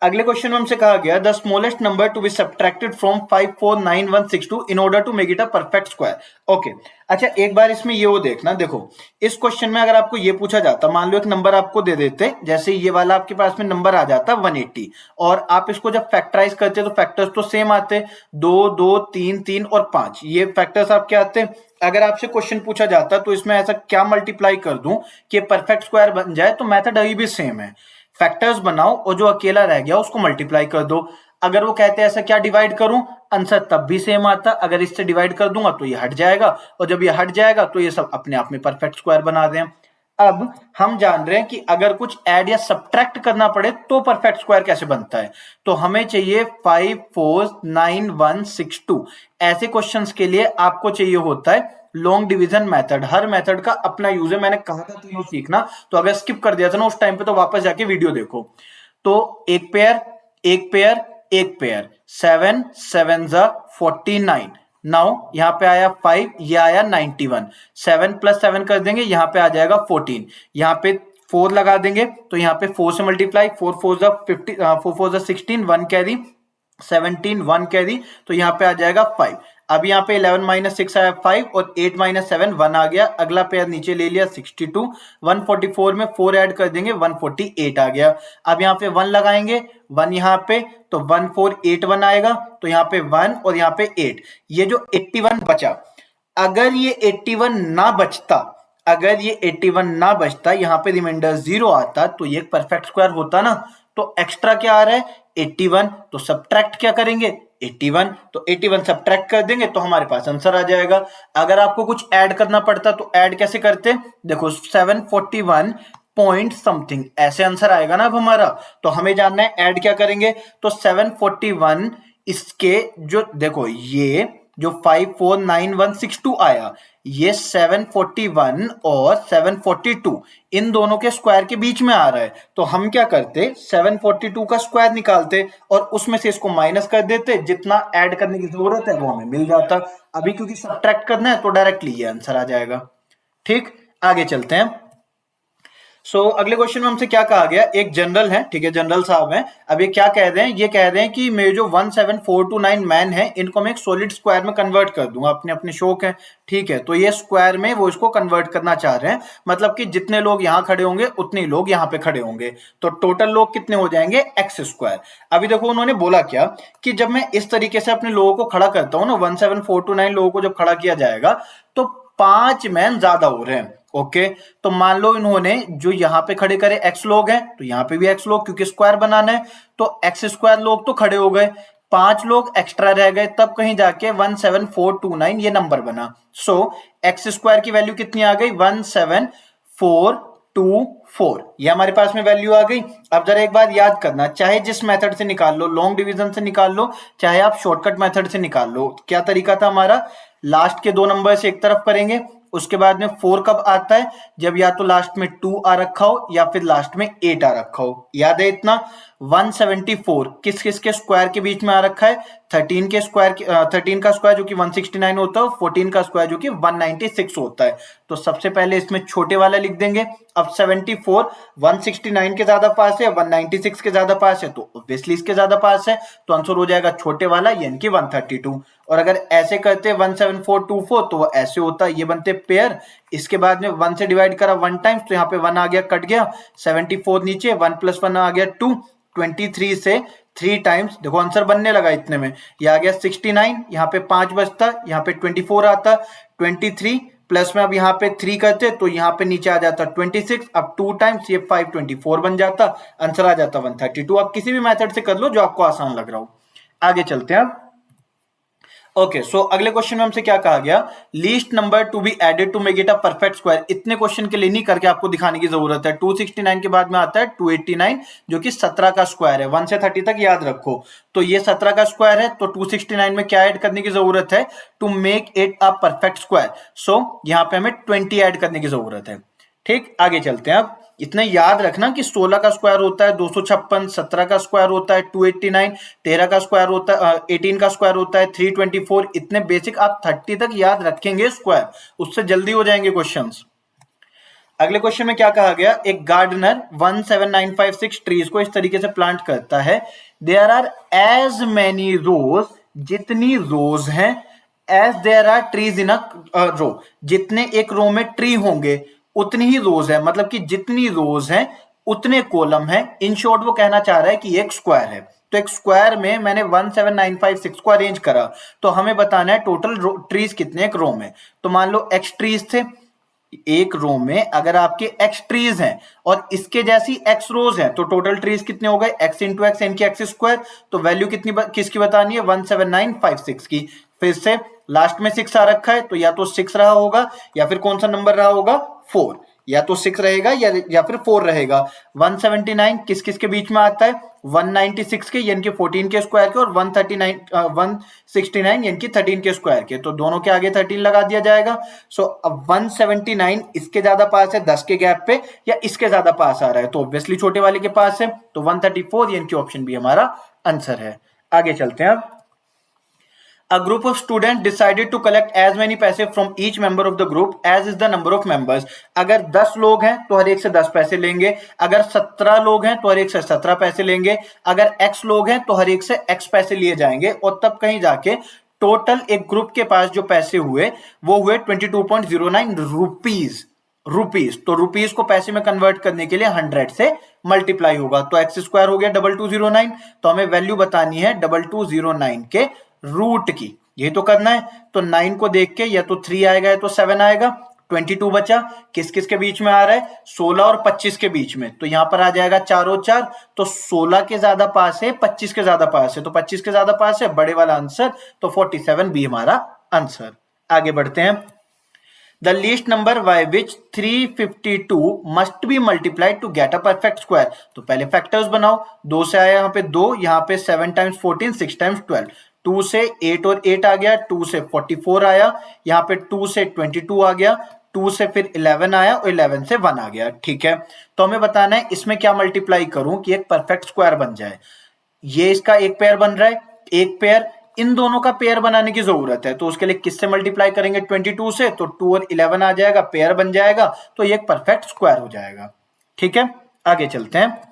अगले क्वेश्चन में हमसे कहा गया the smallest number to be subtracted from 549162 in order to make it a perfect square. Okay, अच्छा एक बार इसमें ये वो देखना, देखो इस क्वेश्चन में अगर आपको ये पूछा जाता, मान लो एक नंबर आपको दे देते, जैसे ये वाला आपके पास में नंबर आ जाता 180, और आप इसको जब फैक्टराइज करते तो फैक्टर्स तो सेम आते, 2 2 3 3 और 5, ये फैक्टर्स आपके आते। अगर आपसे क्वेश्चन पूछा जाता तो इसमें ऐसा क्या मल्टीप्लाई कर दूं कि परफेक्ट स्क्वायर बन जाए, तो मेथड अभी भी सेम है, फैक्टर्स बनाओ और जो अकेला रह गया उसको मल्टीप्लाई कर दो। अगर वो कहते हैं ऐसा क्या डिवाइड करूं, आंसर तब भी सेम आता, अगर इससे डिवाइड कर दूंगा तो ये हट जाएगा, और जब ये हट जाएगा तो ये सब अपने आप में परफेक्ट स्क्वायर बना दें। अब हम जान रहे हैं कि अगर कुछ ऐड या सब्ट्रैक्ट करना पड़े तो परफेक्ट स्क्वायर कैसे बनता है, तो हमें चाहिए 5 4 9 1 6 2। ऐसे क्वेश्चंस के लिए आपको चाहिए होता है लॉन्ग डिवीजन मेथड। हर मेथड का अपना यूज है, मैंने कहा था तो यूज सीखना, तो अगर स्किप कर दिया था ना उस टाइम पे तो वापस जाके वीडियो देखो। तो एक पेयर एक पेयर एक पेयर, 7 7 49। नाउ यहां पे आया 5, ये आया 91, 7 + 7 कर देंगे, यहां पे आ जाएगा 14, यहां पे 4 लगा देंगे तो यहां पे 4 से मल्टीप्लाई, 4 4 50, 4 4 16, 1 कैरी 17, 1 कैरी, तो यहां पे आ जाएगा 5। अब यहाँ पे 11 - 6 आया 5, और 8 - 7 1 आ गया। अगला पेयर नीचे ले लिया 62, 144 में 4 ऐड कर देंगे 148 आ गया। अब यहाँ पे 1 लगाएंगे, 1 यहाँ पे, तो 1481 आएगा, तो यहाँ पे 1 और यहाँ पे 8, ये जो 81 बचा, अगर ये 81 ना बचता, अगर ये 81 ना बचता, यहाँ पे रिमाइंडर 0 आता, तो ये परफेक्ट स्क्वायर होता ना। तो एक्स्ट्रा क्या आ रहा है 81, तो सब्ट्रैक्ट क्या करेंगे 81, तो 81 सब्ट्रैक्ट कर देंगे तो हमारे पास आंसर आ जाएगा। अगर आपको कुछ ऐड करना पड़ता तो ऐड कैसे करते, देखो 741 पॉइंट समथिंग, ऐसे आंसर आएगा ना अब हमारा। तो हमें जानना है ऐड क्या करेंगे, तो 741 इसके जो देखो ये जो 549162 आया, ये 741 और 742 इन दोनों के स्क्वायर के बीच में आ रहा है, तो हम क्या करते 742 का स्क्वायर निकालते और उसमें से इसको माइनस कर देते, जितना ऐड करने की जरूरत है वो हमें मिल जाता। अभी क्योंकि सब्ट्रैक्ट करना है तो डायरेक्टली ये आंसर आ जाएगा। ठीक, आगे चलते हैं। अगले क्वेश्चन में हमसे क्या कहा गया, एक जनरल है, ठीक है, जनरल साहब हैं। अब ये क्या कह रहे हैं, ये कह रहे हैं कि मेरे जो 17429 मैन है इनको मैं एक सॉलिड स्क्वायर में कन्वर्ट कर दूंगा, अपने अपने शौक है, ठीक है। तो ये स्क्वायर में वो इसको कन्वर्ट करना चाह रहे हैं, मतलब कि जितने लोग यहाँ खड़े होंगे उतने ही लोग यहाँ पे खड़े होंगे, तो टोटल लोग कितने हो जाएंगे एक्स स्क्वायर। अभी देखो उन्होंने बोला क्या कि जब मैं इस तरीके से अपने लोगों को खड़ा करता हूँ ना, 17429 लोगों को जब खड़ा किया जाएगा तो 5 मैन ज्यादा हो रहे हैं। ओके, तो मान लो इन्होंने जो यहाँ पे खड़े करे x लोग हैं, तो यहाँ पे भी x लोग, क्योंकि स्क्वायर बनाना है, तो x स्क्वायर लोग तो खड़े हो गए, 5 लोग एक्स्ट्रा रह गए, तब कहीं जाके 17429 ये नंबर बना। एक्स स्क्वायर की वैल्यू कितनी आ गई 17424, ये हमारे पास में वैल्यू आ गई। अब जरा एक बार याद करना, चाहे जिस मेथड से निकाल लो, लॉन्ग डिवीजन से निकाल लो, चाहे आप शॉर्टकट मेथड से निकाल लो, क्या तरीका था हमारा, लास्ट के 2 नंबर से एक तरफ करेंगे, उसके बाद में 4 कब आता है, जब या तो लास्ट में 2 आ रखा हो या फिर लास्ट में 8 आ रखा हो, याद है इतना। 174 किस किस के स्क्वायर के बीच में आ रखा है, 13 के स्क्वायर, 13 का स्क्वायर जो कि 169 होता है, 14 का स्क्वायर जो कि 196 होता है। तो सबसे पहले इसमें छोटे वाला लिख देंगे। अब 74 169 के ज्यादा पास है, 196 के ज्यादा पास है, तो ऑब्वियसली इसके ज्यादा पास है, तो आंसर हो जाएगा छोटे वाला यानी कि 132। और अगर ऐसे करते 17424 तो ऐसे होता, ये बनते पेयर, इसके बाद में 1 से डिवाइड करा 1 टाइम्स, तो यहाँ पे 1 आ गया, कट गया, 74 नीचे, 1 + 1 आ गया 2, 23 से 3 टाइम्स, देखो आंसर बनने लगा इतने में, ये आ गया 69, यहाँ पे 5 बचता, यहाँ पे 24 आता, 23 प्लस में अब यहाँ पे 3 करते तो यहाँ पे नीचे आ जाता 26, अब 2 टाइम्स ये 524 बन जाता, आंसर आ जाता 132। आप किसी भी मेथड से कर लो जो आपको आसान लग रहा हो। आगे चलते हैं अब। ओके, सो अगले क्वेश्चन में हमसे क्या कहा गया, least number to be added to make it a perfect square. इतने क्वेश्चन के लिए नहीं करके आपको दिखाने की जरूरत है। 269 के बाद में आता है 289 जो कि 17 का स्क्वायर है, 1 से 30 तक याद रखो। तो ये 17 का स्क्वायर है, तो 269 में क्या ऐड करने की जरूरत है to make it a perfect square. So यहाँ पे हमें 20 ऐड करने की जरूरत है। ठीक, आगे चलते हैं अब। इतना याद रखना कि 16 का स्क्वायर होता है 256, 17 का स्क्वायर होता है 289, 13 का स्क्वायर होता है 18 का स्क्वायर होता है 324। इतने बेसिक आप 30 तक याद रखेंगे स्क्वायर, उससे जल्दी हो जाएंगे क्वेश्चंस। अगले क्वेश्चन में क्या कहा गया, एक गार्डनर 17956 ट्रीज को इस तरीके से प्लांट करता है, there are as many rows, जितनी रोज हैं, as there are trees in a row, जितने एक रो में ट्री होंगे उतनी ही रोज है, मतलब कि जितनी रोज हैं उतने कॉलम हैं। इन शॉर्ट वो कहना चाह रहा है कि एक स्क्वायर है, तो एक स्क्वायर में मैंने 17956 को अरेंज करा, तो हमें बताना है टोटल ट्रीज कितने एक रो में। तो मान लो एक्स ट्रीज थे एक रो में, अगर आपके एक्स ट्रीज हैं और इसके जैसी एक्स रोज हैं तो टोटल ट्रीज कितने हो गए, एक्स इंटू एक्स यानी कि एक्स स्क्वायर। तो वैल्यू कितनी किसकी बतानी है, 17956 की। फिर से लास्ट में 6 आ रखा है, तो या तो 6 रहा होगा या फिर कौन सा नंबर रहा होगा, 4, या तो 6 रहेगा या फिर 4 रहेगा। 179 किस किस के बीच में आता है, 196 के यानी कि 14 के स्क्वायर के, और 169 यानी कि 13 के स्क्वायर के, तो दोनों के आगे 13 लगा दिया जाएगा। सो अब 179 इसके ज्यादा पास है 10 के गैप पे, या इसके ज्यादा पास आ रहा है, तो ऑब्वियसली छोटे वाले के पास है, तो 134 यानी कि ऑप्शन बी हमारा आंसर है। आगे चलते हैं अब। A group of students decided to collect as many पैसे from each member of the group as is the number of members. अगर 10 लोग हैं तो हर एक से 10 पैसे लेंगे, अगर 17 लोग हैं तो हर एक से 17 पैसे लेंगे, अगर x लोग हैं तो हर एक से x पैसे लिए जाएंगे, और तब कहीं जाके टोटल एक ग्रुप के पास जो पैसे हुए वो हुए 22.09 रुपीज। तो रुपीज को पैसे में कन्वर्ट करने के लिए 100 से मल्टीप्लाई होगा, तो एक्स स्क्वायर हो गया 2209, तो हमें वैल्यू बतानी है 2209 के रूट की, ये तो करना है। तो 9 को देख के या तो 3 आएगा या तो 7 आएगा, 22 बचा, किस किस के बीच में आ रहा है, 16 और 25 के बीच में, तो यहां पर आ जाएगा 4 और 4, तो 16 के ज्यादा पास है 25 के ज्यादा पास है, तो 25 के ज्यादा पास है, बड़े वाला आंसर, तो 47 बी हमारा आंसर। आगे बढ़ते हैं। The least number by which 352 must be multiplied to get a perfect square. तो पहले फैक्टर्स बनाओ, 2 से आया यहाँ पे 2, यहाँ पे 7 टाइम्स 14, 6 टाइम्स 12, 2 से 8 और 8 आ गया, 2 से 44 आया, यहाँ पे 2 से 22 आ गया, 2 से फिर 11 आया और 11 से 1 आ गया। ठीक है, तो हमें बताना है इसमें क्या मल्टीप्लाई करूं कि एक परफेक्ट स्क्वायर बन जाए। ये इसका एक पेयर बन रहा है, एक पेयर, इन दोनों का पेयर बनाने की जरूरत है, तो उसके लिए किससे मल्टीप्लाई करेंगे, 22 से, तो 2 और 11 आ जाएगा, पेयर बन जाएगा, तो ये एक परफेक्ट स्क्वायर हो जाएगा। ठीक है, आगे चलते हैं।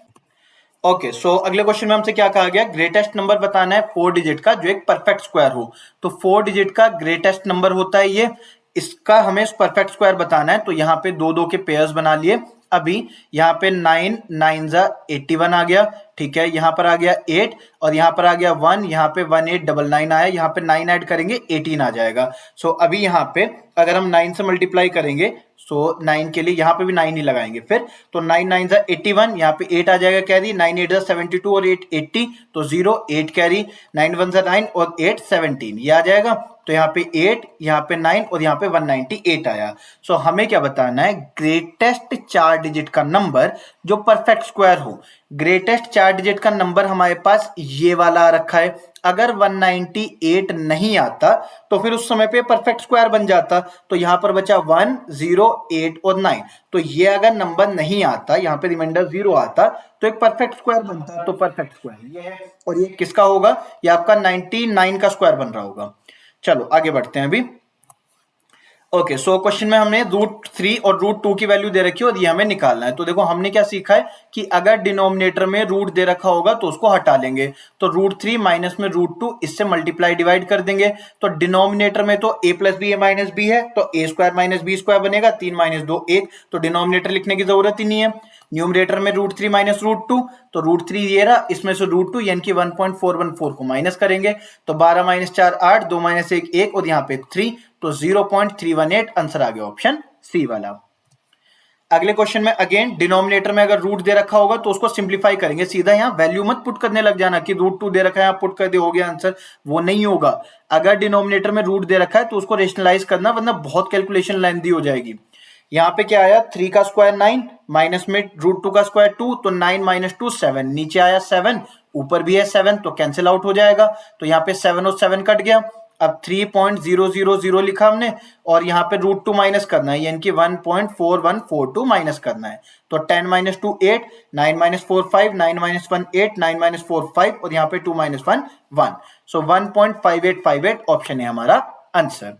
ओके, सो अगले क्वेश्चन में हमसे क्या कहा गया, ग्रेटेस्ट नंबर बताना है 4 डिजिट का जो एक परफेक्ट स्क्वायर हो। तो 4 डिजिट का ग्रेटेस्ट नंबर होता है ये, इसका हमें परफेक्ट स्क्वायर बताना है, तो यहाँ पे 2 के पेयर्स बना लिए। अभी यहाँ पे 9 9 जा 81 आ गया, ठीक है, यहाँ पर आ गया 8 और यहाँ पर आ गया 1, यहाँ पे 1899 आया, यहाँ पे 9 ऐड करेंगे 18 आ जाएगा। सो अभी यहाँ पे अगर हम 9 से मल्टीप्लाई करेंगे, सो 9 के लिए यहाँ पे भी 9 ही लगाएंगे फिर, तो 9 9 जा 81, यहाँ पे 8 आ जाएगा कैरी, 9 8 जा 72 और 8 80, तो 0 8 कैरी, 9 1 जा 9 और 8 17, ये आ जाएगा। तो यहाँ पे 8, यहाँ पे 9 और यहाँ पे 198 आया। सो हमें क्या बताना है, ग्रेटेस्ट 4 डिजिट का नंबर जो परफेक्ट स्क्वायर हो। ग्रेटेस्ट 4 डिजिट का नंबर हमारे पास ये वाला आ रखा है, अगर 198 नहीं आता तो फिर उस समय पे परफेक्ट स्क्वायर बन जाता, तो यहां पर बचा 1 0 8 और 9, तो ये अगर नंबर नहीं आता, यहाँ पे रिमाइंडर 0 आता, तो एक परफेक्ट स्क्वायर बनता, तो परफेक्ट स्क्वायर ये है, और ये किसका होगा, ये आपका 99 का स्क्वायर बन रहा होगा। चलो आगे बढ़ते हैं अभी। ओके, सो क्वेश्चन में हमने √3 और √2 की वैल्यू दे रखी है और ये हमें निकालना है। तो देखो हमने क्या सीखा है कि अगर डिनोमिनेटर में रूट दे रखा होगा तो उसको हटा लेंगे, तो √3 माइनस में √2, इससे मल्टीप्लाई डिवाइड कर देंगे, तो डिनोमिनेटर में तो a plus b a minus b है, तो a square minus b square बनेगा, 3 माइनस 2 1, तो डिनोमिनेटर लिखने की जरूरत ही नहीं है। न्यूमरेटर में √3 माइनस √2, तो √3 ये रहा, इसमें से √2 यानी कि 1.414 को माइनस करेंगे, तो 12 माइनस 4 8, 2 माइनस 1 1 और यहाँ पे 3, तो 0.318 आंसर आ गया ऑप्शन सी वाला। अगले क्वेश्चन में अगेन डिनोमिनेटर में अगर रूट दे रखा होगा तो उसको सिंप्लीफाई करेंगे, सीधा यहाँ वैल्यू मत पुट करने लग जाना कि √2 दे रखा है यहाँ पुट कर दे हो गया आंसर, वो नहीं होगा। अगर डिनोमिनेटर में रूट दे रखा है तो उसको रेशनलाइज करना, वरना बहुत कैलकुलेशन लेंथी हो जाएगी। यहाँ पे क्या आया, 3 का स्क्वायर 9, माइनस में √2 का स्क्वायर 2, तो 9 माइनस 2 7, नीचे आया 7, ऊपर भी है 7, तो कैंसिल आउट हो जाएगा, तो यहाँ पे 7 और 7 कट गया। अब 3.000 लिखा हमने, और यहाँ पे √2 माइनस करना है, यानी कि 1.4142 माइनस करना है, तो 10 माइनस 2 8, 9 माइनस 4 5, 9 माइनस 1 8, 9 माइनस 4 5, और यहाँ पे 2 माइनस 1 1, सो 1.5858 ऑप्शन है हमारा आंसर।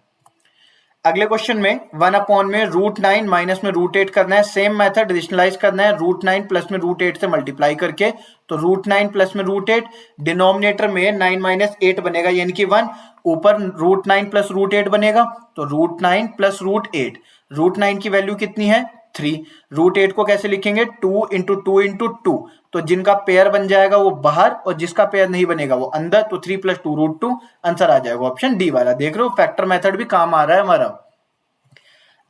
अगले क्वेश्चन में 1/, में √9 माइनस में √8 करना है। सेम मेथड एडिशनलाइज करना है √9 प्लस में √8 से मल्टीप्लाई करके। तो √9 प्लस में √8, डिनोमिनेटर में 9 माइनस 8 बनेगा यानी कि 1, ऊपर √9 प्लस √8 बनेगा तो √9 प्लस √8। √9 की वैल्यू कितनी है 3, √8 को कैसे लिखेंगे 2 इंटू 2 इंटू 2, तो जिनका पेयर बन जाएगा वो बाहर और जिसका पेयर नहीं बनेगा वो अंदर, तो 3 प्लस 2 √2, आंसर आ जाएगा ऑप्शन डी वाला। देख रहे हो फैक्टर मेथड भी काम आ रहा है हमारा।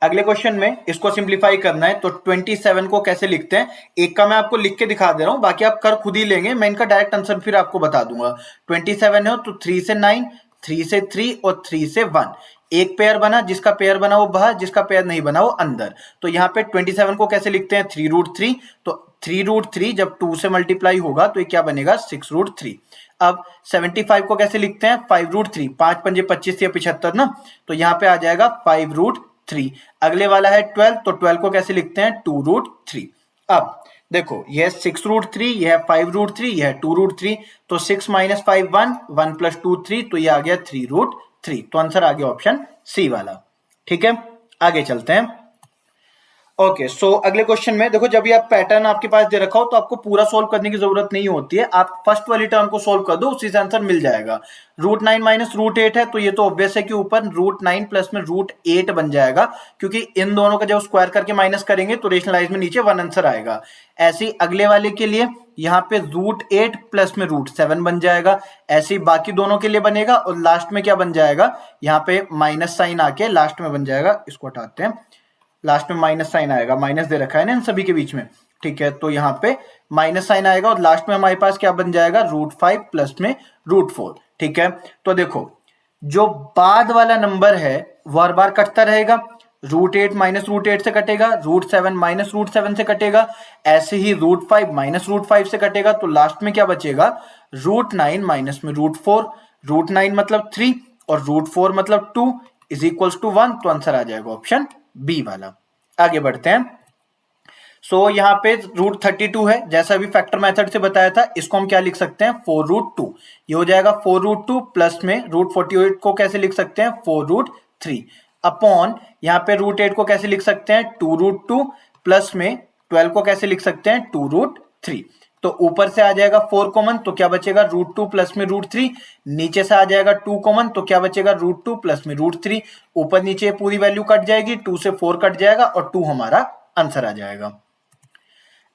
अगले क्वेश्चन में इसको सिंप्लीफाई करना है तो 27 को कैसे लिखते हैं, एक का मैं आपको लिख के दिखा दे रहा हूं, बाकी आप कर खुद ही लेंगे, मैं इनका डायरेक्ट आंसर फिर आपको बता दूंगा। 27 है तो 3 से 9, 3 से 3 और 3 से 1, एक पेयर बना, जिसका पेयर बना वो बाहर, जिसका पेयर नहीं बना वो अंदर। तो यहाँ पे 27 को कैसे लिखते हैं 3√3, तो 3√3 जब 2 से मल्टीप्लाई होगा तो ये क्या बनेगा 6√3। अब 75 को कैसे लिखते हैं 5√3, 5 पंजे 25 या 75 ना, तो यहाँ पे आ जाएगा 5√3। अगले वाला है 12, तो 12 को कैसे लिखते हैं 2√3। अब देखो यह 6√3, यह 5√3, यह 2√3, तो 6 माइनस 5 1, 1 प्लस 2 3, तो ये आ गया 3√3। तो आंसर आ गया ऑप्शन सी वाला। ठीक है, आगे चलते हैं। ओके सो अगले क्वेश्चन में देखो, जब ये आप पैटर्न आपके पास दे रखा हो तो आपको पूरा सोल्व करने की जरूरत नहीं होती है, आप फर्स्ट वाली टर्म को सोल्व कर दो, उसी से आंसर मिल जाएगा। √9 माइनस √8 है तो ये तो ऑब्वियस है कि ऊपर √9 प्लस में √8 बन जाएगा, क्योंकि इन दोनों का जब स्क्वायर करके माइनस करेंगे तो रेशनलाइज में नीचे 1 आंसर आएगा। ऐसे ही अगले वाले के लिए यहाँ पे √8 प्लस में √7 बन जाएगा, ऐसे ही बाकी दोनों के लिए बनेगा, और लास्ट में क्या बन जाएगा, यहाँ पे माइनस साइन आके लास्ट में बन जाएगा, इसको हटाते हैं, लास्ट में माइनस साइन आएगा, माइनस दे रखा है ना इन सभी के बीच में। ठीक है, तो यहाँ पे माइनस साइन आएगा और लास्ट में हमारे पास क्या बन जाएगा √5 प्लस में √4। ठीक है, तो देखो जो बाद वाला नंबर है वो हर बार कटता रहेगा, √8 माइनस √8 से कटेगा, √7 माइनस √7 से कटेगा, ऐसे ही √5 माइनस √5 से कटेगा, तो लास्ट में क्या बचेगा √9 माइनस में √4, √9 मतलब 3 और √4 मतलब 2 इज इक्वल्स टू 1, तो आंसर आ जाएगा ऑप्शन बी वाला। आगे बढ़ते हैं। सो यहाँ पे √32 है, जैसा अभी फैक्टर मेथड से बताया था, इसको हम क्या लिख सकते हैं 4√2, ये हो जाएगा 4√2 प्लस में √48 को कैसे लिख सकते हैं 4√3 अपॉन यहाँ पे √8 को कैसे लिख सकते हैं 2√2 प्लस में 12 को कैसे लिख सकते हैं 2√3। तो ऊपर से आ जाएगा 4 कॉमन, तो क्या बचेगा √2 प्लस में √3, नीचे से आ जाएगा 2 कॉमन, तो क्या बचेगा √2 प्लस में √3, ऊपर नीचे पूरी वैल्यू कट जाएगी, 2 से 4 कट जाएगा और 2 हमारा आंसर आ जाएगा।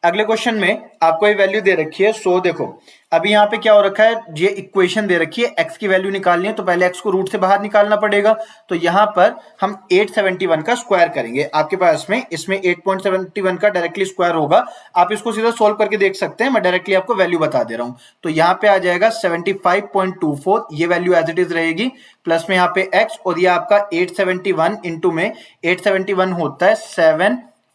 अगले क्वेश्चन में आपको ये वैल्यू दे रखी है, सो देखो अभी यहाँ पे क्या हो रखा है, ये इक्वेशन दे रखी है, x की वैल्यू निकालनी है तो पहले x को रूट से बाहर निकालना पड़ेगा, तो यहाँ पर हम 871 का स्क्वायर करेंगे। आपके पास में इसमें 8.71 का डायरेक्टली स्क्वायर होगा, आप इसको सीधा सोल्व करके देख सकते हैं, मैं डायरेक्टली आपको वैल्यू बता दे रहा हूँ। तो यहाँ पे आ जाएगा 75.24, ये वैल्यू एज इट इज रहेगी, प्लस में यहाँ पे x, और ये आपका 871 इंटू में 871 होता है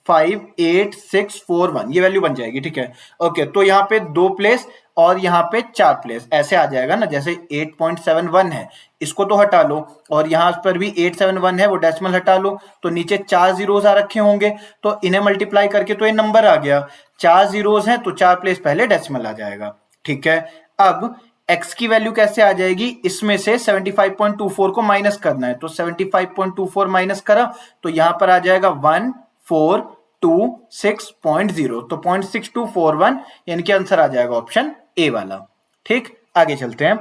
75641, ये वैल्यू बन जाएगी। ठीक है, ओके, तो यहाँ पे 2 प्लेस और यहाँ पे 4 प्लेस ऐसे आ जाएगा ना, जैसे 8.71 है इसको तो हटा लो, और यहाँ पर भी 871 है वो डेसिमल हटा लो, तो नीचे 4 जीरोस आ रखे होंगे, तो इन्हें मल्टीप्लाई करके तो ये नंबर आ गया, 4 जीरोस हैं तो 4 प्लेस पहले डेसिमल आ जाएगा। ठीक है, अब x की वैल्यू कैसे आ जाएगी, इसमें से 75.24 को माइनस करना है, तो 75.24 माइनस करा तो यहाँ पर आ जाएगा 1426.0, तो 0.6241 यानी कि आंसर आ जाएगा ऑप्शन ए वाला। ठीक, आगे चलते हैं।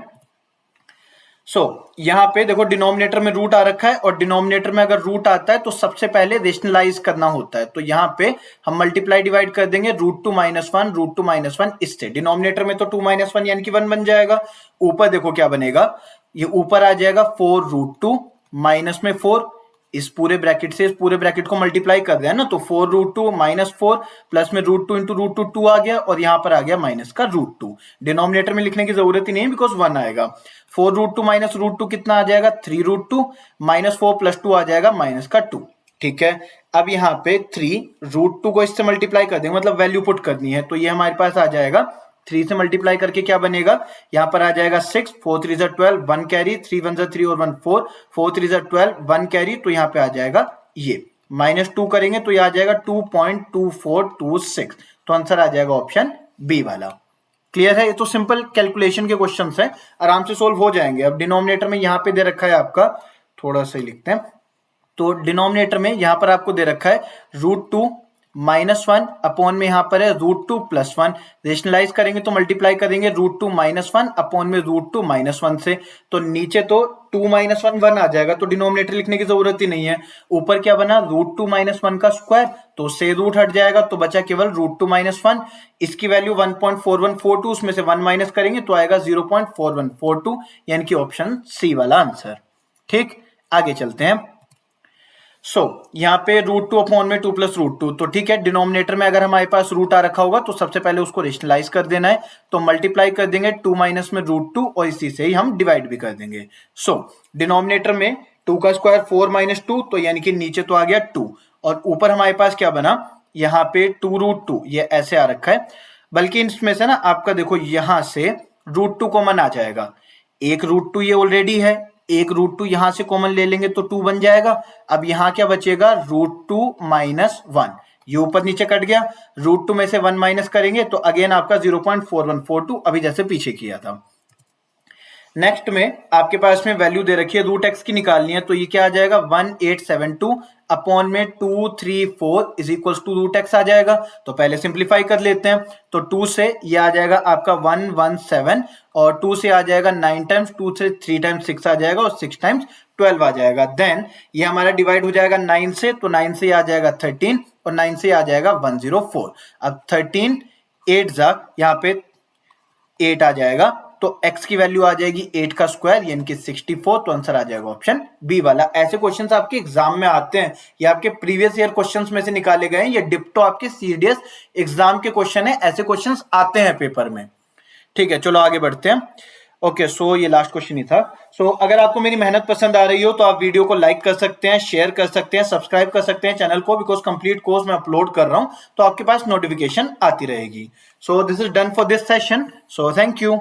यहां पे देखो डिनोमिनेटर में रूट आ रखा है, और डिनोमिनेटर में अगर रूट आता है तो सबसे पहले रेशनलाइज करना होता है, तो यहां पे हम मल्टीप्लाई डिवाइड कर देंगे √2 माइनस 1 √2 माइनस 1, इससे डिनोमिनेटर में तो 2 माइनस 1 यानी कि 1 बन जाएगा, ऊपर देखो क्या बनेगा, ये ऊपर आ जाएगा 4√2 माइनस में 4, इस पूरे ब्रैकेट से इस पूरे ब्रैकेट को मल्टीप्लाई कर रहे हैं ना, तो 4√2 माइनस 4 प्लस में √2 इंटू √2 2 आ गया, और यहां पर आ गया माइनस का √2, डिनोमिनेटर में लिखने की जरूरत ही नहीं बिकॉज 1 आएगा। 4√2 माइनस √2 कितना आ जाएगा 3√2, माइनस 4 प्लस 2 आ जाएगा माइनस का 2। ठीक है, अब यहाँ पे 3√2 को इससे मल्टीप्लाई कर देंगे, मतलब वैल्यू पुट करनी है, तो ये हमारे पास आ जाएगा 3 से मल्टीप्लाई करके क्या बनेगा, यहाँ पर आ जाएगा 6, 4 3 12, 1 कैरी, 3 1 3 और 1 4, 4 3 12, 1 कैरी, तो यहाँ पे आ जाएगा ये माइनस 2 करेंगे तो ये आ जाएगा 2.2426, तो आंसर आ जाएगा ऑप्शन बी वाला। क्लियर है, ये तो सिंपल कैलकुलेशन के क्वेश्चंस हैं, आराम से सोल्व हो जाएंगे। अब डिनोमिनेटर में यहाँ पे दे रखा है आपका, थोड़ा सा ही लिखते हैं, तो डिनोमिनेटर में यहां पर आपको दे रखा है √2 -1 अपॉन में यहां पर है √2 + 1। रेशनलाइज करेंगे तो मल्टीप्लाई करेंगे √2 -1 अपॉन में √2 -1 से, तो नीचे तो 2 - 1 1 आ जाएगा, तो डिनोमिनेटर लिखने की जरूरत ही नहीं है। ऊपर क्या बना √2 - 1 का स्क्वायर, तो से रूट हट जाएगा तो बचा केवल √2 - 1। इसकी वैल्यू 1.4142, उसमें से 1 माइनस करेंगे तो आएगा 0.4142, यानी कि ऑप्शन सी वाला आंसर। ठीक, आगे चलते हैं। यहाँ पे √2 अपॉन में 2 + √2, तो ठीक है, डिनोमिनेटर में अगर हमारे पास रूट आ रखा होगा तो सबसे पहले उसको रेशनलाइज कर देना है, तो मल्टीप्लाई कर देंगे 2 माइनस में √2 और इसी से ही हम डिवाइड भी कर देंगे। डिनोमिनेटर में 2 का स्क्वायर 4 - 2, तो यानी कि नीचे तो आ गया 2, और ऊपर हमारे पास क्या बना, यहाँ पे 2√2, ये ऐसे आ रखा है, बल्कि इसमें से ना आपका देखो यहां से √2 कॉमन आ जाएगा, एक √2 ये ऑलरेडी है, एक √2 यहां से कॉमन ले लेंगे तो 2 बन जाएगा। अब यहां क्या बचेगा √2 - 1, ये ऊपर नीचे कट गया, √2 में से 1 माइनस करेंगे तो अगेन आपका 0.4142, अभी जैसे पीछे किया था। नेक्स्ट में आपके पास में वैल्यू दे रखी है √x की निकालनी है, तो ये क्या आ जाएगा 1872 अपॉन में 234 इज इक्वल टू √x आ जाएगा। तो पहले सिंप्लीफाई कर लेते हैं, तो 2 से ये आ जाएगा आपका 117, और 2 से आ जाएगा 9 टाइम्स, 2 से 3 टाइम्स 6 आ जाएगा, और 6 टाइम्स 12 आ जाएगा। देन ये हमारा डिवाइड हो जाएगा 9 से, तो 9 से आ जाएगा 13, और 9 से आ जाएगा 104। अब 13 8 जा यहाँ पे 8 आ जाएगा, तो x की वैल्यू आ जाएगी 8 का स्क्वायर यानी कि 64, तो आंसर आ जाएगा ऑप्शन बी वाला। ऐसे क्वेश्चंस आपके एग्जाम में आते हैं, ये आपके प्रीवियस ईयर क्वेश्चंस में से निकाले गए हैं, ये डिप्टो आपके सीडीएस एग्जाम के क्वेश्चन है, ऐसे क्वेश्चंस आते हैं पेपर में। ठीक है, चलो आगे बढ़ते हैं। ओके, सो ये लास्ट क्वेश्चन ही था। अगर आपको मेरी मेहनत पसंद आ रही हो तो आप वीडियो को लाइक कर सकते हैं, शेयर कर सकते हैं, सब्सक्राइब कर सकते हैं चैनल को, बिकॉज कंप्लीट कोर्स मैं अपलोड कर रहा हूं तो आपके पास नोटिफिकेशन आती रहेगी। This is done for this session, so thank you.